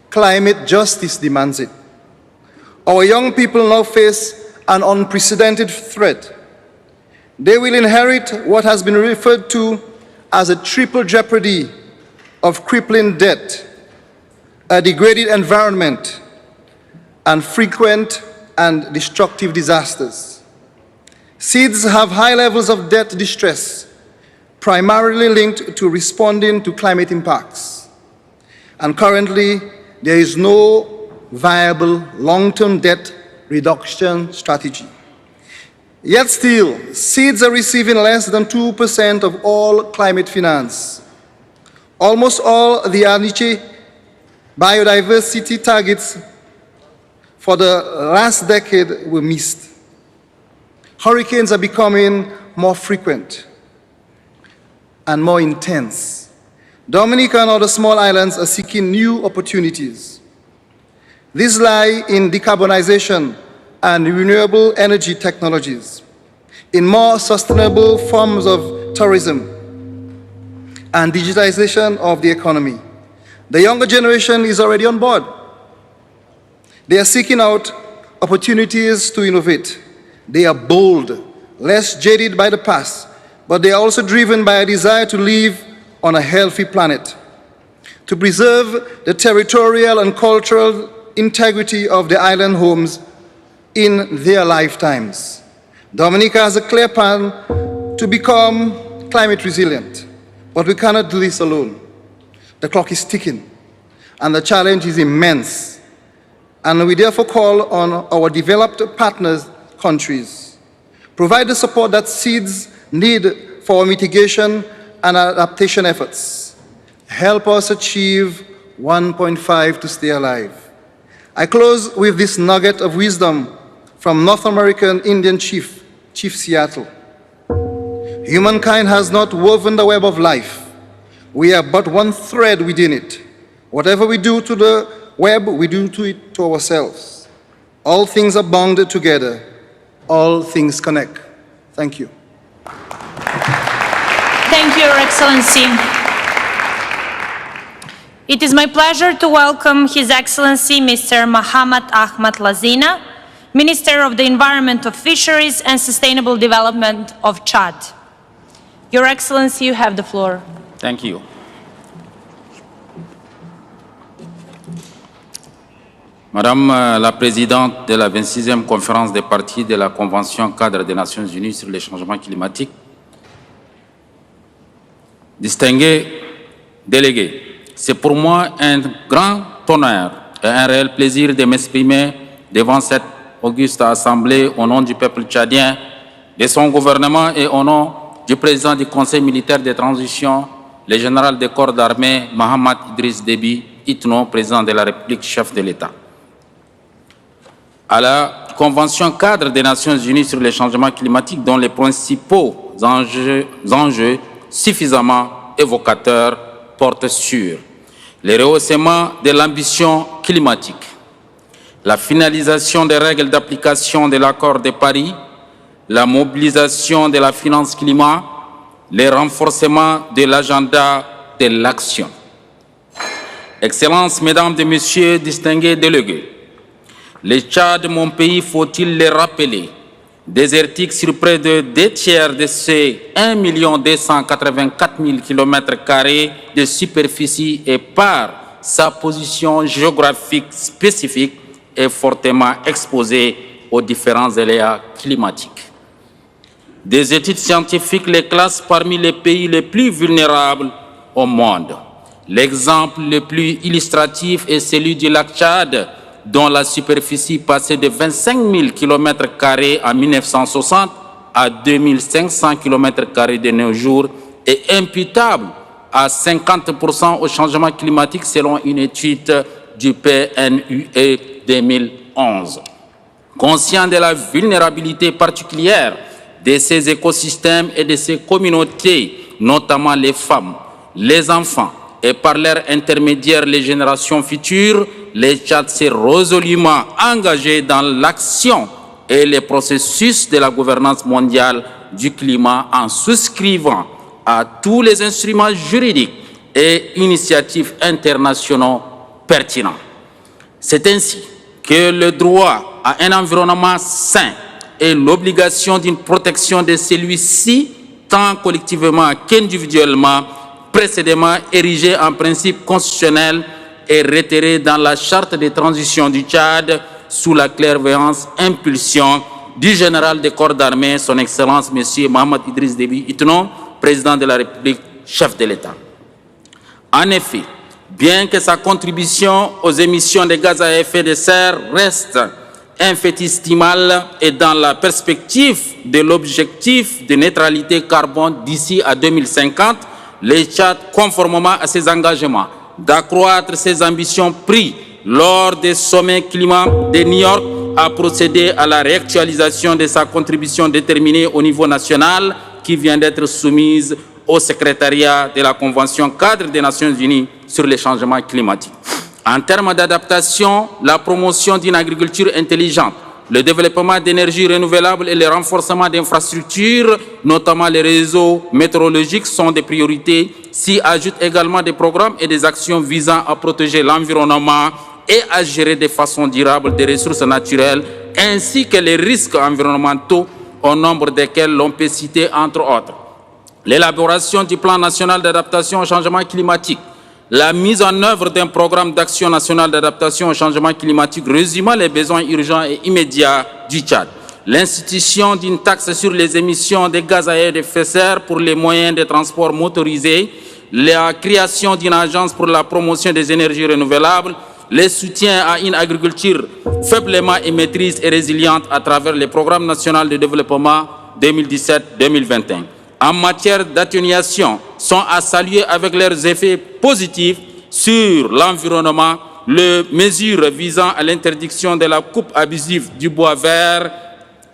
Climate justice demands it. Our young people now face an unprecedented threat. They will inherit what has been referred to as a triple jeopardy of crippling debt, a degraded environment, and frequent and destructive disasters. Seeds have high levels of debt distress, primarily linked to responding to climate impacts. And currently, there is no viable long-term debt reduction strategy. Yet still, seeds are receiving less than 2% of all climate finance. Almost all the Aniche biodiversity targets for the last decade were missed. Hurricanes are becoming more frequent and more intense. Dominica and other small islands are seeking new opportunities. These lie in decarbonization and renewable energy technologies, in more sustainable forms of tourism, and digitization of the economy. The younger generation is already on board. They are seeking out opportunities to innovate. They are bold, less jaded by the past, but they are also driven by a desire to live on a healthy planet, to preserve the territorial and cultural integrity of the island homes in their lifetimes. Dominica has a clear plan to become climate resilient, but we cannot do this alone. The clock is ticking, and the challenge is immense. And we therefore call on our developed partners countries, provide the support that seeds need for mitigation and adaptation efforts. Help us achieve 1.5 to stay alive. I close with this nugget of wisdom from North American Indian Chief Seattle. Humankind has not woven the web of life. We are but one thread within it. Whatever we do to the web, we do to it to ourselves. All things are bound together. All things connect. Thank you. Thank you, Your Excellency. It is my pleasure to welcome His Excellency Mr. Mohammad Ahmad Lazina, Minister of the Environment, of Fisheries and Sustainable Development of Chad. Your Excellency, you have the floor. Thank you. Madame la Présidente de la 26e conférence des parties de la Convention cadre des Nations Unies sur les changements climatiques, distingués délégués, c'est pour moi un grand honneur et un réel plaisir de m'exprimer devant cette auguste assemblée au nom du peuple tchadien, de son gouvernement et au nom du président du Conseil militaire de transition, le général des corps d'armée Mohamed Idriss Déby Itno, président de la République, chef de l'État. À la Convention cadre des Nations Unies sur les changements climatiques, dont les principaux enjeux suffisamment évocateurs portent sur le rehaussement de l'ambition climatique, la finalisation des règles d'application de l'accord de Paris, la mobilisation de la finance climat, le renforcement de l'agenda de l'action. Excellences, Mesdames et Messieurs, distingués délégués, le Tchad, mon pays, faut-il le rappeler, désertique sur près de 2 tiers de ses 1 284 000 km² de superficie et par sa position géographique spécifique est fortement exposé aux différents aléas climatiques. Des études scientifiques les classent parmi les pays les plus vulnérables au monde. L'exemple le plus illustratif est celui du lac Tchad, dont la superficie passait de 25 000 km² en 1960 à 2 500 km² de nos jours est imputable à 50% au changement climatique selon une étude du PNUE 2011. Conscient de la vulnérabilité particulière de ces écosystèmes et de ces communautés, notamment les femmes, les enfants et par leur intermédiaire les générations futures, le Tchad s'est résolument engagé dans l'action et les processus de la gouvernance mondiale du climat en souscrivant à tous les instruments juridiques et initiatives internationaux pertinents. C'est ainsi que le droit à un environnement sain et l'obligation d'une protection de celui-ci, tant collectivement qu'individuellement, précédemment érigé en principe constitutionnel et réitéré dans la charte de transition du Tchad sous la clairvoyance impulsion du général des corps d'armée, son Excellence M. Mohamed Idriss Déby Itno, président de la République, chef de l'État. En effet, bien que sa contribution aux émissions de gaz à effet de serre reste infétistimale et dans la perspective de l'objectif de neutralité carbone d'ici à 2050, le Tchad, conformément à ses engagements, d'accroître ses ambitions prises lors des sommets climat de New York, a procédé à la réactualisation de sa contribution déterminée au niveau national qui vient d'être soumise au secrétariat de la Convention cadre des Nations Unies sur les changements climatiques. En termes d'adaptation, la promotion d'une agriculture intelligente, le développement d'énergies renouvelables et le renforcement d'infrastructures, notamment les réseaux météorologiques, sont des priorités. S'y ajoutent également des programmes et des actions visant à protéger l'environnement et à gérer de façon durable des ressources naturelles, ainsi que les risques environnementaux, au nombre desquels l'on peut citer entre autres l'élaboration du plan national d'adaptation au changement climatique, la mise en œuvre d'un programme d'action national d'adaptation au changement climatique résumant les besoins urgents et immédiats du Tchad, l'institution d'une taxe sur les émissions de gaz à effet de serre pour les moyens de transport motorisés, la création d'une agence pour la promotion des énergies renouvelables, le soutien à une agriculture faiblement émettrice et résiliente à travers le programme national de développement 2017-2021. En matière d'atténuation, sont à saluer avec leurs effets positifs sur l'environnement, les mesures visant à l'interdiction de la coupe abusive du bois vert,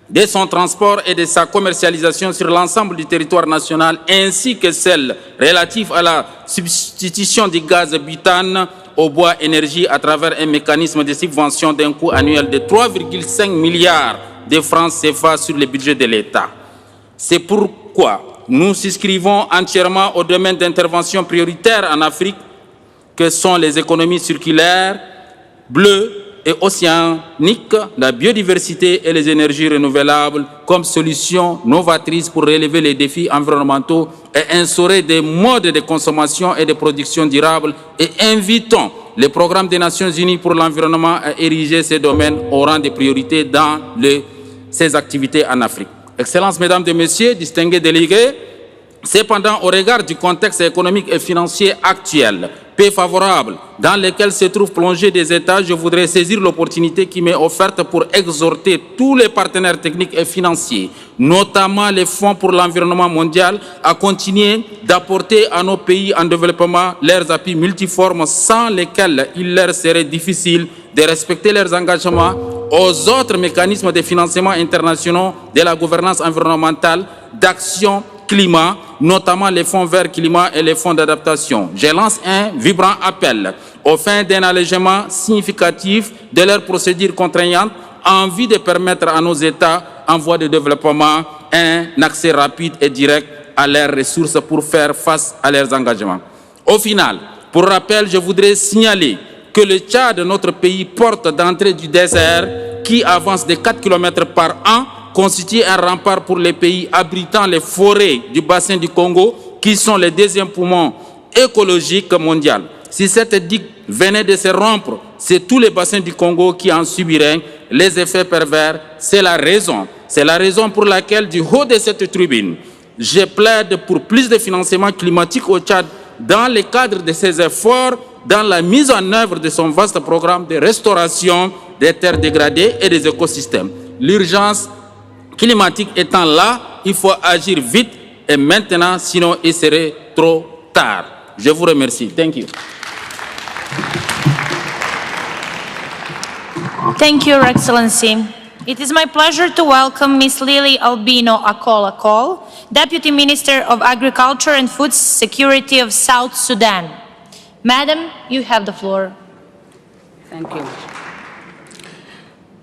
de son transport et de sa commercialisation sur l'ensemble du territoire national, ainsi que celles relatives à la substitution du gaz butane au bois énergie à travers un mécanisme de subvention d'un coût annuel de 3,5 milliards de francs CFA sur le budget de l'État. C'est pourquoi nous souscrivons entièrement au domaine d'intervention prioritaire en Afrique, que sont les économies circulaires, bleues et océaniques, la biodiversité et les énergies renouvelables comme solutions novatrices pour relever les défis environnementaux et instaurer des modes de consommation et de production durables, et invitons le programme des Nations Unies pour l'environnement à ériger ces domaines au rang de priorité dans ses activités en Afrique. Excellences, Mesdames et Messieurs, distingués délégués, cependant, au regard du contexte économique et financier actuel, peu favorable, dans lequel se trouvent plongés des États, je voudrais saisir l'opportunité qui m'est offerte pour exhorter tous les partenaires techniques et financiers, notamment les fonds pour l'environnement mondial, à continuer d'apporter à nos pays en développement leurs appuis multiformes sans lesquels il leur serait difficile de respecter leurs engagements aux autres mécanismes de financement internationaux de la gouvernance environnementale, d'action climat, notamment les fonds verts climat et les fonds d'adaptation. Je lance un vibrant appel aux fins d'un allègement significatif de leurs procédures contraignantes en vue de permettre à nos États en voie de développement un accès rapide et direct à leurs ressources pour faire face à leurs engagements. Au final, pour rappel, je voudrais signaler que le Tchad, notre pays, porte d'entrée du désert qui avance de 4 km par an, constitue un rempart pour les pays abritant les forêts du bassin du Congo, qui sont les deuxièmes poumons écologiques mondiaux. Si cette digue venait de se rompre, c'est tout le bassin du Congo qui en subirait les effets pervers. C'est la raison pour laquelle, du haut de cette tribune, je plaide pour plus de financement climatique au Tchad dans le cadre de ses efforts dans la mise en œuvre de son vaste programme de restauration des terres dégradées et des écosystèmes. L'urgence climatique étant là, il faut agir vite et maintenant, sinon il serait trop tard. Je vous remercie. Thank you. Thank you, Your Excellency. It is my pleasure to welcome Ms. Lily Albino Akol, Deputy Minister of Agriculture and Food Security of South Sudan. Madam, you have the floor. Thank you.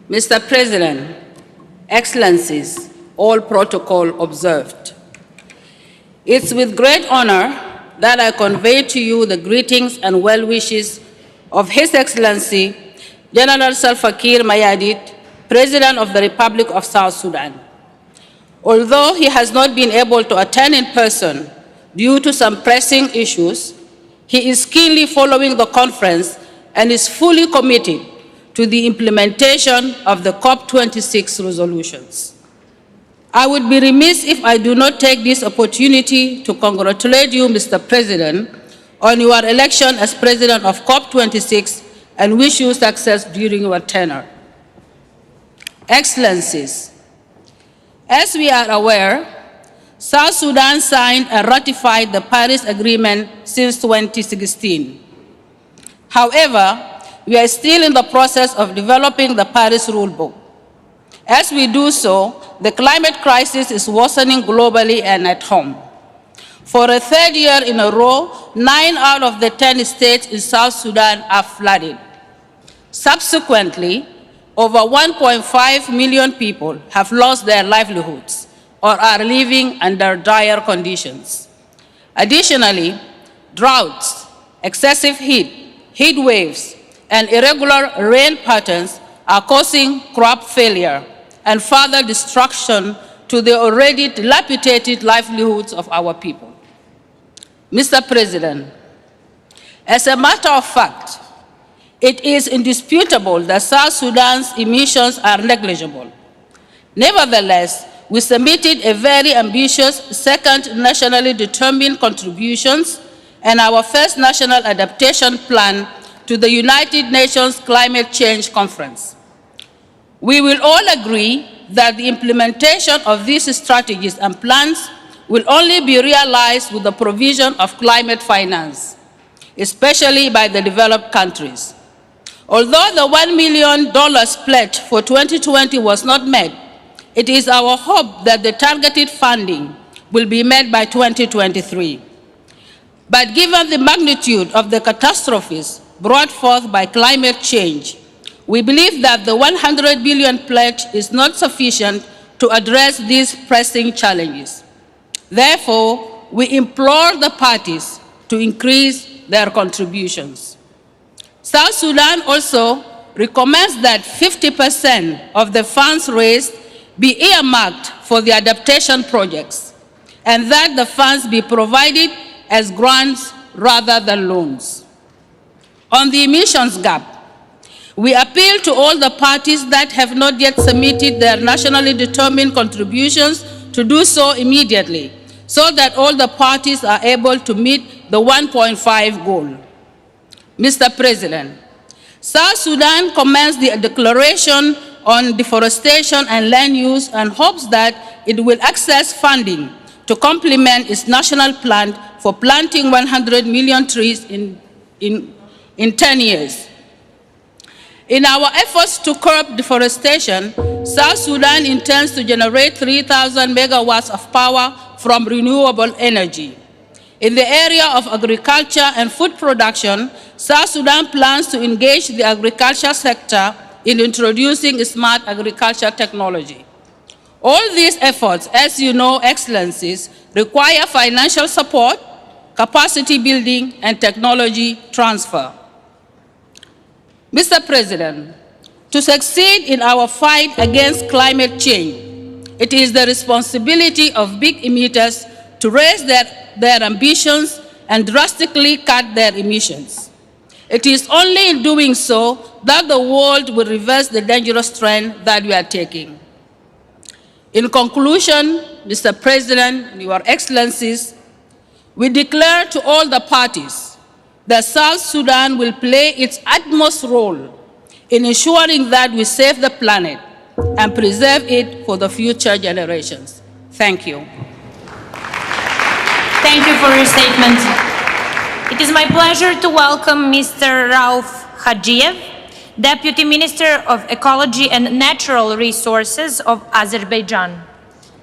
Mr. President, Excellencies, all protocol observed. It's with great honor that I convey to you the greetings and well wishes of His Excellency General Salva Kiir Mayardit, President of the Republic of South Sudan. Although he has not been able to attend in person due to some pressing issues, he is keenly following the conference and is fully committed to the implementation of the COP26 resolutions. I would be remiss if I do not take this opportunity to congratulate you, Mr. President, on your election as President of COP26 and wish you success during your tenure. Excellencies, as we are aware, South Sudan signed and ratified the Paris Agreement since 2016. However, we are still in the process of developing the Paris Rulebook. As we do so, the climate crisis is worsening globally and at home. For a third year in a row, 9 out of the 10 states in South Sudan are flooded. Subsequently, over 1.5 million people have lost their livelihoods or are living under dire conditions. Additionally, droughts, excessive heat, heat waves, and irregular rain patterns are causing crop failure and further destruction to the already dilapidated livelihoods of our people. Mr. President, as a matter of fact, it is indisputable that South Sudan's emissions are negligible. Nevertheless, we submitted a very ambitious second nationally determined contributions and our first national adaptation plan to the United Nations Climate Change Conference. We will all agree that the implementation of these strategies and plans will only be realized with the provision of climate finance, especially by the developed countries. Although the $1 million pledge for 2020 was not met, it is our hope that the targeted funding will be met by 2023. But given the magnitude of the catastrophes brought forth by climate change, we believe that the 100 billion pledge is not sufficient to address these pressing challenges. Therefore, we implore the parties to increase their contributions. South Sudan also recommends that 50% of the funds raised be earmarked for the adaptation projects, and that the funds be provided as grants rather than loans. On the emissions gap, we appeal to all the parties that have not yet submitted their nationally determined contributions to do so immediately, so that all the parties are able to meet the 1.5 goal. Mr. President, South Sudan commends the declaration on deforestation and land use and hopes that it will access funding to complement its national plan for planting 100 million trees in 10 years. In our efforts to curb deforestation, South Sudan intends to generate 3,000 megawatts of power from renewable energy. In the area of agriculture and food production, South Sudan plans to engage the agriculture sector in introducing smart agriculture technology. All these efforts, as you know, Excellencies, require financial support, capacity building, and technology transfer. Mr. President, to succeed in our fight against climate change, it is the responsibility of big emitters to raise their ambitions and drastically cut their emissions. It is only in doing so that the world will reverse the dangerous trend that we are taking. In conclusion, Mr. President, Your Excellencies, we declare to all the parties that South Sudan will play its utmost role in ensuring that we save the planet and preserve it for the future generations. Thank you. Thank you for your statement. It is my pleasure to welcome Mr. Rauf Hajiev, Deputy Minister of Ecology and Natural Resources of Azerbaijan.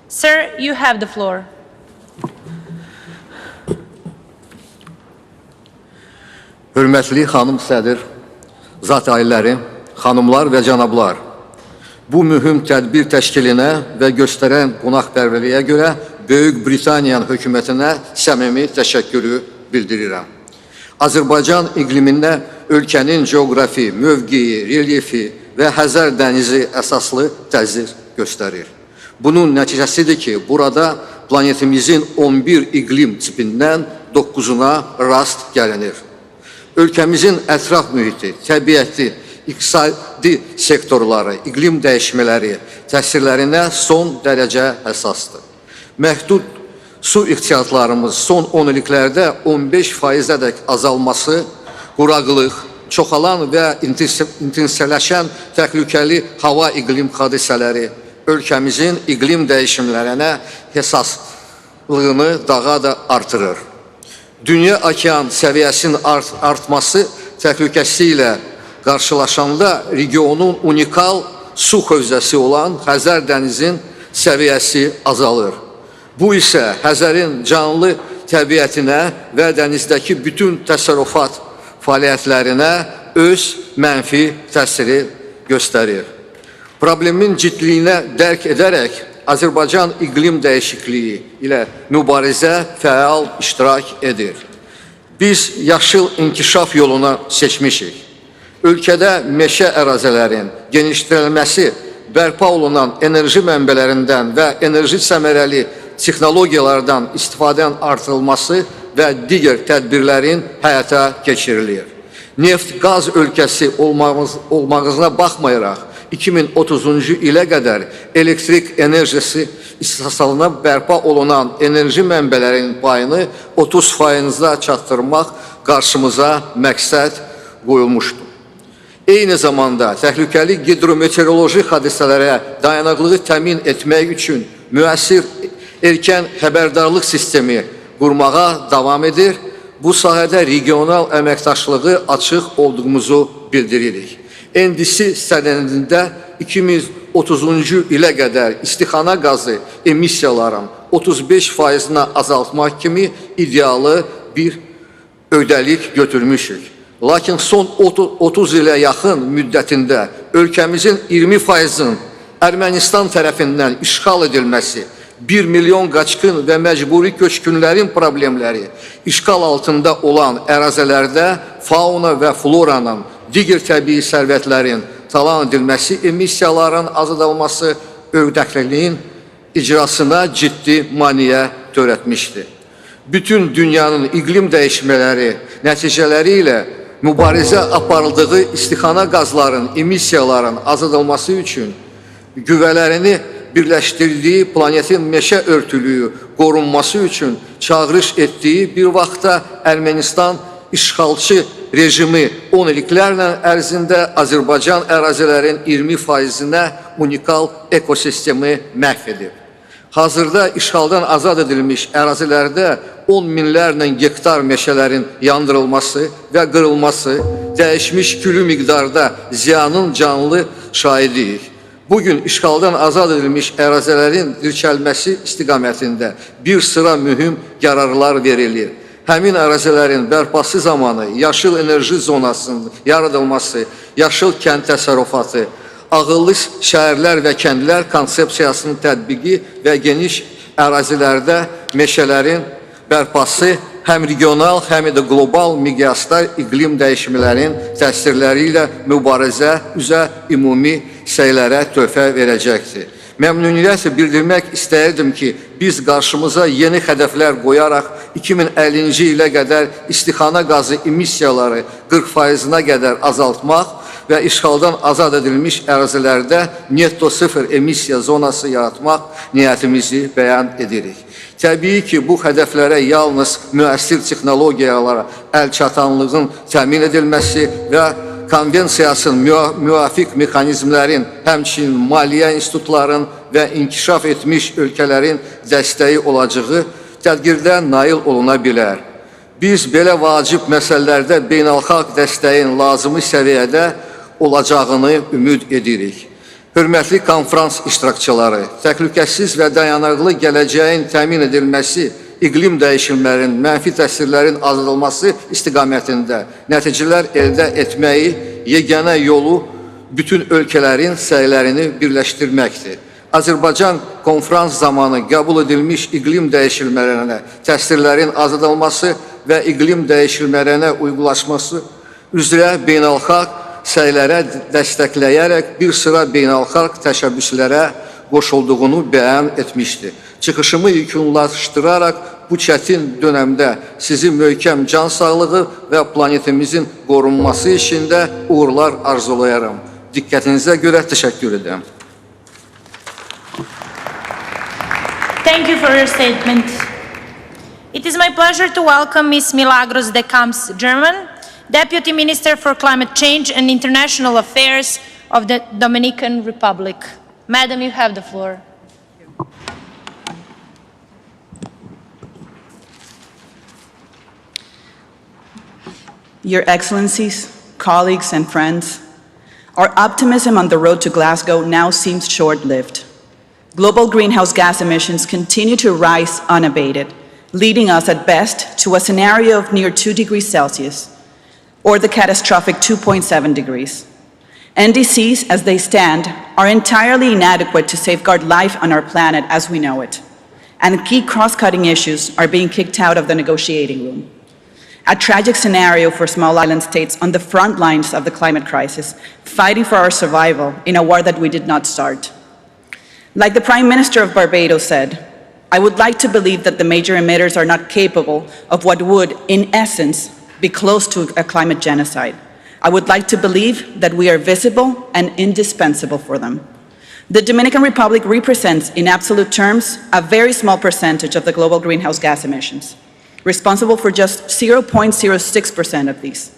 Sir, you have the floor. Hörmətli xanım sədr, zat ailələri, xanımlar və cənablar, Bu mühüm tədbir təşkilinə və göstərən qonaqpərvərliyə görə Böyük Britaniyanın hökumətinə səmimi təşəkkürü bildirirəm. Azərbaycan iqliminə ölkənin coğrafi, mövqeyi, relyefi və Xəzər dənizi əsaslı təsir göstərir. Bunun nəticəsidir ki, burada planetimizin 11 iqlim tipindən 9-una rast gəlinir. Ölkəmizin ətraf mühiti, təbiəti, iqtisadi sektorları, iqlim dəyişmələri təsirlərinə son dərəcə həssasdır. Məhdud su ixtiyatlarımız son 10 illiklərdə 15%-ədək azalması, quraqlıq, çoxalan və intensiləşən təhlükəli hava iqlim hadisələri ölkəmizin iqlim dəyişimlərinə həssaslığını daha da artırır. Dünya okean səviyyəsinin artması təhlükəsi ilə qarşılaşanda regionun unikal su hövzəsi olan Xəzər dənizin səviyyəsi azalır. Bu isə Xəzərin canlı təbiətinə və dənizdəki bütün təsərrüfat fəaliyyətlərinə öz mənfi təsiri göstərir. Problemin ciddiliyinə dərk edərək Azərbaycan iqlim dəyişikliyi ilə mübarizə fəal iştirak edir. Biz yaşıl inkişaf yoluna seçmişik. Ölkədə meşə ərazilərin genişdirilməsi, bərpa olunan enerji mənbələrindən və enerji səmərəli texnologiyalardan istifadənin artırılması və digər tədbirlərin həyata keçirilir. Neft-qaz ölkəsi olmağına baxmayaraq, 2030-cu ilə qədər elektrik enerjisi istehsalına bərpa olunan enerji mənbələrinin payını 30%-a çatdırmaq qarşımıza məqsəd qoyulmuşdur. Eyni zamanda təhlükəli hidrometeoroloji hadisələrə dayanıqlığı təmin etmək üçün müəssir erkən xəbərdarlıq sistemi qurmağa davam edir. Bu sahədə regional əməkdaşlığı açıq olduğumuzu bildiririk. NDC sənədində 2030-cu ilə qədər istixana qazı emissiyaların 35%-na azaltmaq kimi idealı bir öhdəlik götürmüşük. Lakin son 30 ilə yaxın müddətində ölkəmizin 20%-ın Ermənistan tərəfindən işğal edilməsi, 1 milyon qaçqın və məcburi köçkünlərin problemləri, işğal altında olan ərazilərdə fauna və floranın, digər təbii sərvətlərin talan edilməsi, emissiyaların azaldılması öhdəliyin icrasına ciddi maneə törətmişdir. Bütün dünyanın iqlim dəyişmələri nəticələri ilə mübarizə aparıldığı istixana qazların, emissiyaların azaldılması üçün güvələrini birləşdirdiyi planetin meşə örtülüyü qorunması üçün çağırış etdiyi bir vaxtda Ermənistan işğalçı rejimi 10 illiklərlə ərzində Azərbaycan ərazilərin 20%-nə unikal ekosistemi məhv edib. Hazırda işğaldan azad edilmiş ərazilərdə 10 minlərlə hektar meşələrin yandırılması və qırılması, dəyişmiş külü miqdarda ziyanın canlı şahidiyik. Bugün işğaldan azad edilmiş ərazilərin dirçəlməsi istiqamətində bir sıra mühüm qərarlar verilir. Həmin ərazilərin bərpası zamanı yaşıl enerji zonasının yaradılması, yaşıl kənd təsərrüfatı, ağıllı şəhərlər və kəndlər konsepsiyasının tətbiqi və geniş ərazilərdə meşələrin bərpası həm regional, həm də qlobal miqyasda iqlim dəyişimlərinin təsirləri ilə mübarizə üzrə ümumi səylərə töhfə verəcəkdir. Məmnuniyyətlə bildirmək istəyirdim ki, biz qarşımıza yeni hədəflər qoyaraq 2050-ci ilə qədər istixana qazı emissiyaları 40%-na qədər azaltmaq və işğaldan azad edilmiş ərazilərdə netto sıfır emissiya zonası yaratmaq niyyətimizi bəyan edirik. Təbii ki, bu hədəflərə yalnız müəssir texnologiyalara əlçatanlığın təmin edilməsi və konvensiyasının müvafiq mexanizmlərin, həmçinin maliyyə institutların və inkişaf etmiş ölkələrin dəstəyi olacağı tədbirdə nail oluna bilər. Biz belə vacib məsələlərdə beynəlxalq dəstəyin lazımi səviyyədə olacağını ümid edirik. Hörmətli konferans iştirakçıları, təhlükəsiz və dayanıqlı gələcəyin təmin edilməsi, iqlim dəyişimlərinin, mənfi təsirlərin azaldılması istiqamətində nəticələr əldə etməyi yeganə yolu bütün ölkələrin səylərini birləşdirməkdir. Azərbaycan konferans zamanı qəbul edilmiş iqlim dəyişilmələrinə təsirlərin azaldılması və iqlim dəyişilmələrinə uyğunlaşması üzrə beynəlxalq səylərə dəstəkləyərək bir sıra beynəlxalq təşəbbüslərə qoşulduğunu bəyan etmişdir. Çıxışımı yekunlaşdıraraq bu çətin dönəmdə sizi möhkəm can sağlığı və planetimizin qorunması işində uğurlar arzulayaram. Diqqətinizə görə təşəkkür edirəm. Thank you for your statement. It is my pleasure to welcome Ms. Milagros de Camps German, Deputy Minister for Climate Change and International Affairs of the Dominican Republic. Madam, you have the floor. Your Excellencies, colleagues and friends, our optimism on the road to Glasgow now seems short-lived. Global greenhouse gas emissions continue to rise unabated, leading us at best to a scenario of near 2 degrees Celsius, or the catastrophic 2.7 degrees. NDCs, as they stand, are entirely inadequate to safeguard life on our planet as we know it, and key cross-cutting issues are being kicked out of the negotiating room. A tragic scenario for small island states on the front lines of the climate crisis, fighting for our survival in a war that we did not start. Like the Prime Minister of Barbados said, I would like to believe that the major emitters are not capable of what would, in essence, be close to a climate genocide. I would like to believe that we are visible and indispensable for them. The Dominican Republic represents, in absolute terms, a very small percentage of the global greenhouse gas emissions, responsible for just 0.06% of these.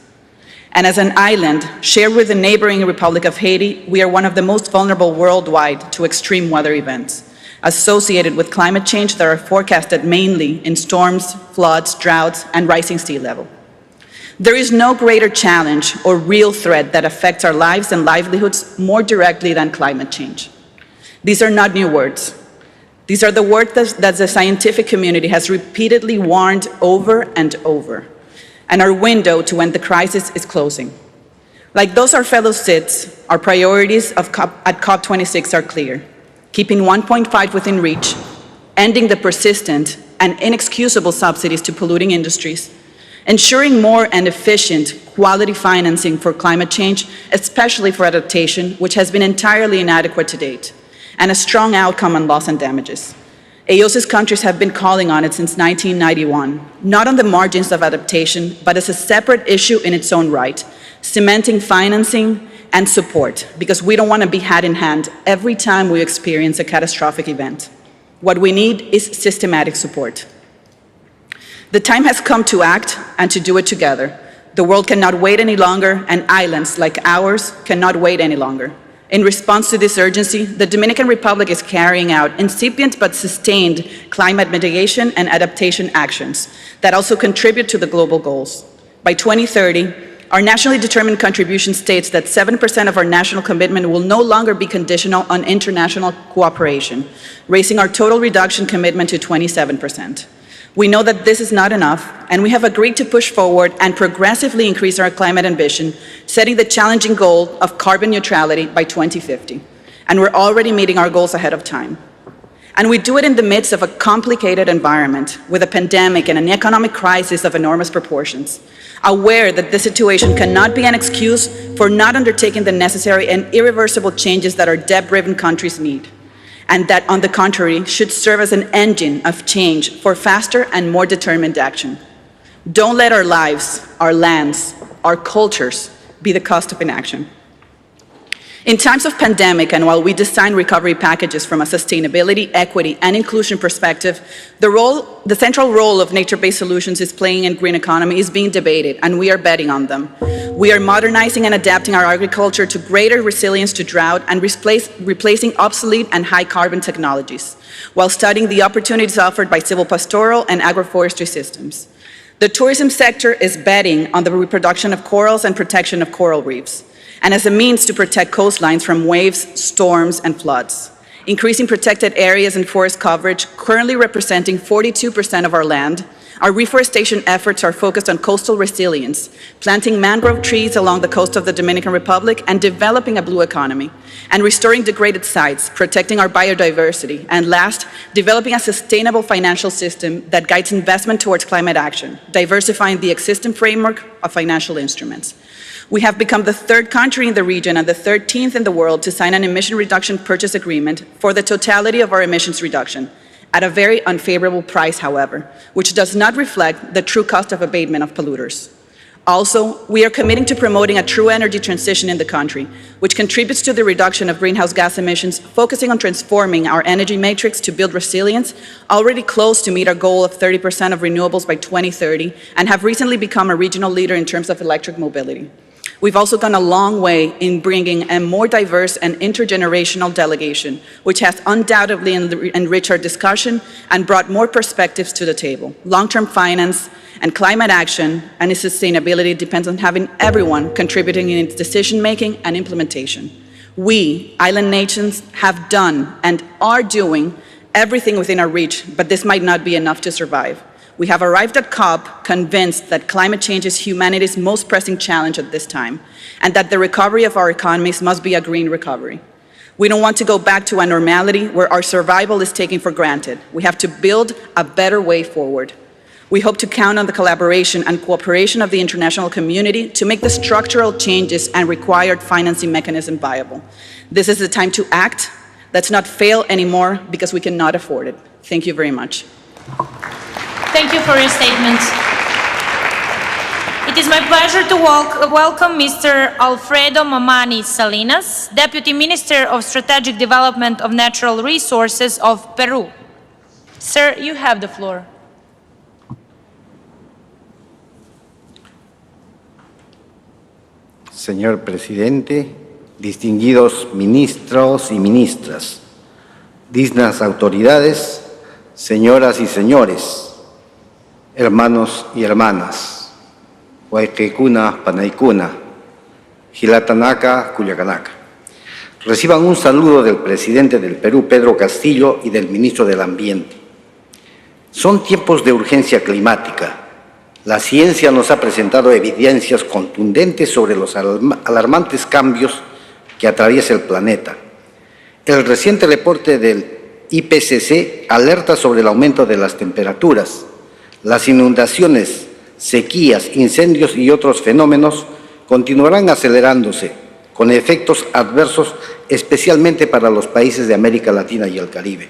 And as an island, shared with the neighboring Republic of Haiti, we are one of the most vulnerable worldwide to extreme weather events associated with climate change that are forecasted mainly in storms, floods, droughts, and rising sea level. There is no greater challenge or real threat that affects our lives and livelihoods more directly than climate change. These are not new words. These are the words that the scientific community has repeatedly warned over and over, and our window to end the crisis is closing. Like those our fellow SIDS, our priorities at COP26 are clear: keeping 1.5 within reach, ending the persistent and inexcusable subsidies to polluting industries, ensuring more and efficient quality financing for climate change, especially for adaptation, which has been entirely inadequate to date, and a strong outcome on loss and damages. AOSIS countries have been calling on it since 1991, not on the margins of adaptation, but as a separate issue in its own right, cementing financing and support, because we don't want to be hand in hand every time we experience a catastrophic event. What we need is systematic support. The time has come to act and to do it together. The world cannot wait any longer, and islands like ours cannot wait any longer. In response to this urgency, the Dominican Republic is carrying out incipient but sustained climate mitigation and adaptation actions that also contribute to the global goals. By 2030, our nationally determined contribution states that 7% of our national commitment will no longer be conditional on international cooperation, raising our total reduction commitment to 27%. We know that this is not enough, and we have agreed to push forward and progressively increase our climate ambition, setting the challenging goal of carbon neutrality by 2050. And we're already meeting our goals ahead of time. And we do it in the midst of a complicated environment, with a pandemic and an economic crisis of enormous proportions, aware that this situation cannot be an excuse for not undertaking the necessary and irreversible changes that our debt-driven countries need, and that, on the contrary, should serve as an engine of change for faster and more determined action. Don't let our lives, our lands, our cultures be the cost of inaction. In times of pandemic, and while we design recovery packages from a sustainability, equity, and inclusion perspective, the central role of nature-based solutions is playing in green economy is being debated, and we are betting on them. We are modernizing and adapting our agriculture to greater resilience to drought and replacing obsolete and high-carbon technologies, while studying the opportunities offered by silvopastoral and agroforestry systems. The tourism sector is betting on the reproduction of corals and protection of coral reefs, and as a means to protect coastlines from waves, storms, and floods, increasing protected areas and forest coverage, currently representing 42% of our land, Our reforestation efforts are focused on coastal resilience, planting mangrove trees along the coast of the Dominican Republic and developing a blue economy, and restoring degraded sites, protecting our biodiversity, and last, developing a sustainable financial system that guides investment towards climate action, diversifying the existing framework of financial instruments. We have become the third country in the region and the 13th in the world to sign an emission reduction purchase agreement for the totality of our emissions reduction, at a very unfavorable price, however, which does not reflect the true cost of abatement of polluters. Also, we are committing to promoting a true energy transition in the country, which contributes to the reduction of greenhouse gas emissions, focusing on transforming our energy matrix to build resilience, already close to meet our goal of 30% of renewables by 2030, and have recently become a regional leader in terms of electric mobility. We've also gone a long way in bringing a more diverse and intergenerational delegation, which has undoubtedly enriched our discussion and brought more perspectives to the table. Long-term finance and climate action and its sustainability depends on having everyone contributing in its decision-making and implementation. We, island nations, have done and are doing everything within our reach, but this might not be enough to survive. We have arrived at COP convinced that climate change is humanity's most pressing challenge at this time, and that the recovery of our economies must be a green recovery. We don't want to go back to a normality where our survival is taken for granted. We have to build a better way forward. We hope to count on the collaboration and cooperation of the international community to make the structural changes and required financing mechanism viable. This is the time to act. Let's not fail anymore because we cannot afford it. Thank you very much. Thank you for your statement. It is my pleasure to welcome Mr. Alfredo Mamani Salinas, Deputy Minister of Strategic Development of Natural Resources of Peru. Sir, you have the floor. Señor Presidente, distinguidos ministros y ministras, dignas autoridades, señoras y señores, hermanos y hermanas, Huayquecuna, Panaicuna, Gilatanaka, Cuyacanaka. Reciban un saludo del presidente del Perú, Pedro Castillo, y del ministro del Ambiente. Son tiempos de urgencia climática. La ciencia nos ha presentado evidencias contundentes sobre los alarmantes cambios que atraviesa el planeta. El reciente reporte del Ipcc alerta sobre el aumento de las temperaturas. Las inundaciones, sequías, incendios y otros fenómenos continuarán acelerándose, con efectos adversos especialmente para los países de América Latina y el Caribe.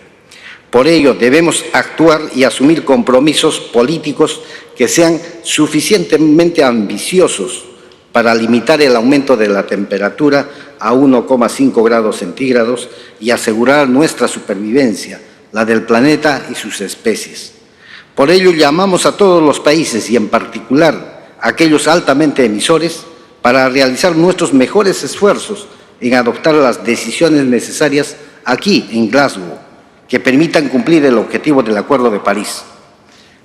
Por ello, debemos actuar y asumir compromisos políticos que sean suficientemente ambiciosos para limitar el aumento de la temperatura a 1,5 grados centígrados y asegurar nuestra supervivencia, la del planeta y sus especies. Por ello, llamamos a todos los países y en particular a aquellos altamente emisores para realizar nuestros mejores esfuerzos en adoptar las decisiones necesarias aquí en Glasgow, que permitan cumplir el objetivo del Acuerdo de París.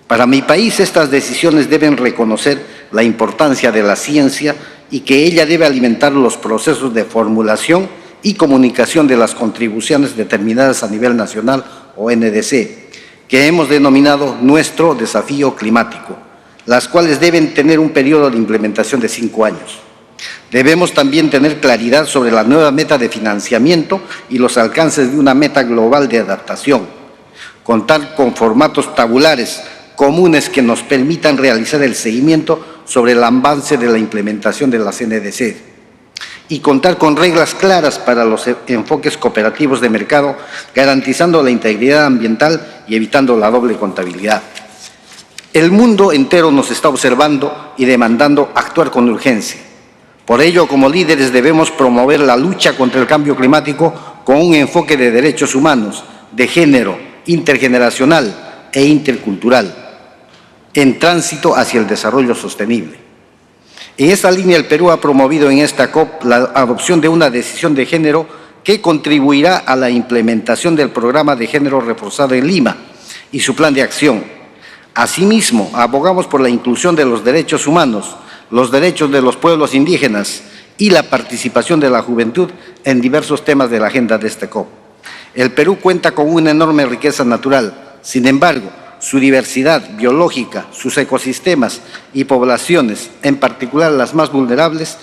Para mi país, estas decisiones deben reconocer la importancia de la ciencia y que ella debe alimentar los procesos de formulación y comunicación de las contribuciones determinadas a nivel nacional o NDC, que hemos denominado nuestro desafío climático, las cuales deben tener un periodo de implementación de 5 años. Debemos también tener claridad sobre la nueva meta de financiamiento y los alcances de una meta global de adaptación. Contar con formatos tabulares comunes que nos permitan realizar el seguimiento sobre el avance de la implementación de las NDC. Y contar con reglas claras para los enfoques cooperativos de mercado, garantizando la integridad ambiental y evitando la doble contabilidad. El mundo entero nos está observando y demandando actuar con urgencia. Por ello, como líderes debemos promover la lucha contra el cambio climático con un enfoque de derechos humanos, de género, intergeneracional e intercultural, en tránsito hacia el desarrollo sostenible. En esta línea, el Perú ha promovido en esta COP la adopción de una decisión de género que contribuirá a la implementación del programa de género reforzado en Lima y su plan de acción. Asimismo, abogamos por la inclusión de los derechos humanos, los derechos de los pueblos indígenas y la participación de la juventud en diversos temas de la agenda de este COP. El Perú cuenta con una enorme riqueza natural. Sin embargo, su diversidad biológica, sus ecosistemas y poblaciones, en particular las más vulnerables,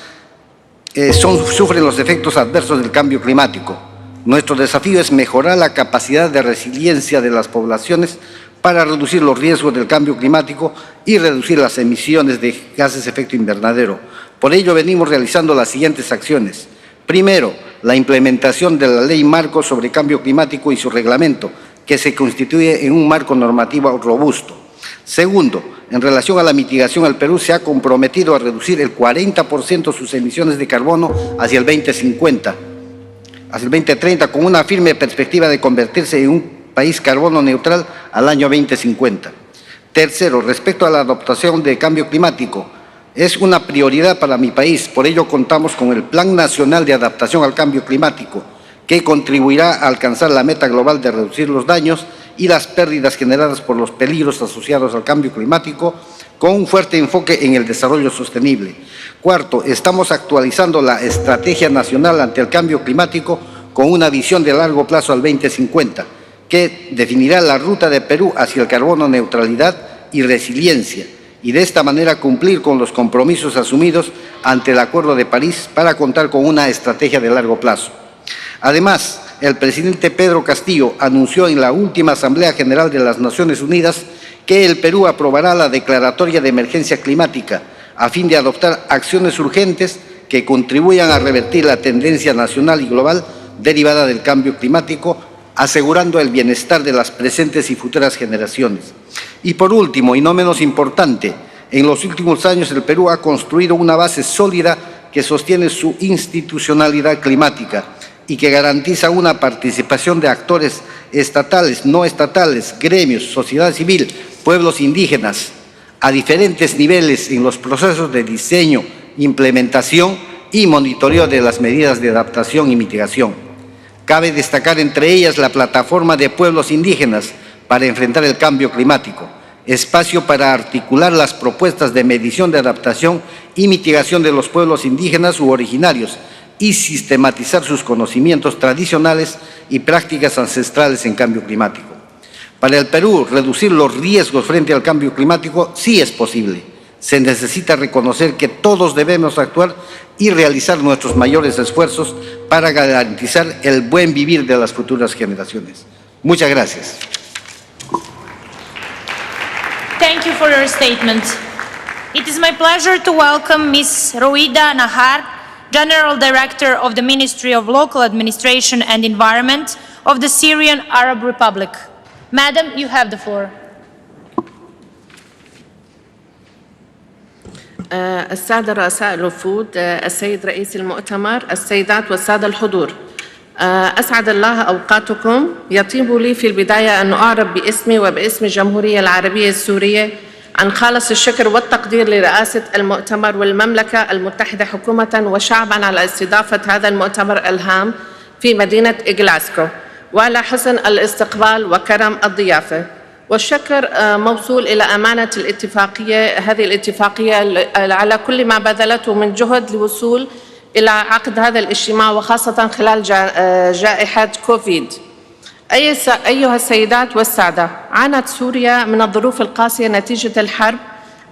sufren los efectos adversos del cambio climático. Nuestro desafío es mejorar la capacidad de resiliencia de las poblaciones para reducir los riesgos del cambio climático y reducir las emisiones de gases de efecto invernadero. Por ello venimos realizando las siguientes acciones. Primero, la implementación de la Ley Marco sobre Cambio Climático y su reglamento, que se constituye en un marco normativo robusto. Segundo, en relación a la mitigación, el Perú se ha comprometido a reducir el 40% sus emisiones de carbono hacia el 2050, hacia el 2030, con una firme perspectiva de convertirse en un país carbono neutral al año 2050. Tercero, respecto a la adaptación del cambio climático, es una prioridad para mi país, por ello contamos con el Plan Nacional de Adaptación al Cambio Climático, que contribuirá a alcanzar la meta global de reducir los daños y las pérdidas generadas por los peligros asociados al cambio climático, con un fuerte enfoque en el desarrollo sostenible. Cuarto, estamos actualizando la Estrategia Nacional ante el Cambio Climático con una visión de largo plazo al 2050, que definirá la ruta de Perú hacia el carbono neutralidad y resiliencia, y de esta manera cumplir con los compromisos asumidos ante el Acuerdo de París para contar con una estrategia de largo plazo. Además, el presidente Pedro Castillo anunció en la última Asamblea General de las Naciones Unidas que el Perú aprobará la declaratoria de emergencia climática a fin de adoptar acciones urgentes que contribuyan a revertir la tendencia nacional y global derivada del cambio climático, asegurando el bienestar de las presentes y futuras generaciones. Y por último, y no menos importante, en los últimos años el Perú ha construido una base sólida que sostiene su institucionalidad climática y que garantiza una participación de actores estatales, no estatales, gremios, sociedad civil, pueblos indígenas, a diferentes niveles en los procesos de diseño, implementación y monitoreo de las medidas de adaptación y mitigación. Cabe destacar entre ellas la Plataforma de Pueblos Indígenas para enfrentar el cambio climático, espacio para articular las propuestas de medición de adaptación y mitigación de los pueblos indígenas u originarios y sistematizar sus conocimientos tradicionales y prácticas ancestrales en cambio climático. Para el Perú, reducir los riesgos frente al cambio climático sí es posible. Se necesita reconocer que todos debemos actuar y realizar nuestros mayores esfuerzos para garantizar el buen vivir de las futuras generaciones. Muchas gracias. Thank you for your statement. It is my pleasure to welcome Ms. Roida Nahar, General Director of the Ministry of Local Administration and Environment of the Syrian Arab Republic. Madam, you have the floor. السادة رؤساء الوفود، السيد رئيس المؤتمر، السيدات والسادة الحضور، أسعد الله أوقاتكم. يطيب لي في البداية أن أعرب باسمي وباسم الجمهورية العربية السورية عن خالص الشكر والتقدير لرئاسة المؤتمر والمملكة المتحدة حكومة وشعبا على استضافة هذا المؤتمر الهام في مدينة غلاسكو، وعلى حسن الاستقبال وكرم الضيافة. والشكر موصول إلى أمانة الاتفاقية، هذه الاتفاقية على كل ما بذلته من جهد للوصول إلى عقد هذا الاجتماع، وخاصة خلال جائحة كوفيد. أيها السيدات والسادة، عانت سوريا من الظروف القاسية نتيجة الحرب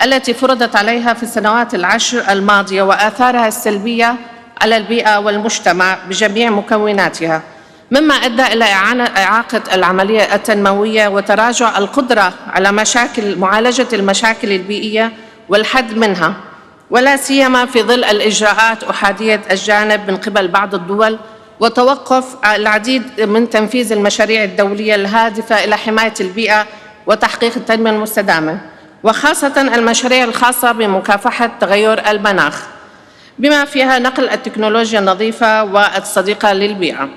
التي فرضت عليها في السنوات العشر الماضية وآثارها السلبية على البيئة والمجتمع بجميع مكوناتها، مما أدى إلى إعاقة العملية التنموية وتراجع القدرة على معالجة المشاكل البيئية والحد منها، ولا سيما في ظل الإجراءات أحادية الجانب من قبل بعض الدول وتوقف العديد من تنفيذ المشاريع الدولية الهادفة إلى حماية البيئة وتحقيق التنمية المستدامة، وخاصة المشاريع الخاصة بمكافحة تغير المناخ، بما فيها نقل التكنولوجيا النظيفة والصديقة للبيئة.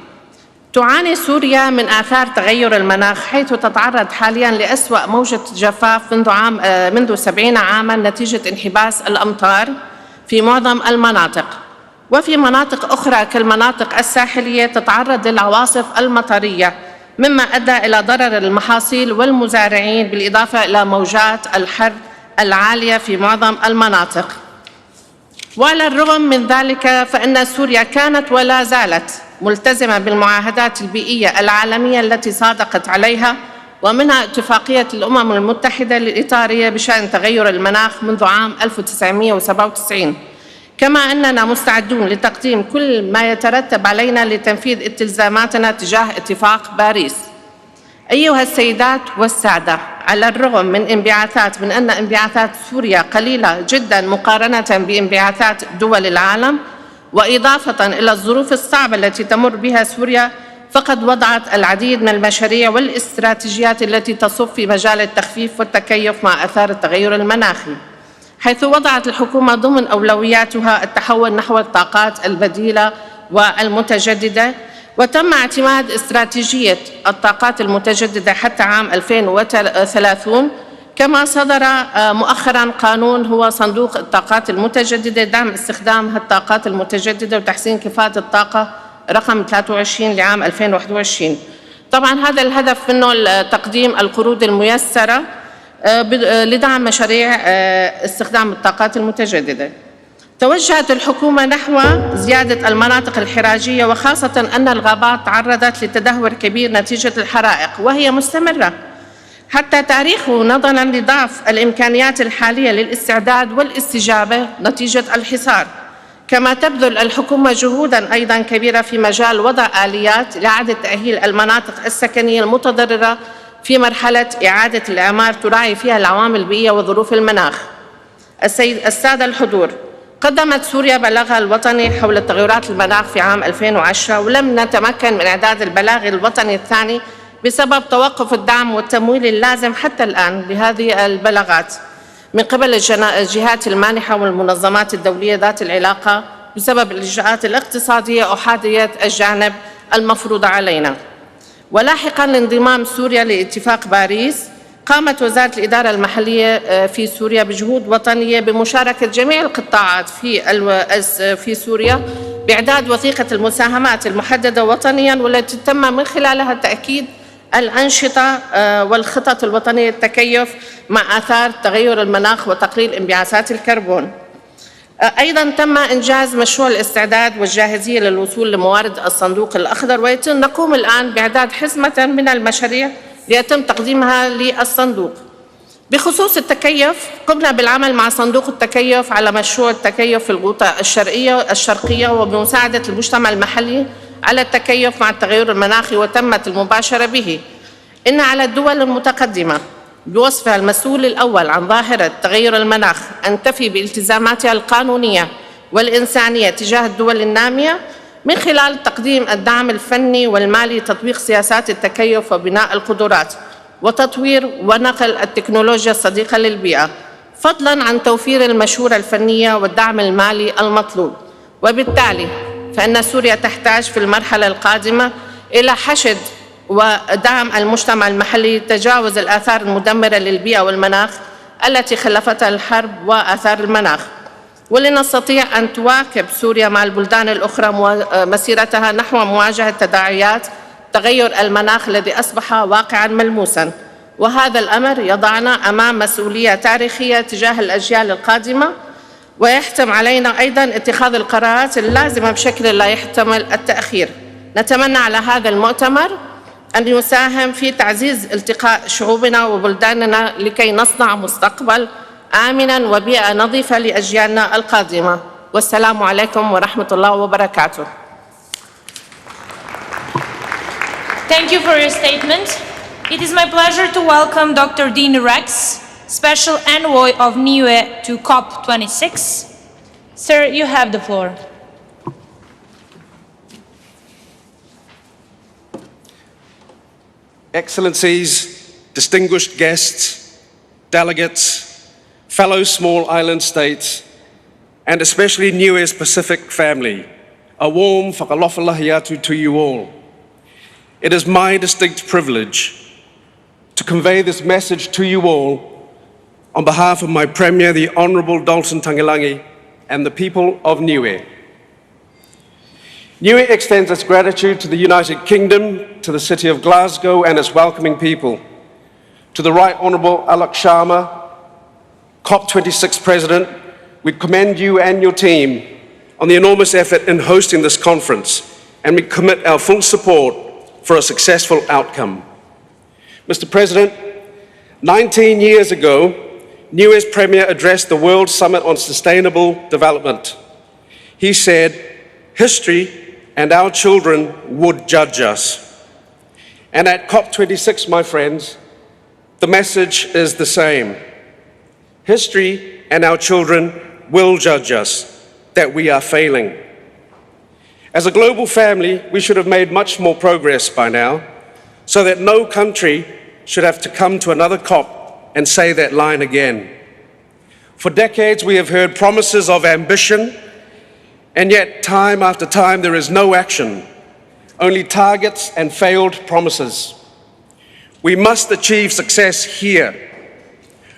تعاني سوريا من آثار تغير المناخ، حيث تتعرض حالياً لأسوأ موجة جفاف منذ 70 عاماً نتيجة انحباس الأمطار في معظم المناطق، وفي مناطق أخرى كالمناطق الساحلية تتعرض للعواصف المطرية، مما أدى إلى ضرر المحاصيل والمزارعين، بالإضافة إلى موجات الحر العالية في معظم المناطق. وعلى الرغم من ذلك فإن سوريا كانت ولا زالت ملتزمة بالمعاهدات البيئية العالمية التي صادقت عليها، ومنها اتفاقية الأمم المتحدة الإطارية بشأن تغير المناخ منذ عام 1997. كما أننا مستعدون لتقديم كل ما يترتب علينا لتنفيذ التزاماتنا تجاه اتفاق باريس. أيها السيدات والسادة، على الرغم من أن انبعاثات سوريا قليلة جدا مقارنة بانبعاثات دول العالم، وإضافة إلى الظروف الصعبة التي تمر بها سوريا، فقد وضعت العديد من المشاريع والاستراتيجيات التي تصب في مجال التخفيف والتكيف مع آثار التغير المناخي، حيث وضعت الحكومة ضمن أولوياتها التحول نحو الطاقات البديلة والمتجددة، وتم اعتماد استراتيجية الطاقات المتجددة حتى عام 2030. كما صدر مؤخراً قانون هو صندوق الطاقات المتجددة دعم استخدام الطاقات المتجددة وتحسين كفاءة الطاقة رقم 23 لعام 2021. طبعاً هذا الهدف منه تقديم القروض الميسرة لدعم مشاريع استخدام الطاقات المتجددة. توجهت الحكومة نحو زيادة المناطق الحراجية، وخاصة أن الغابات تعرضت لتدهور كبير نتيجة الحرائق وهي مستمرة حتى تاريخه، نظراً لضعف الإمكانيات الحالية للاستعداد والاستجابة نتيجة الحصار. كما تبذل الحكومة جهوداً أيضاً كبيرة في مجال وضع آليات لإعادة تأهيل المناطق السكنية المتضررة في مرحلة إعادة الإعمار تراعي فيها العوامل البيئية وظروف المناخ. السادة الحضور، قدمت سوريا بلاغها الوطني حول تغيرات المناخ في عام 2010، ولم نتمكن من إعداد البلاغ الوطني الثاني بسبب توقف الدعم والتمويل اللازم حتى الآن لهذه البلاغات من قبل الجهات المانحة والمنظمات الدولية ذات العلاقة بسبب الإجراءات الاقتصادية أحادية الجانب المفروضة علينا. ولاحقاً لانضمام سوريا لاتفاق باريس، قامت وزارة الإدارة المحلية في سوريا بجهود وطنية بمشاركة جميع القطاعات في سوريا بإعداد وثيقة المساهمات المحددة وطنياً، والتي تم من خلالها تأكيد الأنشطة والخطط الوطنية للتكيف مع آثار تغير المناخ وتقليل انبعاثات الكربون. أيضاً تم إنجاز مشروع الاستعداد والجاهزية للوصول لموارد الصندوق الأخضر، نقوم الآن بإعداد حزمة من المشاريع ليتم تقديمها للصندوق. بخصوص التكيف، قمنا بالعمل مع صندوق التكيف على مشروع التكيف في الغوطة الشرقية وبمساعدة المجتمع المحلي على التكيف مع التغير المناخي، وتمت المباشرة به. إن على الدول المتقدمة بوصفها المسؤول الأول عن ظاهرة تغير المناخ أن تفي بالتزاماتها القانونية والإنسانية تجاه الدول النامية من خلال تقديم الدعم الفني والمالي لتطبيق سياسات التكيف وبناء القدرات وتطوير ونقل التكنولوجيا الصديقة للبيئة، فضلاً عن توفير المشورة الفنية والدعم المالي المطلوب. وبالتالي فإن سوريا تحتاج في المرحلة القادمة إلى حشد ودعم المجتمع المحلي لتجاوز الآثار المدمرة للبيئة والمناخ التي خلفتها الحرب وآثار المناخ، ولنستطيع أن تواكب سوريا مع البلدان الأخرى مسيرتها نحو مواجهة تداعيات تغير المناخ الذي أصبح واقعاً ملموساً. وهذا الأمر يضعنا أمام مسؤولية تاريخية تجاه الأجيال القادمة، ويحتم علينا أيضاً اتخاذ القرارات اللازمة بشكل لا يحتمل التأخير. نتمنى على هذا المؤتمر أن يساهم في تعزيز التقاء شعوبنا وبلداننا لكي نصنع مستقبل آمناً وبيئة نظيفة لأجيالنا القادمة. والسلام عليكم ورحمة الله وبركاته. Thank you for your statement. It is my pleasure to welcome Dr. Dean Rex, Special Envoy of NIUE to COP26. Sir, you have the floor. Excellencies, distinguished guests, delegates, fellow small island states, and especially NIUE's Pacific family, a warm whakalofalahiyatu to you all. It is my distinct privilege to convey this message to you all on behalf of my Premier, the Honourable Dalton Tangilangi, and the people of NIUE. NIUE extends its gratitude to the United Kingdom, to the city of Glasgow and its welcoming people, to the Right Honourable Alok Sharma, COP26 President. We commend you and your team on the enormous effort in hosting this conference, and we commit our full support for a successful outcome. Mr. President, 19 years ago, Niue's Premier addressed the World Summit on Sustainable Development. He said, "History and our children would judge us." And at COP26, my friends, the message is the same. History and our children will judge us that we are failing. As a global family, we should have made much more progress by now, so that no country should have to come to another COP and say that line again. For decades, we have heard promises of ambition, and yet time after time there is no action, only targets and failed promises. We must achieve success here,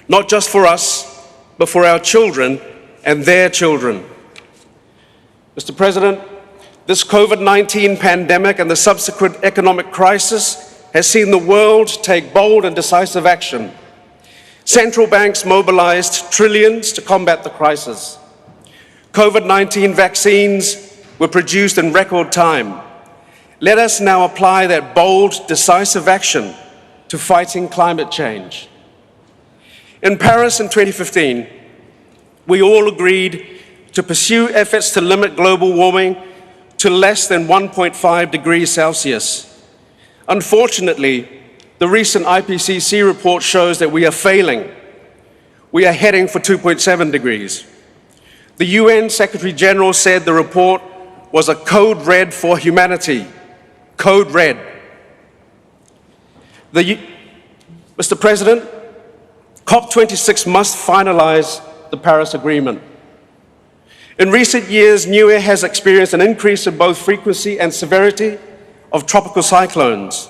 not just for us, but for our children and their children. Mr. President, this COVID-19 pandemic and the subsequent economic crisis has seen the world take bold and decisive action. Central banks mobilized trillions to combat the crisis. COVID-19 vaccines were produced in record time. Let us now apply that bold, decisive action to fighting climate change. In Paris in 2015, we all agreed to pursue efforts to limit global warming to less than 1.5 degrees Celsius. Unfortunately, the recent Ipcc report shows that we are failing. We are heading for 2.7 degrees. The UN Secretary General said the report was a code red for humanity. Code red. Mr. President, COP26 must finalize the Paris Agreement. In recent years, Niue has experienced an increase in both frequency and severity of tropical cyclones.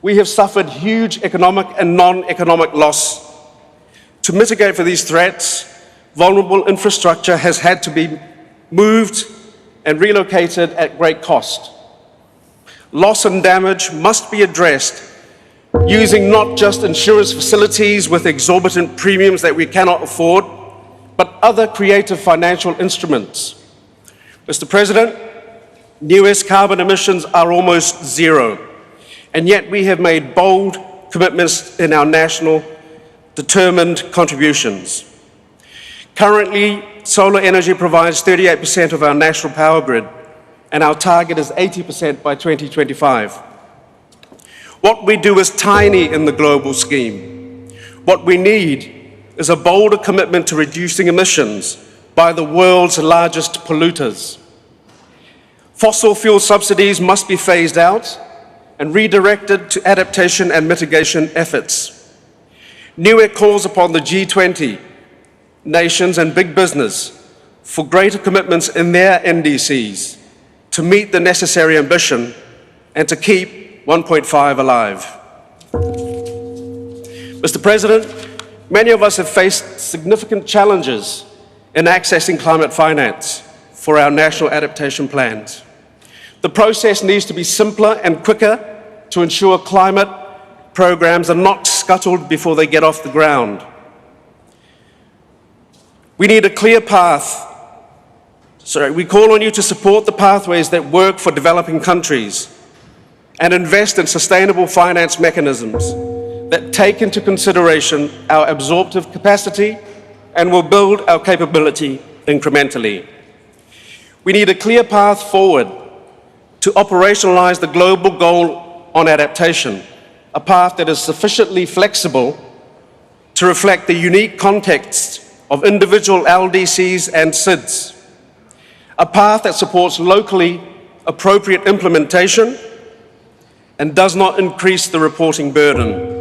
We have suffered huge economic and non-economic loss. To mitigate for these threats, vulnerable infrastructure has had to be moved and relocated at great cost. Loss and damage must be addressed using not just insurance facilities with exorbitant premiums that we cannot afford, but other creative financial instruments. Mr. President, Niue's carbon emissions are almost zero, and yet we have made bold commitments in our national determined contributions. Currently, solar energy provides 38% of our national power grid, and our target is 80% by 2025. What we do is tiny in the global scheme. What we need is a bolder commitment to reducing emissions by the world's largest polluters. Fossil fuel subsidies must be phased out and redirected to adaptation and mitigation efforts. Niue calls upon the G20 nations and big business for greater commitments in their NDCs to meet the necessary ambition and to keep 1.5 alive. Mr. President, many of us have faced significant challenges in accessing climate finance for our national adaptation plans. The process needs to be simpler and quicker to ensure climate programs are not scuttled before they get off the ground. We need a clear path. We call on you to support the pathways that work for developing countries and invest in sustainable finance mechanisms that take into consideration our absorptive capacity and will build our capability incrementally. We need a clear path forward to operationalize the global goal on adaptation, a path that is sufficiently flexible to reflect the unique context of individual LDCs and SIDS, a path that supports locally appropriate implementation and does not increase the reporting burden.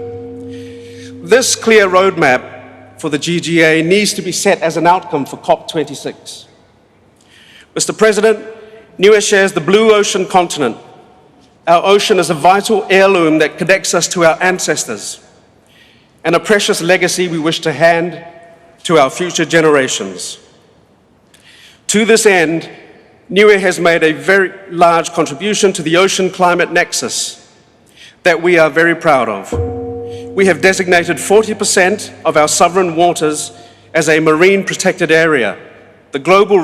This clear roadmap for the GGA needs to be set as an outcome for COP26. Mr. President, Niue shares the blue ocean continent. Our ocean is a vital heirloom that connects us to our ancestors and a precious legacy we wish to hand to our future generations. To this end, Niue has made a very large contribution to the Ocean Climate Nexus that we are very proud of. We have designated 40% of our sovereign waters as a marine protected area. The global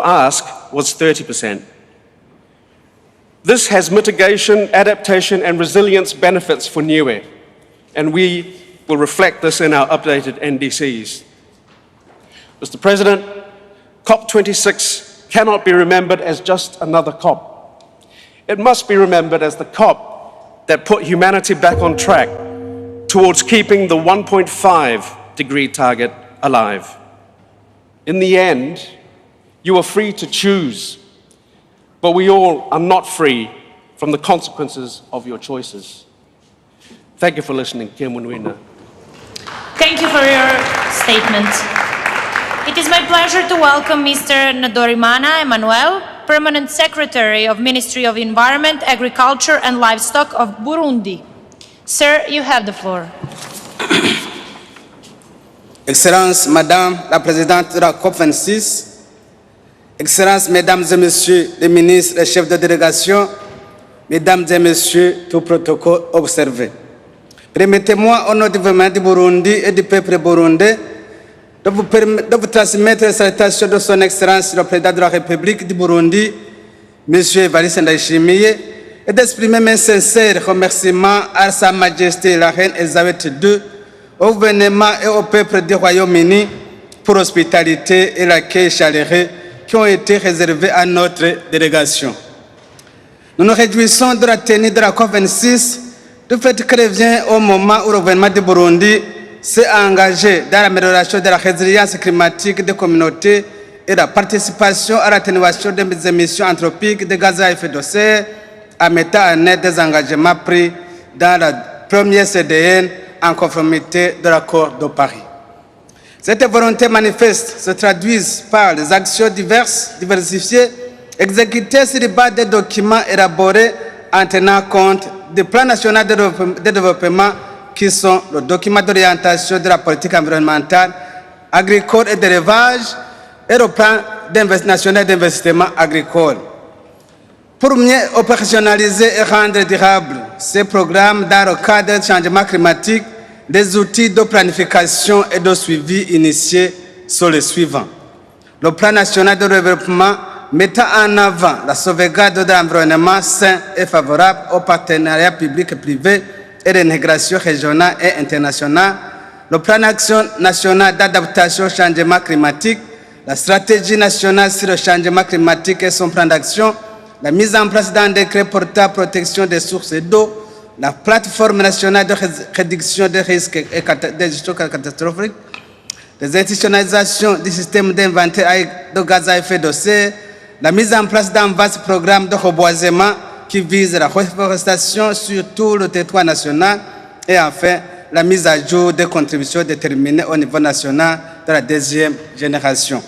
ask was 30%. This has mitigation, adaptation, and resilience benefits for Niue, and we will reflect this in our updated NDCs. Mr. President, COP26 cannot be remembered as just another COP. It must be remembered as the COP that put humanity back on track towards keeping the 1.5-degree target alive. In the end, you are free to choose, but we all are not free from the consequences of your choices. Thank you for listening. Thank you for your statement. It is my pleasure to welcome Mr. Ndorimana Emmanuel, Permanent Secretary of Ministry of Environment, Agriculture and Livestock of Burundi. Sir, you have the floor. Excellences, Madame la Présidente de la COP26, Excellences, Mesdames et Messieurs les ministres et chefs de délégation, Mesdames et Messieurs, tout protocole observé. Permettez-moi, au nom du gouvernement du Burundi et du peuple burundais, de vous transmettre les salutations de son Excellence le Président de la République du Burundi, M. Evariste Ndayishimiye, et d'exprimer mes sincères remerciements à Sa Majesté la Reine Elisabeth II, au gouvernement et au peuple du Royaume-Uni pour l'hospitalité et l'accueil chaleureux qui ont été réservés à notre délégation. Nous nous réjouissons de la tenue de la COP26, du fait qu'elle vient au moment où le gouvernement du Burundi s'est engagé dans l'amélioration de la résilience climatique des communautés et la participation à l'atténuation des émissions anthropiques de gaz à effet de serre en mettant en œuvre des engagements pris dans la première CDN en conformité de l'accord de Paris. Cette volonté manifeste se traduit par des actions diversifiées exécutées sur les bases des documents élaborés en tenant compte du plan national de développement qui sont le document d'orientation de la politique environnementale, agricole et d'élevage et le plan national d'investissement agricole. Pour mieux opérationnaliser et rendre durable ces programmes dans le cadre du changement climatique, les outils de planification et de suivi initiés sont les suivants. Le plan national de développement mettant en avant la sauvegarde de l'environnement sain et favorable aux partenariats publics et privés et l'intégration régionale et internationale, le plan d'action national d'adaptation au changement climatique, la stratégie nationale sur le changement climatique et son plan d'action, la mise en place d'un décret portant protection des sources d'eau, la plateforme nationale de réduction des risques et des gestions catastrophiques, les institutionnalisations du système d'inventaire de gaz à effet de serre, la mise en place d'un vaste programme de reboisement qui vise la reforestation sur tout le territoire national et enfin la mise à jour des contributions déterminées au niveau national de la deuxième génération.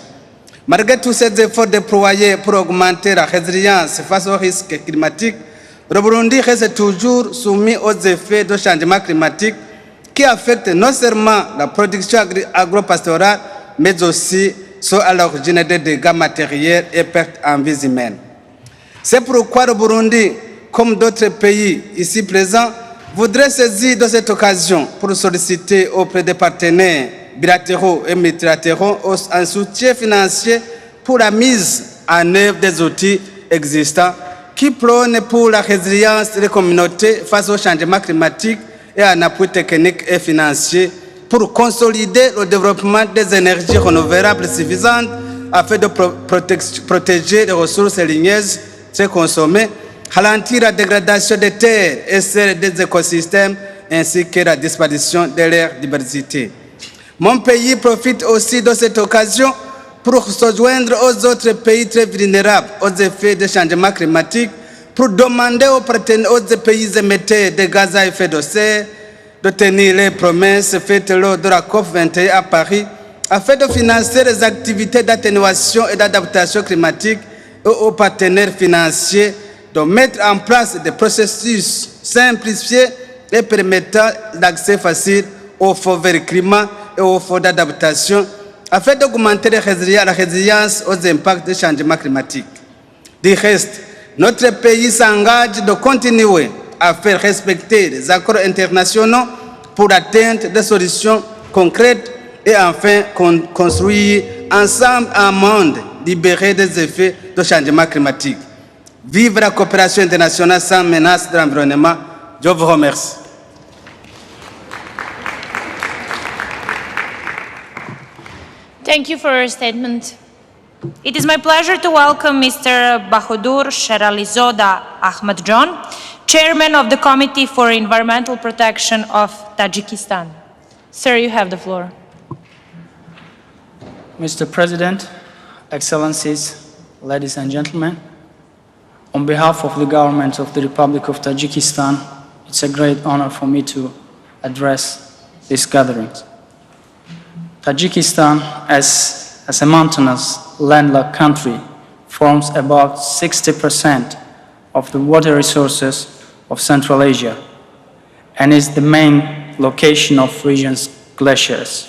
Malgré tous ces efforts déployés pour augmenter la résilience face aux risques climatiques, le Burundi reste toujours soumis aux effets du changement climatique qui affectent non seulement la production agro-pastorale, mais aussi sont à l'origine des dégâts matériels et pertes en vies humaines. C'est pourquoi le Burundi, comme d'autres pays ici présents, voudrait saisir de cette occasion pour solliciter auprès des partenaires bilatéraux et multilatéraux un soutien financier pour la mise en œuvre des outils existants qui prônent pour la résilience des communautés face au changement climatique et un appui technique et financier pour consolider le développement des énergies renouvelables suffisantes afin de protéger les ressources ligneuses très consommées, ralentir la dégradation des terres et celle des écosystèmes ainsi que la disparition de leur diversité. Mon pays profite aussi de cette occasion pour se joindre aux autres pays très vulnérables aux effets du changement climatique, pour demander aux pays émetteurs de gaz à effet de serre de tenir les promesses faites lors de la COP21 à Paris afin de financer les activités d'atténuation et d'adaptation climatique et aux partenaires financiers de mettre en place des processus simplifiés et permettant l'accès facile aux fonds vers le climat et aux fonds d'adaptation afin d'augmenter la résilience aux impacts du changement climatique. Du reste, notre pays s'engage de continuer à faire respecter les accords internationaux pour atteindre des solutions concrètes et enfin construire ensemble un monde libéré des effets du changement climatique. Vive la coopération internationale sans menace de l'environnement. Je vous remercie. Thank you for your statement. It is my pleasure to welcome Mr. Bahadur Sheralizoda Ahmad John, Chairman of the Committee for Environmental Protection of Tajikistan. Sir, you have the floor. Mr. President, Excellencies, ladies and gentlemen, on behalf of the government of the Republic of Tajikistan, it's a great honor for me to address this gathering. Tajikistan, as a mountainous, landlocked country, forms about 60% of the water resources of Central Asia and is the main location of region's glaciers,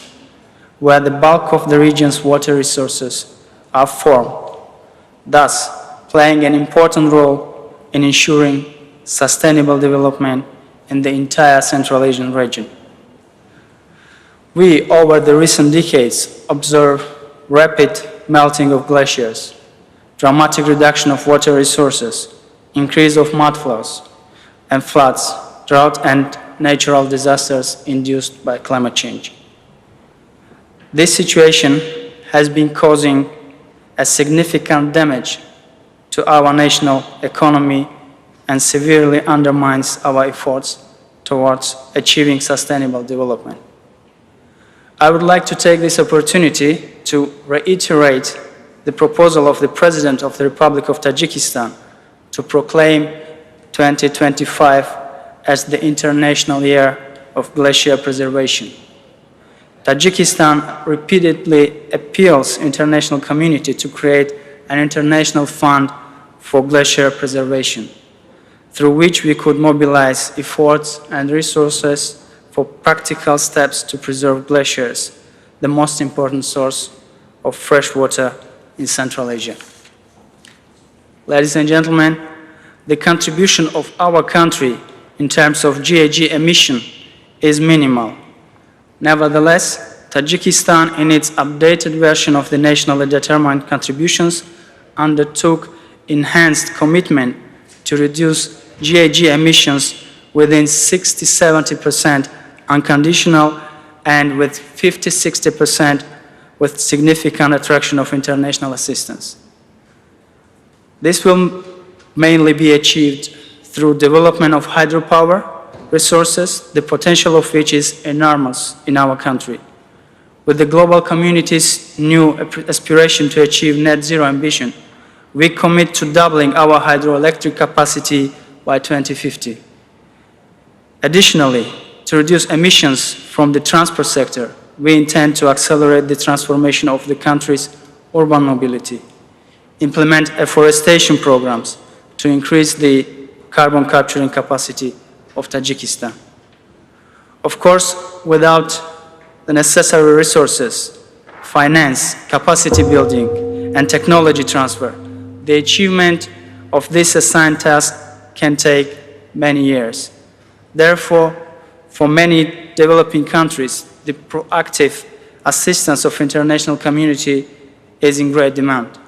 where the bulk of the region's water resources are formed, thus playing an important role in ensuring sustainable development in the entire Central Asian region. We, over the recent decades, observe rapid melting of glaciers, dramatic reduction of water resources, increase of mudflows and floods, drought and natural disasters induced by climate change. This situation has been causing a significant damage to our national economy and severely undermines our efforts towards achieving sustainable development. I would like to take this opportunity to reiterate the proposal of the President of the Republic of Tajikistan to proclaim 2025 as the International Year of Glacier Preservation. Tajikistan repeatedly appeals to the international community to create an international fund for glacier preservation, through which we could mobilize efforts and resources for practical steps to preserve glaciers, the most important source of fresh water in Central Asia. Ladies and gentlemen, the contribution of our country in terms of GHG emission is minimal. Nevertheless, Tajikistan, in its updated version of the nationally determined contributions, undertook enhanced commitment to reduce GHG emissions within 60–70% unconditional and with 50–60% with significant attraction of international assistance. This will mainly be achieved through development of hydropower resources, the potential of which is enormous in our country. With the global community's new aspiration to achieve net zero ambition, we commit to doubling our hydroelectric capacity by 2050. Additionally, to reduce emissions from the transport sector, we intend to accelerate the transformation of the country's urban mobility, implement afforestation programs to increase the carbon capturing capacity of Tajikistan. Of course, without the necessary resources, finance, capacity building, and technology transfer, the achievement of this assigned task can take many years. Therefore, for many developing countries, the proactive assistance of the international community is in great demand.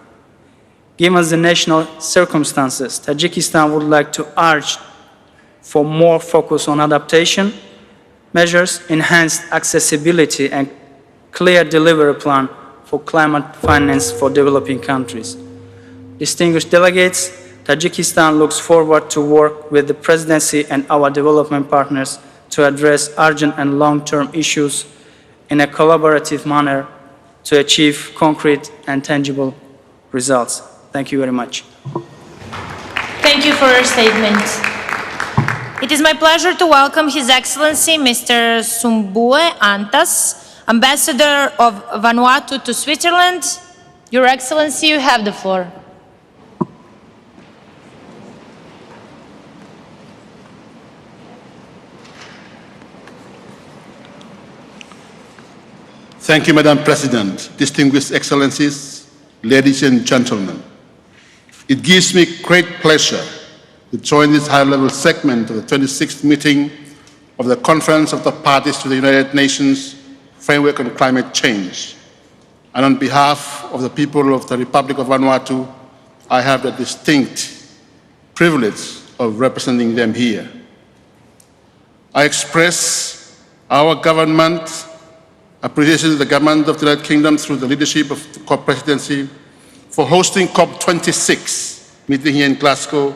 Given the national circumstances, Tajikistan would like to urge for more focus on adaptation measures, enhanced accessibility, and clear delivery plan for climate finance for developing countries. Distinguished delegates, Tajikistan looks forward to work with the Presidency and our development partners to address urgent and long-term issues in a collaborative manner to achieve concrete and tangible results. Thank you very much. Thank you for your statement. It is my pleasure to welcome His Excellency Mr. Sumbue Antas, Ambassador of Vanuatu to Switzerland. Your Excellency, you have the floor. Thank you, Madam President, distinguished excellencies, ladies and gentlemen. It gives me great pleasure to join this high-level segment of the 26th meeting of the Conference of the Parties to the United Nations Framework on Climate Change. And on behalf of the people of the Republic of Vanuatu, I have the distinct privilege of representing them here. I express our government appreciation to the government of the United Kingdom through the leadership of the COP presidency for hosting COP26 meeting here in Glasgow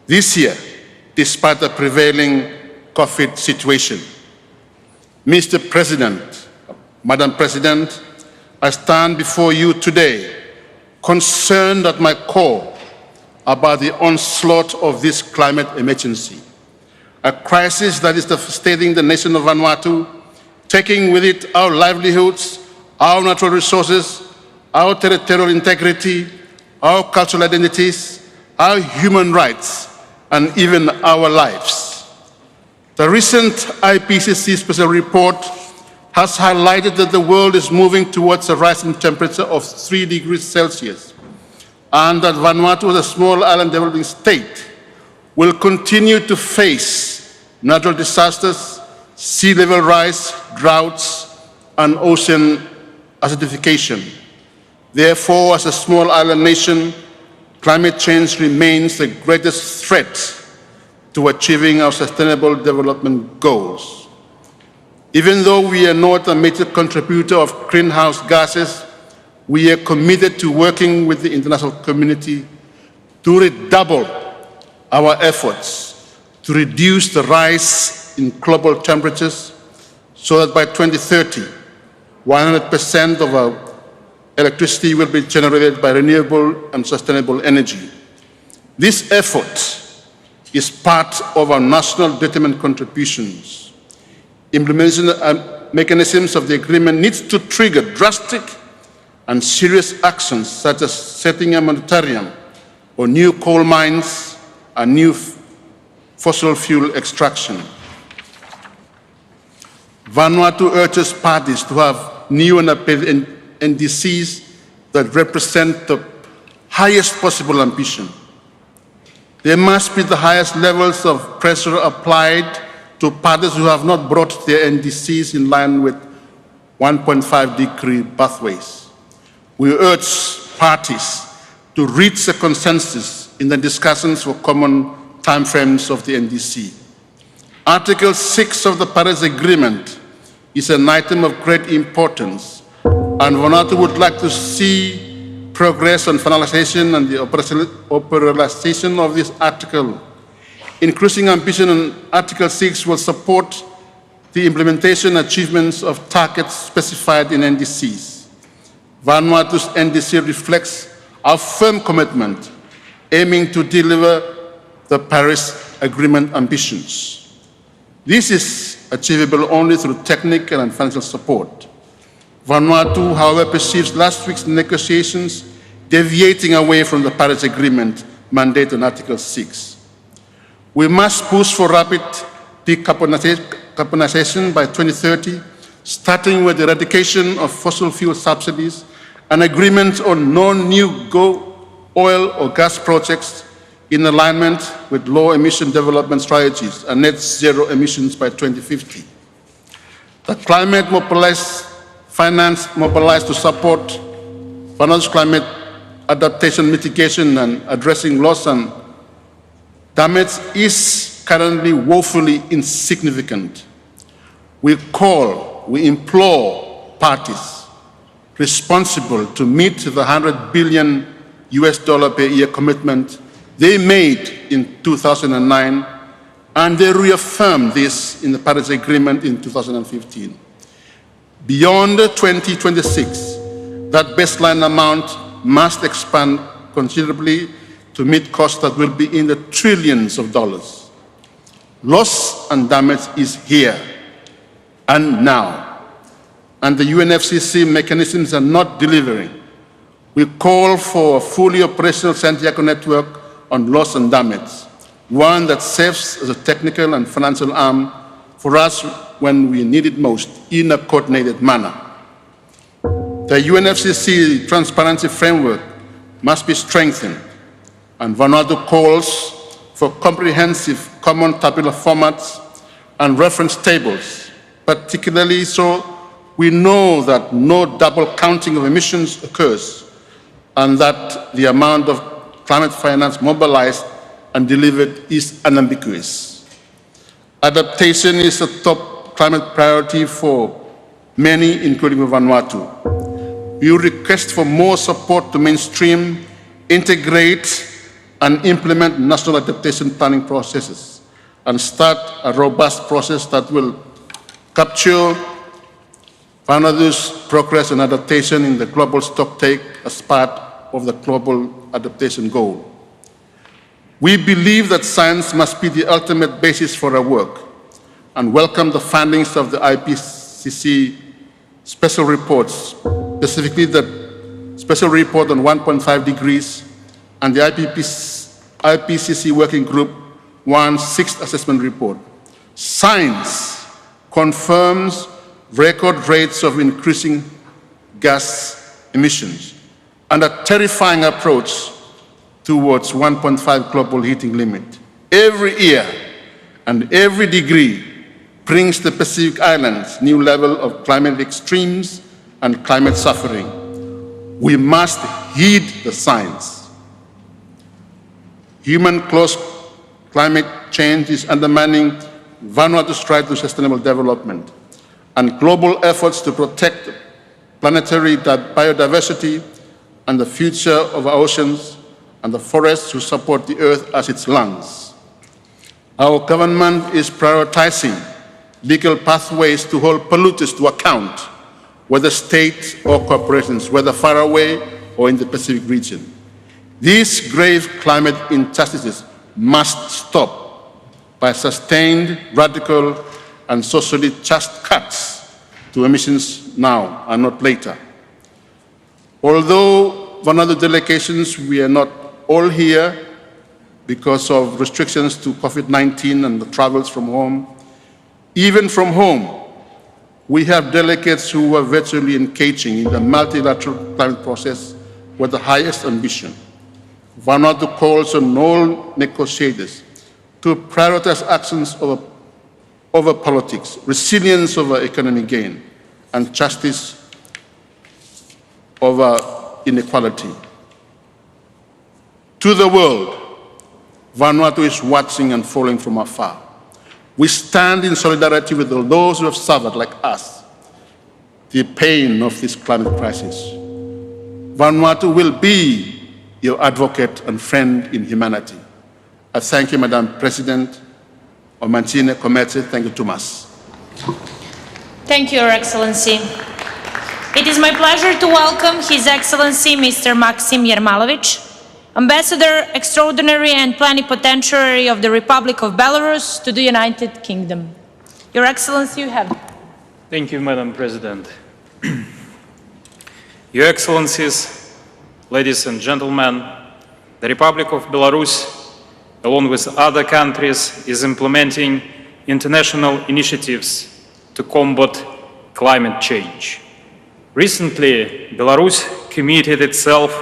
this year, despite the prevailing COVID situation. Mr. President, Madam President, I stand before you today concerned at my core about the onslaught of this climate emergency, a crisis that is devastating the nation of Vanuatu, taking with it our livelihoods, our natural resources, our territorial integrity, our cultural identities, our human rights, and even our lives. The recent Ipcc special report has highlighted that the world is moving towards a rising temperature of 3 degrees Celsius, and that Vanuatu, as a small island developing state, will continue to face natural disasters, sea level rise, droughts, and ocean acidification. Therefore, as a small island nation, climate change remains the greatest threat to achieving our sustainable development goals. Even though we are not a major contributor of greenhouse gases, we are committed to working with the international community to redouble our efforts to reduce the rise in global temperatures so that by 2030, 100% of our electricity will be generated by renewable and sustainable energy. This effort is part of our national determined contributions. Implementation mechanisms of the agreement needs to trigger drastic and serious actions such as setting a moratorium on new coal mines and new fossil fuel extraction. Vanuatu urges parties to have new and updated NDCs that represent the highest possible ambition. There must be the highest levels of pressure applied to parties who have not brought their NDCs in line with 1.5-degree pathways. We urge parties to reach a consensus in the discussions for common timeframes of the NDC. Article 6 of the Paris Agreement is an item of great importance, and Vanuatu would like to see progress on finalization and the operationalization of this article. Increasing ambition on Article 6 will support the implementation and achievements of targets specified in NDCs. Vanuatu's NDC reflects our firm commitment aiming to deliver the Paris Agreement ambitions. This is achievable only through technical and financial support. Vanuatu, however, perceives last week's negotiations deviating away from the Paris Agreement mandate on Article 6. We must push for rapid decarbonization by 2030, starting with the eradication of fossil fuel subsidies, an agreement on no new oil or gas projects in alignment with low-emission development strategies and net zero emissions by 2050. The climate mobilized finance mobilized to support Vanuatu's climate adaptation, mitigation, and addressing loss and damage is currently woefully insignificant. We implore parties responsible to meet the $100 billion per year commitment they made in 2009, and they reaffirmed this in the Paris Agreement in 2015. Beyond 2026, that baseline amount must expand considerably to meet costs that will be in the trillions of dollars. Loss and damage is here and now, and the UNFCCC mechanisms are not delivering. We call for a fully operational Santiago network on loss and damage, one that serves as a technical and financial arm for us when we need it most in a coordinated manner. The UNFCCC transparency framework must be strengthened, and Vanuatu calls for comprehensive common tabular formats and reference tables, particularly so we know that no double counting of emissions occurs and that the amount of climate finance mobilized and delivered is unambiguous. Adaptation is a top climate priority for many, including Vanuatu. We request for more support to mainstream, integrate, and implement national adaptation planning processes and start a robust process that will capture Vanuatu's progress and adaptation in the global stocktake as part of the global adaptation goal. We believe that science must be the ultimate basis for our work and welcome the findings of the Ipcc special reports, specifically the special report on 1.5 degrees and the Ipcc Working Group 1's sixth assessment report. Science confirms record rates of increasing gas emissions and a terrifying approach towards 1.5 global heating limit. Every year and every degree brings the Pacific Islands new level of climate extremes and climate suffering. We must heed the science. Human-caused climate change is undermining Vanuatu's right to sustainable development, and global efforts to protect planetary biodiversity and the future of our oceans and the forests who support the earth as its lungs. Our government is prioritizing legal pathways to hold polluters to account, whether state or corporations, whether far away or in the Pacific region. These grave climate injustices must stop by sustained, radical, and socially just cuts to emissions now and not later. Although Vanuatu delegations, we are not all here because of restrictions to COVID-19 and the travels from home. Even from home, we have delegates who are virtually engaging in the multilateral climate process with the highest ambition. Vanuatu calls on all negotiators to prioritize actions over politics, resilience over economic gain, and justice over inequality. To the world, Vanuatu is watching and following from afar. We stand in solidarity with those who have suffered, like us, the pain of this climate crisis. Vanuatu will be your advocate and friend in humanity. I thank you, Madam President. Omantine Kometse, thank you, Thomas. Thank you, Your Excellency. It is my pleasure to welcome His Excellency Mr. Maxim Yermalovich, Ambassador Extraordinary and Plenipotentiary of the Republic of Belarus to the United Kingdom. Your Excellency, you have. Thank you, Madam President. Your Excellencies, ladies and gentlemen, the Republic of Belarus, along with other countries, is implementing international initiatives to combat climate change. Recently, Belarus committed itself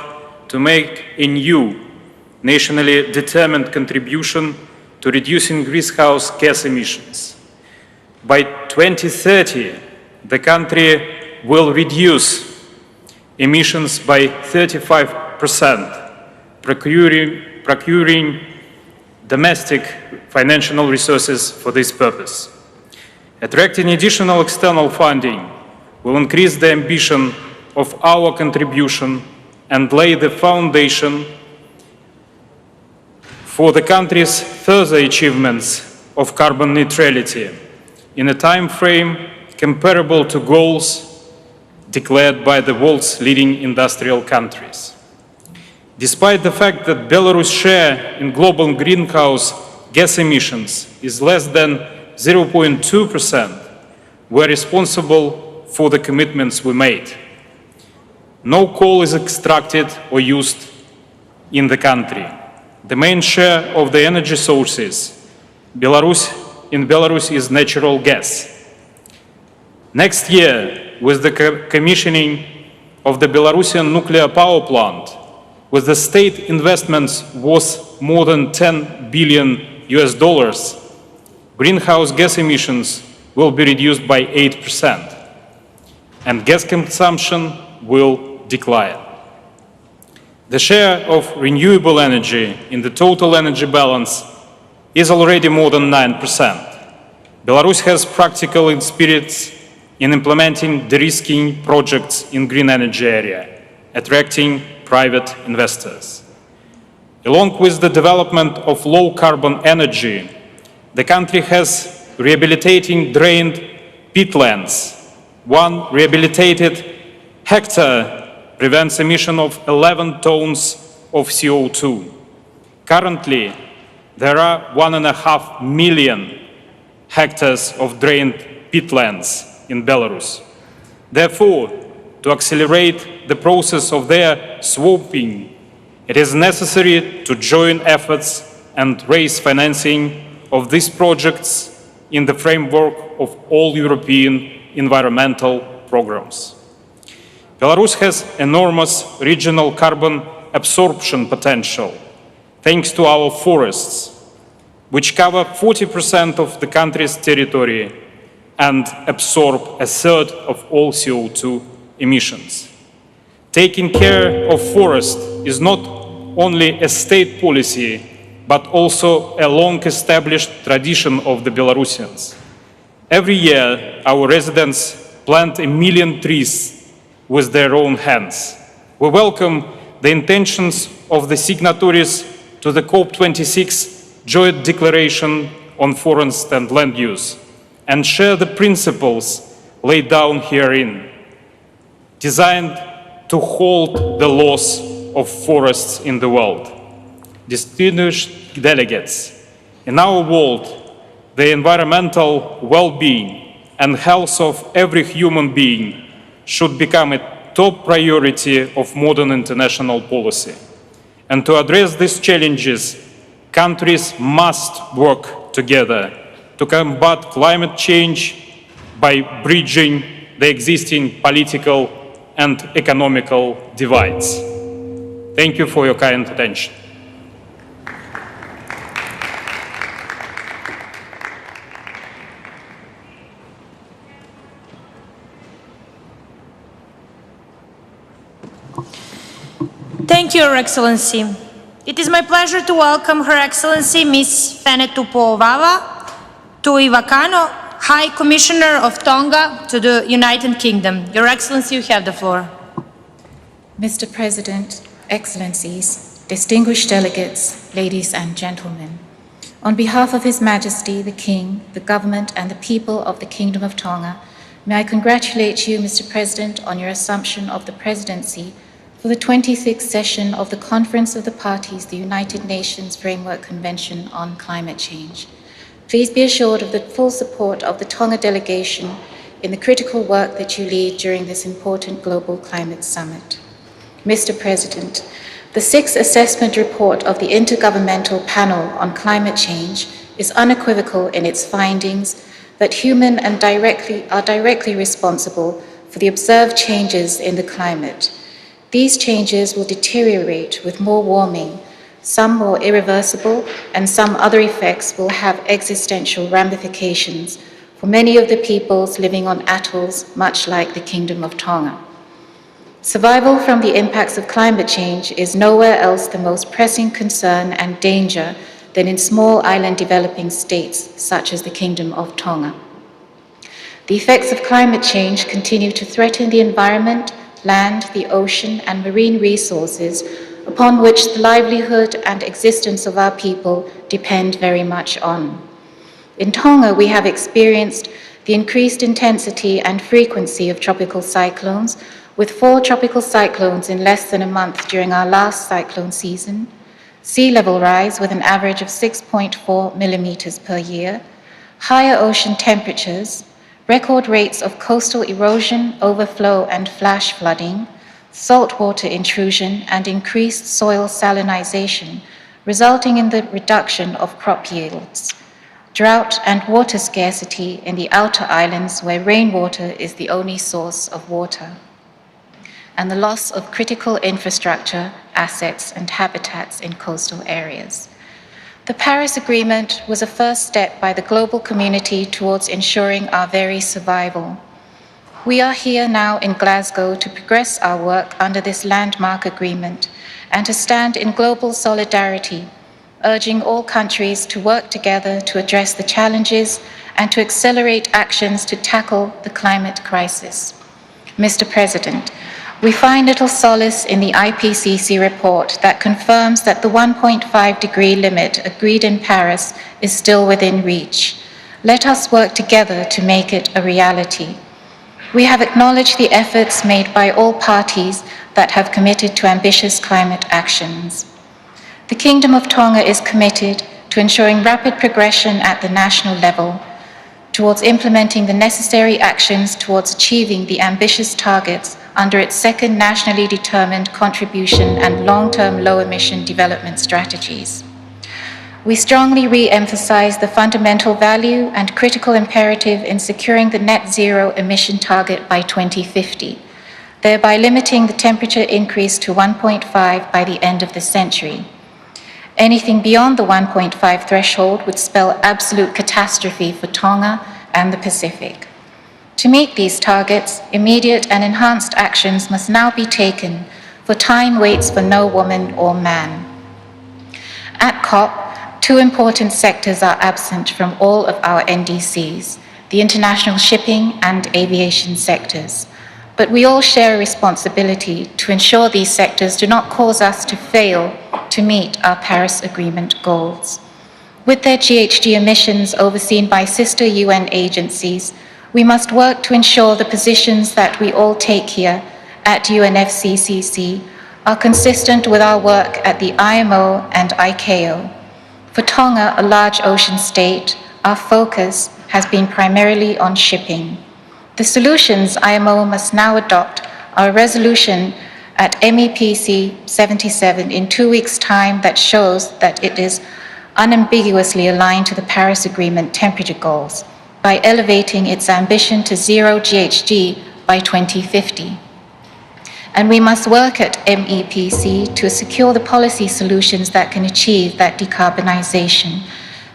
to make a new, nationally determined contribution to reducing greenhouse gas emissions. By 2030, the country will reduce emissions by 35%, procuring domestic financial resources for this purpose. Attracting additional external funding will increase the ambition of our contribution and lay the foundation for the country's further achievements of carbon neutrality in a time frame comparable to goals declared by the world's leading industrial countries. Despite the fact that Belarus' share in global greenhouse gas emissions is less than 0.2%, we're responsible for the commitments we made. No coal is extracted or used in the country. The main share of the energy sources in Belarus is natural gas. Next year, with the commissioning of the Belarusian nuclear power plant, with the state investments worth more than $10 billion, greenhouse gas emissions will be reduced by 8%, and gas consumption will decline. The share of renewable energy in the total energy balance is already more than 9%. Belarus has practical experience in implementing de-risking projects in green energy area, attracting private investors. Along with the development of low-carbon energy, the country has rehabilitating drained peatlands. One rehabilitated hectare prevents emission of 11 tons of CO2. Currently, there are 1.5 million hectares of drained peatlands in Belarus. Therefore, to accelerate the process of their swamping, it is necessary to join efforts and raise financing of these projects in the framework of all European environmental programs. Belarus has enormous regional carbon absorption potential, thanks to our forests, which cover 40% of the country's territory and absorb a third of all CO2 emissions. Taking care of forests is not only a state policy, but also a long-established tradition of the Belarusians. Every year, our residents plant 1 million trees with their own hands. We welcome the intentions of the signatories to the COP26 Joint Declaration on Forest and Land Use, and share the principles laid down herein, designed to halt the loss of forests in the world. Distinguished delegates, in our world, the environmental well-being and health of every human being should become a top priority of modern international policy. And to address these challenges, countries must work together to combat climate change by bridging the existing political and economical divides. Thank you for your kind attention. Thank you, Your Excellency. It is my pleasure to welcome Her Excellency Ms. Fenetupolvava Tuivakano, High Commissioner of Tonga to the United Kingdom. Your Excellency, you have the floor. Mr. President, Excellencies, distinguished delegates, ladies and gentlemen, on behalf of His Majesty, the King, the government, and the people of the Kingdom of Tonga, may I congratulate you, Mr. President, on your assumption of the presidency for the 26th session of the Conference of the Parties, the United Nations Framework Convention on Climate Change. Please be assured of the full support of the Tonga delegation in the critical work that you lead during this important global climate summit. Mr. President, the sixth assessment report of the Intergovernmental Panel on Climate Change is unequivocal in its findings that humans are directly responsible for the observed changes in the climate. These changes will deteriorate with more warming, some more irreversible, and some other effects will have existential ramifications for many of the peoples living on atolls much like the Kingdom of Tonga. Survival from the impacts of climate change is nowhere else the most pressing concern and danger than in small island developing states such as the Kingdom of Tonga. The effects of climate change continue to threaten the environment, land, the ocean, and marine resources upon which the livelihood and existence of our people depend very much on. In Tonga, we have experienced the increased intensity and frequency of tropical cyclones, with 4 tropical cyclones in less than a month during our last cyclone season, sea level rise with an average of 6.4 millimeters per year, higher ocean temperatures, record rates of coastal erosion, overflow, and flash flooding, saltwater intrusion, and increased soil salinization, resulting in the reduction of crop yields, drought and water scarcity in the outer islands where rainwater is the only source of water, and the loss of critical infrastructure, assets, and habitats in coastal areas. The Paris Agreement was a first step by the global community towards ensuring our very survival. We are here now in Glasgow to progress our work under this landmark agreement, and to stand in global solidarity, urging all countries to work together to address the challenges and to accelerate actions to tackle the climate crisis. Mr. President, we find little solace in the Ipcc report that confirms that the 1.5-degree limit agreed in Paris is still within reach. Let us work together to make it a reality. We have acknowledged the efforts made by all parties that have committed to ambitious climate actions. The Kingdom of Tonga is committed to ensuring rapid progression at the national level towards implementing the necessary actions towards achieving the ambitious targets under its second nationally determined contribution and long-term low-emission development strategies. We strongly re-emphasize the fundamental value and critical imperative in securing the net zero emission target by 2050, thereby limiting the temperature increase to 1.5 by the end of the century. Anything beyond the 1.5 threshold would spell absolute catastrophe for Tonga and the Pacific. To meet these targets, immediate and enhanced actions must now be taken, for time waits for no woman or man. At COP, two important sectors are absent from all of our NDCs, the international shipping and aviation sectors. But we all share a responsibility to ensure these sectors do not cause us to fail to meet our Paris Agreement goals. With their GHG emissions overseen by sister UN agencies, we must work to ensure the positions that we all take here at UNFCCC are consistent with our work at the IMO and ICAO. For Tonga, a large ocean state, our focus has been primarily on shipping. The solutions IMO must now adopt are a resolution at MEPC 77 in 2 weeks' time that shows that it is unambiguously aligned to the Paris Agreement temperature goals by elevating its ambition to zero GHG by 2050. And we must work at MEPC to secure the policy solutions that can achieve that decarbonization.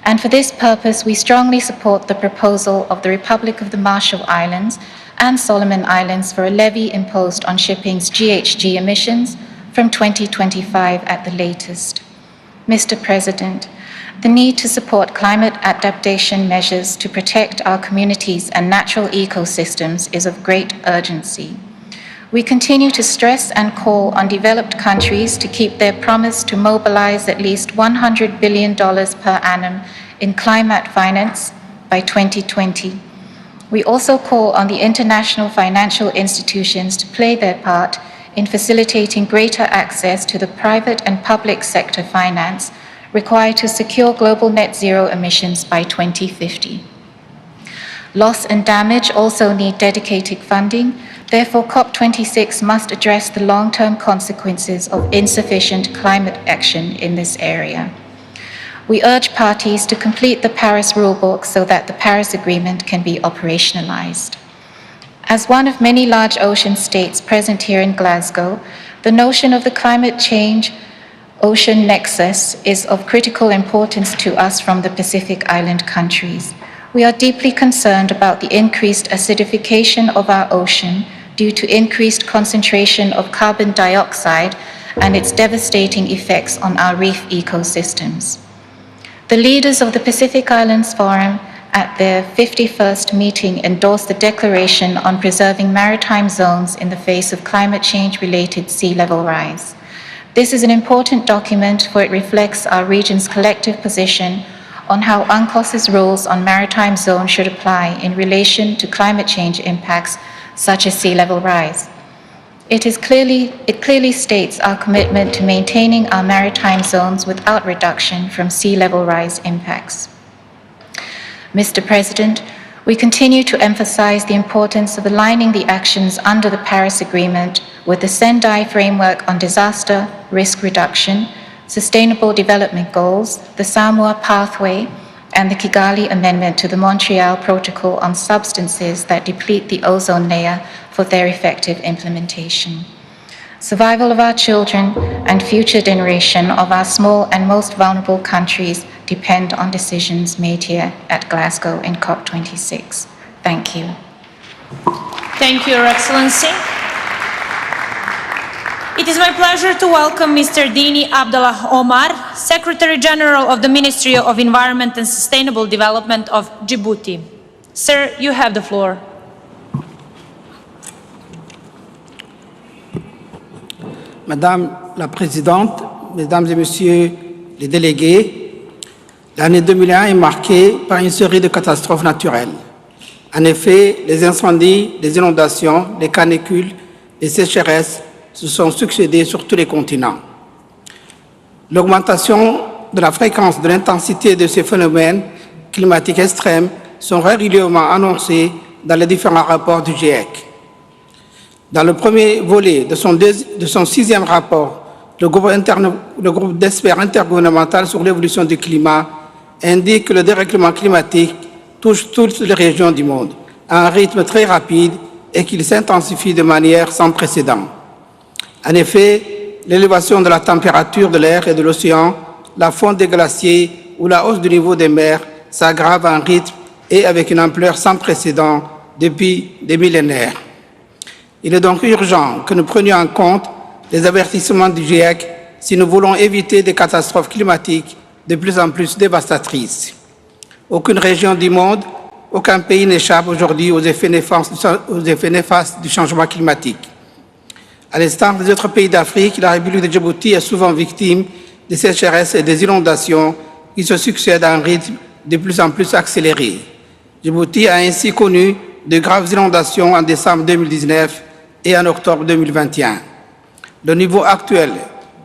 And for this purpose, we strongly support the proposal of the Republic of the Marshall Islands and Solomon Islands for a levy imposed on shipping's GHG emissions from 2025 at the latest. Mr. President, the need to support climate adaptation measures to protect our communities and natural ecosystems is of great urgency. We continue to stress and call on developed countries to keep their promise to mobilize at least $100 billion per annum in climate finance by 2020. We also call on the international financial institutions to play their part in facilitating greater access to the private and public sector finance required to secure global net zero emissions by 2050. Loss and damage also need dedicated funding. Therefore, COP26 must address the long-term consequences of insufficient climate action in this area. We urge parties to complete the Paris rulebook so that the Paris Agreement can be operationalized. As one of many large ocean states present here in Glasgow, the notion of the climate change ocean nexus is of critical importance to us from the Pacific Island countries. We are deeply concerned about the increased acidification of our ocean due to increased concentration of carbon dioxide and its devastating effects on our reef ecosystems. The leaders of the Pacific Islands Forum at their 51st meeting endorsed the Declaration on Preserving Maritime Zones in the face of climate change-related sea level rise. This is an important document, for it reflects our region's collective position on how UNCLOS's rules on maritime zones should apply in relation to climate change impacts such as sea level rise. It clearly states our commitment to maintaining our maritime zones without reduction from sea level rise impacts. Mr. President, we continue to emphasize the importance of aligning the actions under the Paris Agreement with the Sendai Framework on Disaster Risk Reduction, Sustainable Development Goals, the Samoa Pathway, and the Kigali Amendment to the Montreal Protocol on substances that deplete the ozone layer for their effective implementation. Survival of our children and future generation of our small and most vulnerable countries depend on decisions made here at Glasgow in COP26. Thank you. Thank you, Your Excellency. It is my pleasure to welcome Mr. Dini Abdullah Omar, Secretary General of the Ministry of Environment and Sustainable Development of Djibouti. Sir, you have the floor. Madame la Présidente, Mesdames et Messieurs les délégués, l'année 2001 est marquée par une série de catastrophes naturelles. En effet, les incendies, les inondations, les canicules, les sécheresses se sont succédés sur tous les continents. L'augmentation de la fréquence, de l'intensité de ces phénomènes climatiques extrêmes sont régulièrement annoncés dans les différents rapports du GIEC. Dans le premier volet de son sixième rapport, le groupe d'experts intergouvernemental sur l'évolution du climat indique que le dérèglement climatique touche toutes les régions du monde à un rythme très rapide et qu'il s'intensifie de manière sans précédent. En effet, l'élévation de la température de l'air et de l'océan, la fonte des glaciers ou la hausse du niveau des mers s'aggrave à un rythme et avec une ampleur sans précédent depuis des millénaires. Il est donc urgent que nous prenions en compte les avertissements du GIEC si nous voulons éviter des catastrophes climatiques de plus en plus dévastatrices. Aucune région du monde, aucun pays n'échappe aujourd'hui aux effets néfastes du changement climatique. À l'instar des autres pays d'Afrique, la République de Djibouti est souvent victime des sécheresses et des inondations qui se succèdent à un rythme de plus en plus accéléré. Djibouti a ainsi connu de graves inondations en décembre 2019 et en octobre 2021. Le niveau actuel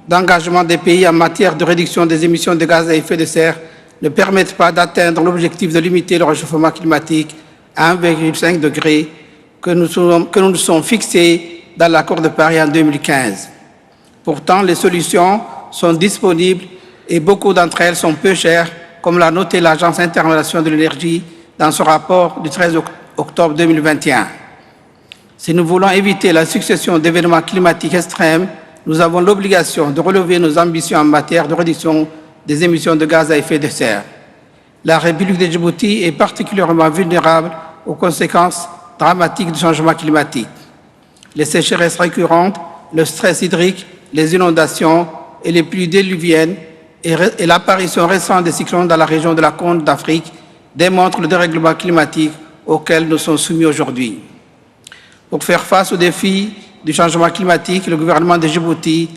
d'engagement des pays en matière de réduction des émissions de gaz à effet de serre ne permettent pas d'atteindre l'objectif de limiter le réchauffement climatique à 1,5 degré que nous nous sommes fixés dans l'accord de Paris en 2015. Pourtant, les solutions sont disponibles et beaucoup d'entre elles sont peu chères, comme l'a noté l'Agence internationale de l'énergie dans son rapport du 13 octobre 2021. Si nous voulons éviter la succession d'événements climatiques extrêmes, nous avons l'obligation de relever nos ambitions en matière de réduction des émissions de gaz à effet de serre. La République de Djibouti est particulièrement vulnérable aux conséquences dramatiques du changement climatique. Les sécheresses récurrentes, le stress hydrique, les inondations et les pluies diluviennes et l'apparition récente des cyclones dans la région de la Corne d'Afrique démontrent le dérèglement climatique auquel nous sommes soumis aujourd'hui. Pour faire face aux défis du changement climatique, le gouvernement de Djibouti,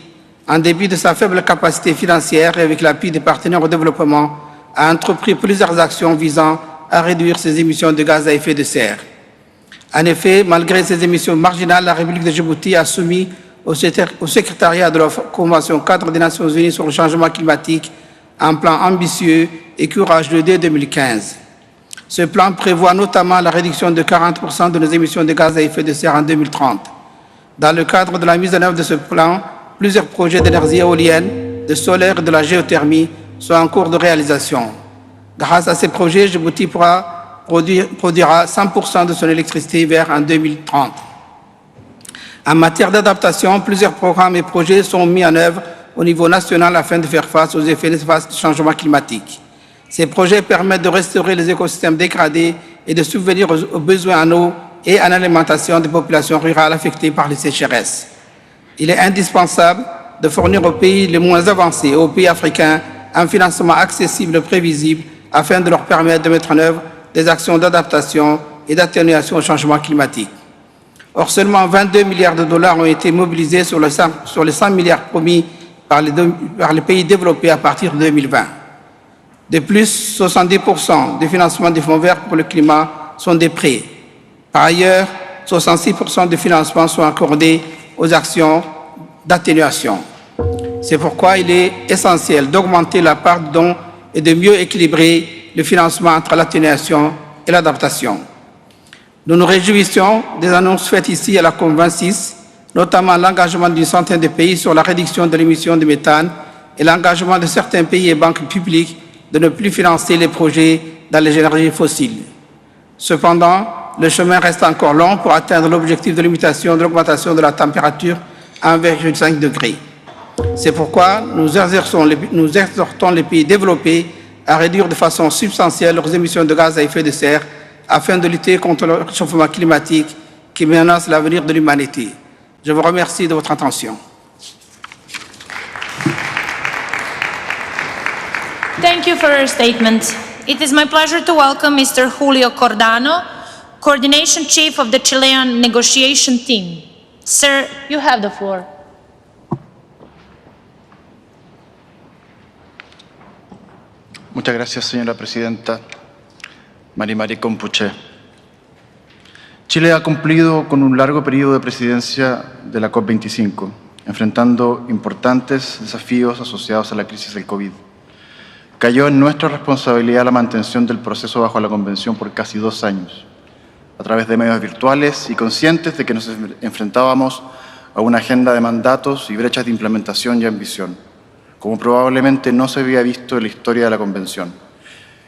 en dépit de sa faible capacité financière et avec l'appui des partenaires au développement, a entrepris plusieurs actions visant à réduire ses émissions de gaz à effet de serre. En effet, malgré ces émissions marginales, la République de Djibouti a soumis au secrétariat de la Convention cadre des Nations Unies sur le changement climatique un plan ambitieux et courageux dès 2015. Ce plan prévoit notamment la réduction de 40% de nos émissions de gaz à effet de serre en 2030. Dans le cadre de la mise en œuvre de ce plan, plusieurs projets d'énergie éolienne, de solaire et de la géothermie sont en cours de réalisation. Grâce à ces projets, Djibouti produira 100% de son électricité verte en 2030. En matière d'adaptation, plusieurs programmes et projets sont mis en œuvre au niveau national afin de faire face aux effets néfastes du changement climatique. Ces projets permettent de restaurer les écosystèmes dégradés et de subvenir aux besoins en eau et en alimentation des populations rurales affectées par les sécheresses. Il est indispensable de fournir aux pays les moins avancés et aux pays africains un financement accessible et prévisible afin de leur permettre de mettre en œuvre des actions d'adaptation et d'atténuation au changement climatique. Or, seulement 22 milliards de dollars ont été mobilisés sur les 100 milliards promis par les pays développés à partir de 2020. De plus, 70% des financements des fonds verts pour le climat sont des prêts. Par ailleurs, 66% des financements sont accordés aux actions d'atténuation. C'est pourquoi il est essentiel d'augmenter la part de dons et de mieux équilibrer le financement entre l'atténuation et l'adaptation. Nous nous réjouissons des annonces faites ici à la COP26, notamment l'engagement d'une centaine de pays sur la réduction de l'émission de méthane et l'engagement de certains pays et banques publiques de ne plus financer les projets dans les énergies fossiles. Cependant, le chemin reste encore long pour atteindre l'objectif de limitation de l'augmentation de la température à 1,5 degré. C'est pourquoi nous exhortons les pays développés à réduire de façon substantielle leurs émissions de gaz à effet de serre afin de lutter contre le réchauffement climatique qui menace l'avenir de l'humanité. Je vous remercie de votre attention. Thank you for your statement. It is my pleasure to welcome Mr. Julio Cordano, Coordination Chief of the Chilean Negotiation Team. Sir, you have the floor. Muchas gracias, señora presidenta. Mari Compuche. Chile ha cumplido con un largo periodo de presidencia de la COP25, enfrentando importantes desafíos asociados a la crisis del COVID. Cayó en nuestra responsabilidad la mantención del proceso bajo la Convención por casi 2 años, a través de medios virtuales y conscientes de que nos enfrentábamos a una agenda de mandatos y brechas de implementación y ambición, como probablemente no se había visto en la historia de la Convención.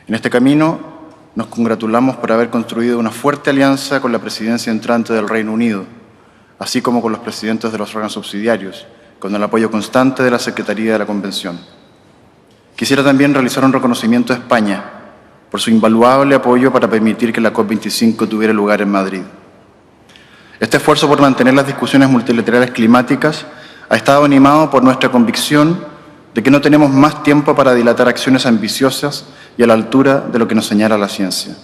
En este camino, nos congratulamos por haber construido una fuerte alianza con la presidencia entrante del Reino Unido, así como con los presidentes de los órganos subsidiarios, con el apoyo constante de la Secretaría de la Convención. Quisiera también realizar un reconocimiento a España por su invaluable apoyo para permitir que la COP25 tuviera lugar en Madrid. Este esfuerzo por mantener las discusiones multilaterales climáticas ha estado animado por nuestra convicción de que no tenemos más tiempo para dilatar acciones ambiciosas y a la altura de lo que nos señala la ciencia.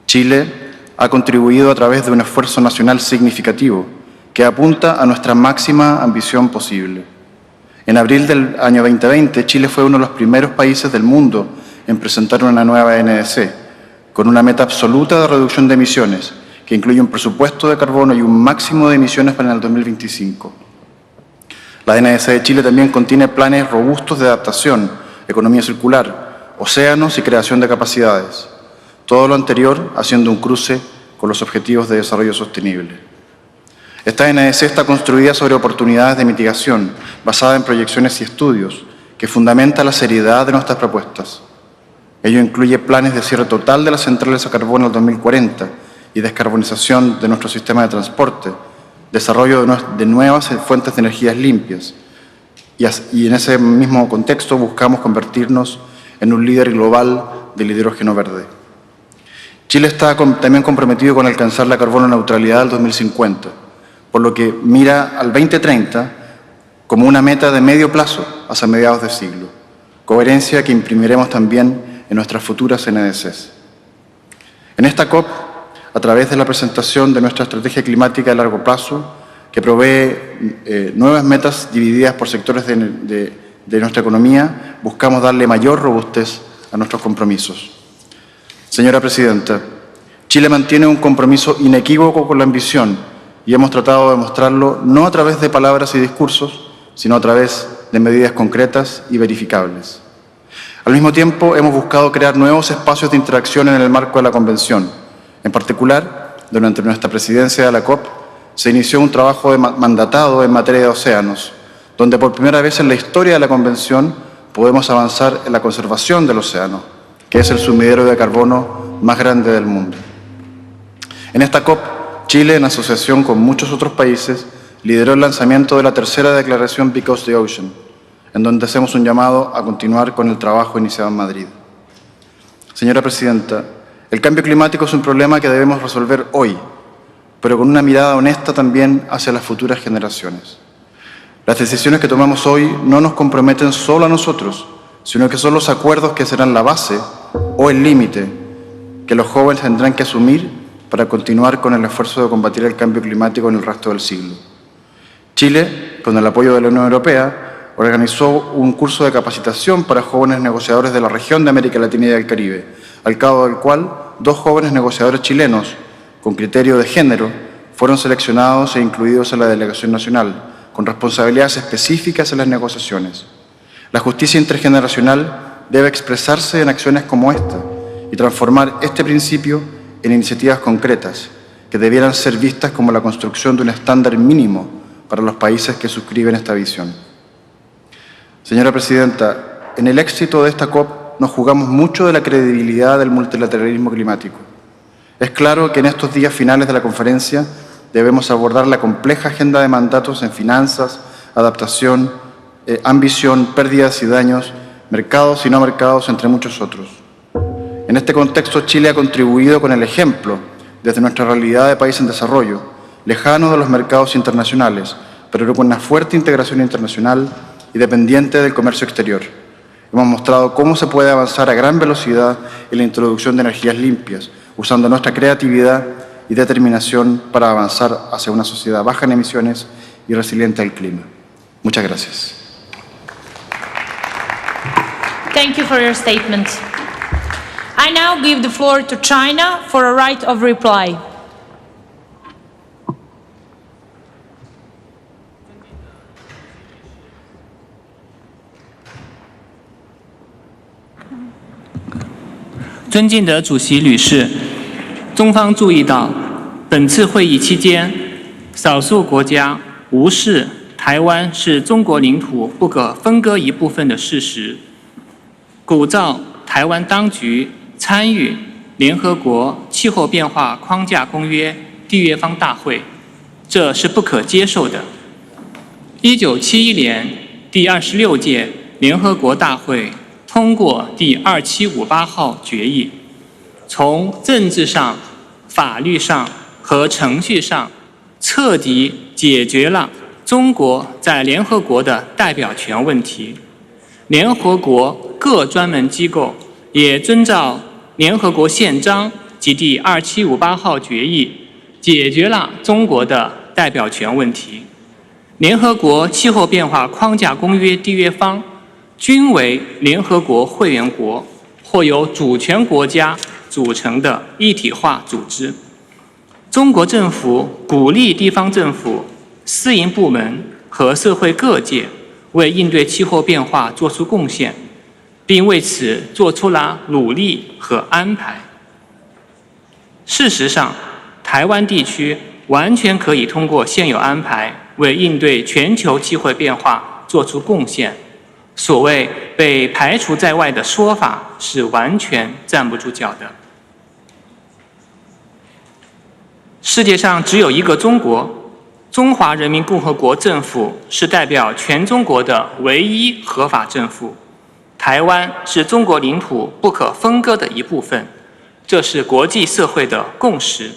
Chile ha contribuido a través de un esfuerzo nacional significativo que apunta a nuestra máxima ambición posible. En abril del año 2020, Chile fue uno de los primeros países del mundo en presentar una nueva NDC, con una meta absoluta de reducción de emisiones, que incluye un presupuesto de carbono y un máximo de emisiones para el 2025. La NDC de Chile también contiene planes robustos de adaptación, economía circular, océanos y creación de capacidades. Todo lo anterior haciendo un cruce con los Objetivos de Desarrollo Sostenible. Esta NDC está construida sobre oportunidades de mitigación, basada en proyecciones y estudios, que fundamenta la seriedad de nuestras propuestas. Ello incluye planes de cierre total de las centrales a carbono al 2040 y descarbonización de nuestro sistema de transporte, desarrollo de nuevas fuentes de energías limpias. Y en ese mismo contexto buscamos convertirnos en un líder global del hidrógeno verde. Chile está también comprometido con alcanzar la carbono neutralidad al 2050, por lo que mira al 2030 como una meta de medio plazo hacia mediados de siglo, coherencia que imprimiremos también en nuestras futuras NDCs. En esta COP, a través de la presentación de nuestra estrategia climática de largo plazo, que provee nuevas metas divididas por sectores de nuestra economía, buscamos darle mayor robustez a nuestros compromisos. Señora Presidenta, Chile mantiene un compromiso inequívoco con la ambición y hemos tratado de mostrarlo no a través de palabras y discursos, sino a través de medidas concretas y verificables. Al mismo tiempo, hemos buscado crear nuevos espacios de interacción en el marco de la Convención. En particular, durante nuestra presidencia de la COP, se inició un trabajo mandatado en materia de océanos, donde por primera vez en la historia de la Convención podemos avanzar en la conservación del océano, que es el sumidero de carbono más grande del mundo. En esta COP, Chile, en asociación con muchos otros países, lideró el lanzamiento de la tercera declaración Because the Ocean, en donde hacemos un llamado a continuar con el trabajo iniciado en Madrid. Señora Presidenta, el cambio climático es un problema que debemos resolver hoy, pero con una mirada honesta también hacia las futuras generaciones. Las decisiones que tomamos hoy no nos comprometen solo a nosotros, sino que son los acuerdos que serán la base o el límite que los jóvenes tendrán que asumir para continuar con el esfuerzo de combatir el cambio climático en el resto del siglo. Chile, con el apoyo de la Unión Europea, organizó un curso de capacitación para jóvenes negociadores de la región de América Latina y del Caribe, al cabo del cual 2 jóvenes negociadores chilenos, con criterio de género, fueron seleccionados e incluidos en la delegación nacional, con responsabilidades específicas en las negociaciones. La justicia intergeneracional debe expresarse en acciones como esta y transformar este principio en iniciativas concretas que debieran ser vistas como la construcción de un estándar mínimo para los países que suscriben esta visión. Señora Presidenta, en el éxito de esta COP nos jugamos mucho de la credibilidad del multilateralismo climático. Es claro que en estos días finales de la conferencia debemos abordar la compleja agenda de mandatos en finanzas, adaptación, ambición, pérdidas y daños, mercados y no mercados, entre muchos otros. En este contexto, Chile ha contribuido con el ejemplo desde nuestra realidad de país en desarrollo, lejano de los mercados internacionales, pero con una fuerte integración internacional y dependiente del comercio exterior. Hemos mostrado cómo se puede avanzar a gran velocidad en la introducción de energías limpias, usando nuestra creatividad y determinación para avanzar hacia una sociedad baja en emisiones y resiliente al clima. Muchas gracias. Thank you for your statement. I now give the floor to China for a right of reply. "尊敬的主席吕氏，中方注意到，本次会议期间，少数国家无视台湾是中国领土不可分割一部分的事实，鼓噪台湾当局参与联合国气候变化框架公约缔约方大会，这是不可接受的。1971年第26届联合国大会通过第2758号决议，从政治上、法律上和程序上彻底解决了中国在联合国的代表权问题。联合国各专门机构也遵照联合国宪章及第2758号决议，解决了中国的代表权问题。联合国气候变化框架公约缔约方均为联合国会员国或由主权国家组成的一体化组织。中国政府鼓励地方政府、私营部门和社会各界为应对气候变化作出贡献，并为此做出了努力和安排。事实上，台湾地区完全可以通过现有安排为应对全球气候变化做出贡献。所谓被排除在外的说法是完全站不住脚的。世界上只有一个中国，中华人民共和国政府是代表全中国的唯一合法政府。台湾是中国领土不可分割的一部分，这是国际社会的共识。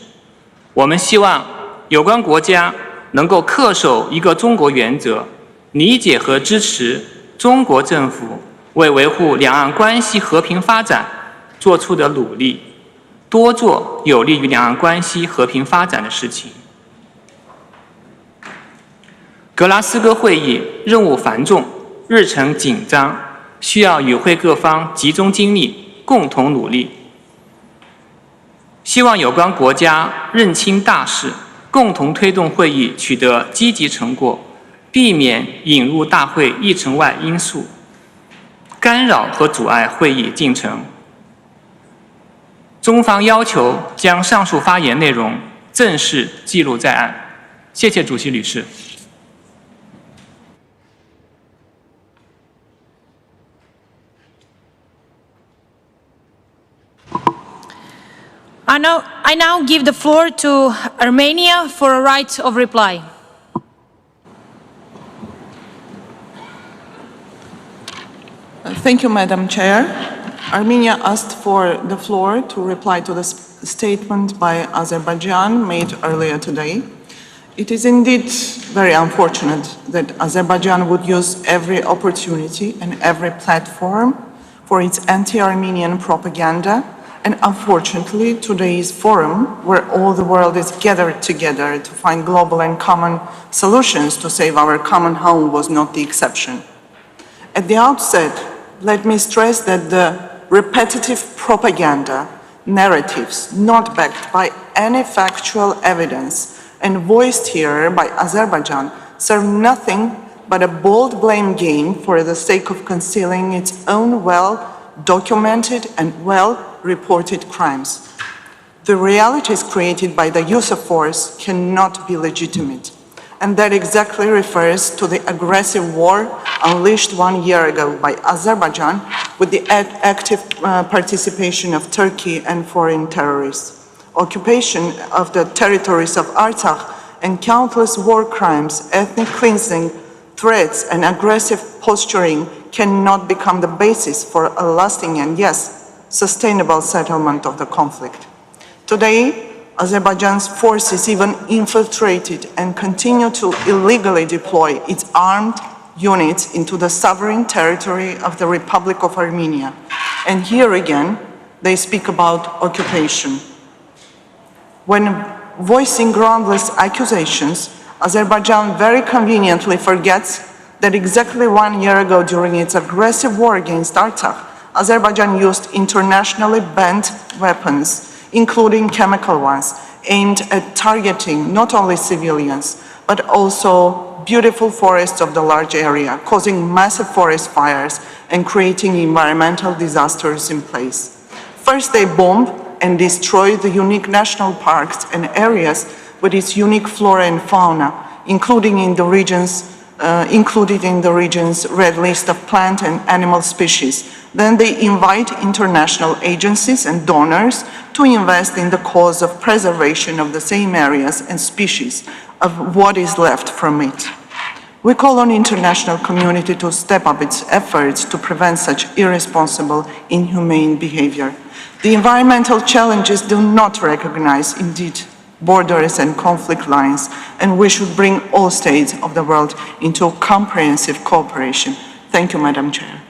我们希望有关国家能够恪守一个中国原则，理解和支持中国政府为维护两岸关系和平发展做出的努力，多做有利于两岸关系和平发展的事情。格拉斯哥会议任务繁重，日程紧张，需要与会各方集中精力，共同努力。希望有关国家认清大势，共同推动会议取得积极成果，避免引入大会议程外因素，干扰和阻碍会议进程。中方要求将上述发言内容正式记录在案。谢谢主席吕氏。I now give the floor to Armenia for a right of reply. Thank you, Madam Chair. Armenia asked for the floor to reply to the statement by Azerbaijan made earlier today. It is indeed very unfortunate that Azerbaijan would use every opportunity and every platform for its anti-Armenian propaganda. And unfortunately, today's forum, where all the world is gathered together to find global and common solutions to save our common home, was not the exception. At the outset, let me stress that the repetitive propaganda narratives not backed by any factual evidence and voiced here by Azerbaijan serve nothing but a bold blame game for the sake of concealing its own well-documented and well-reported crimes. The realities created by the use of force cannot be legitimate. And that exactly refers to the aggressive war unleashed 1 year ago by Azerbaijan with the active participation of Turkey and foreign terrorists. Occupation of the territories of Artsakh and countless war crimes, ethnic cleansing, threats, and aggressive posturing cannot become the basis for a lasting and, yes, sustainable settlement of the conflict. Today, Azerbaijan's forces even infiltrated and continue to illegally deploy its armed units into the sovereign territory of the Republic of Armenia. And here again, they speak about occupation. When voicing groundless accusations, Azerbaijan very conveniently forgets that exactly 1 year ago, during its aggressive war against Artsakh, Azerbaijan used internationally banned weapons, including chemical ones, aimed at targeting not only civilians, but also beautiful forests of the large area, causing massive forest fires and creating environmental disasters in place. First, they bombed and destroyed the unique national parks and areas with its unique flora and fauna, included in the region's red list of plant and animal species. Then they invite international agencies and donors to invest in the cause of preservation of the same areas and species of what is left from it. We call on the international community to step up its efforts to prevent such irresponsible, inhumane behavior. The environmental challenges do not recognize, indeed, borders and conflict lines, and we should bring all states of the world into comprehensive cooperation. Thank you, Madam Chair.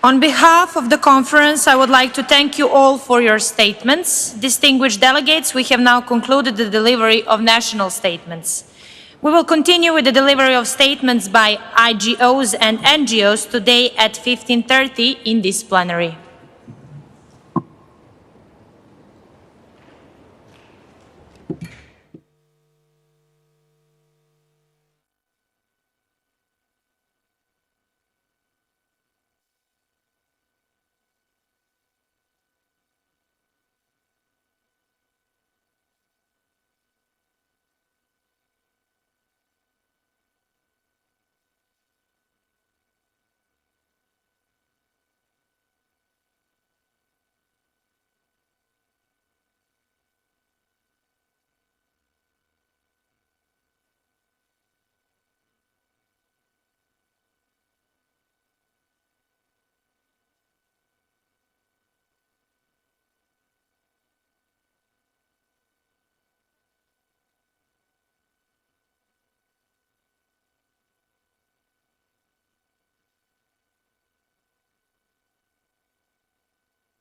On behalf of the conference, I would like to thank you all for your statements. Distinguished delegates, we have now concluded the delivery of national statements. We will continue with the delivery of statements by IGOs and NGOs today at 15:30 in this plenary.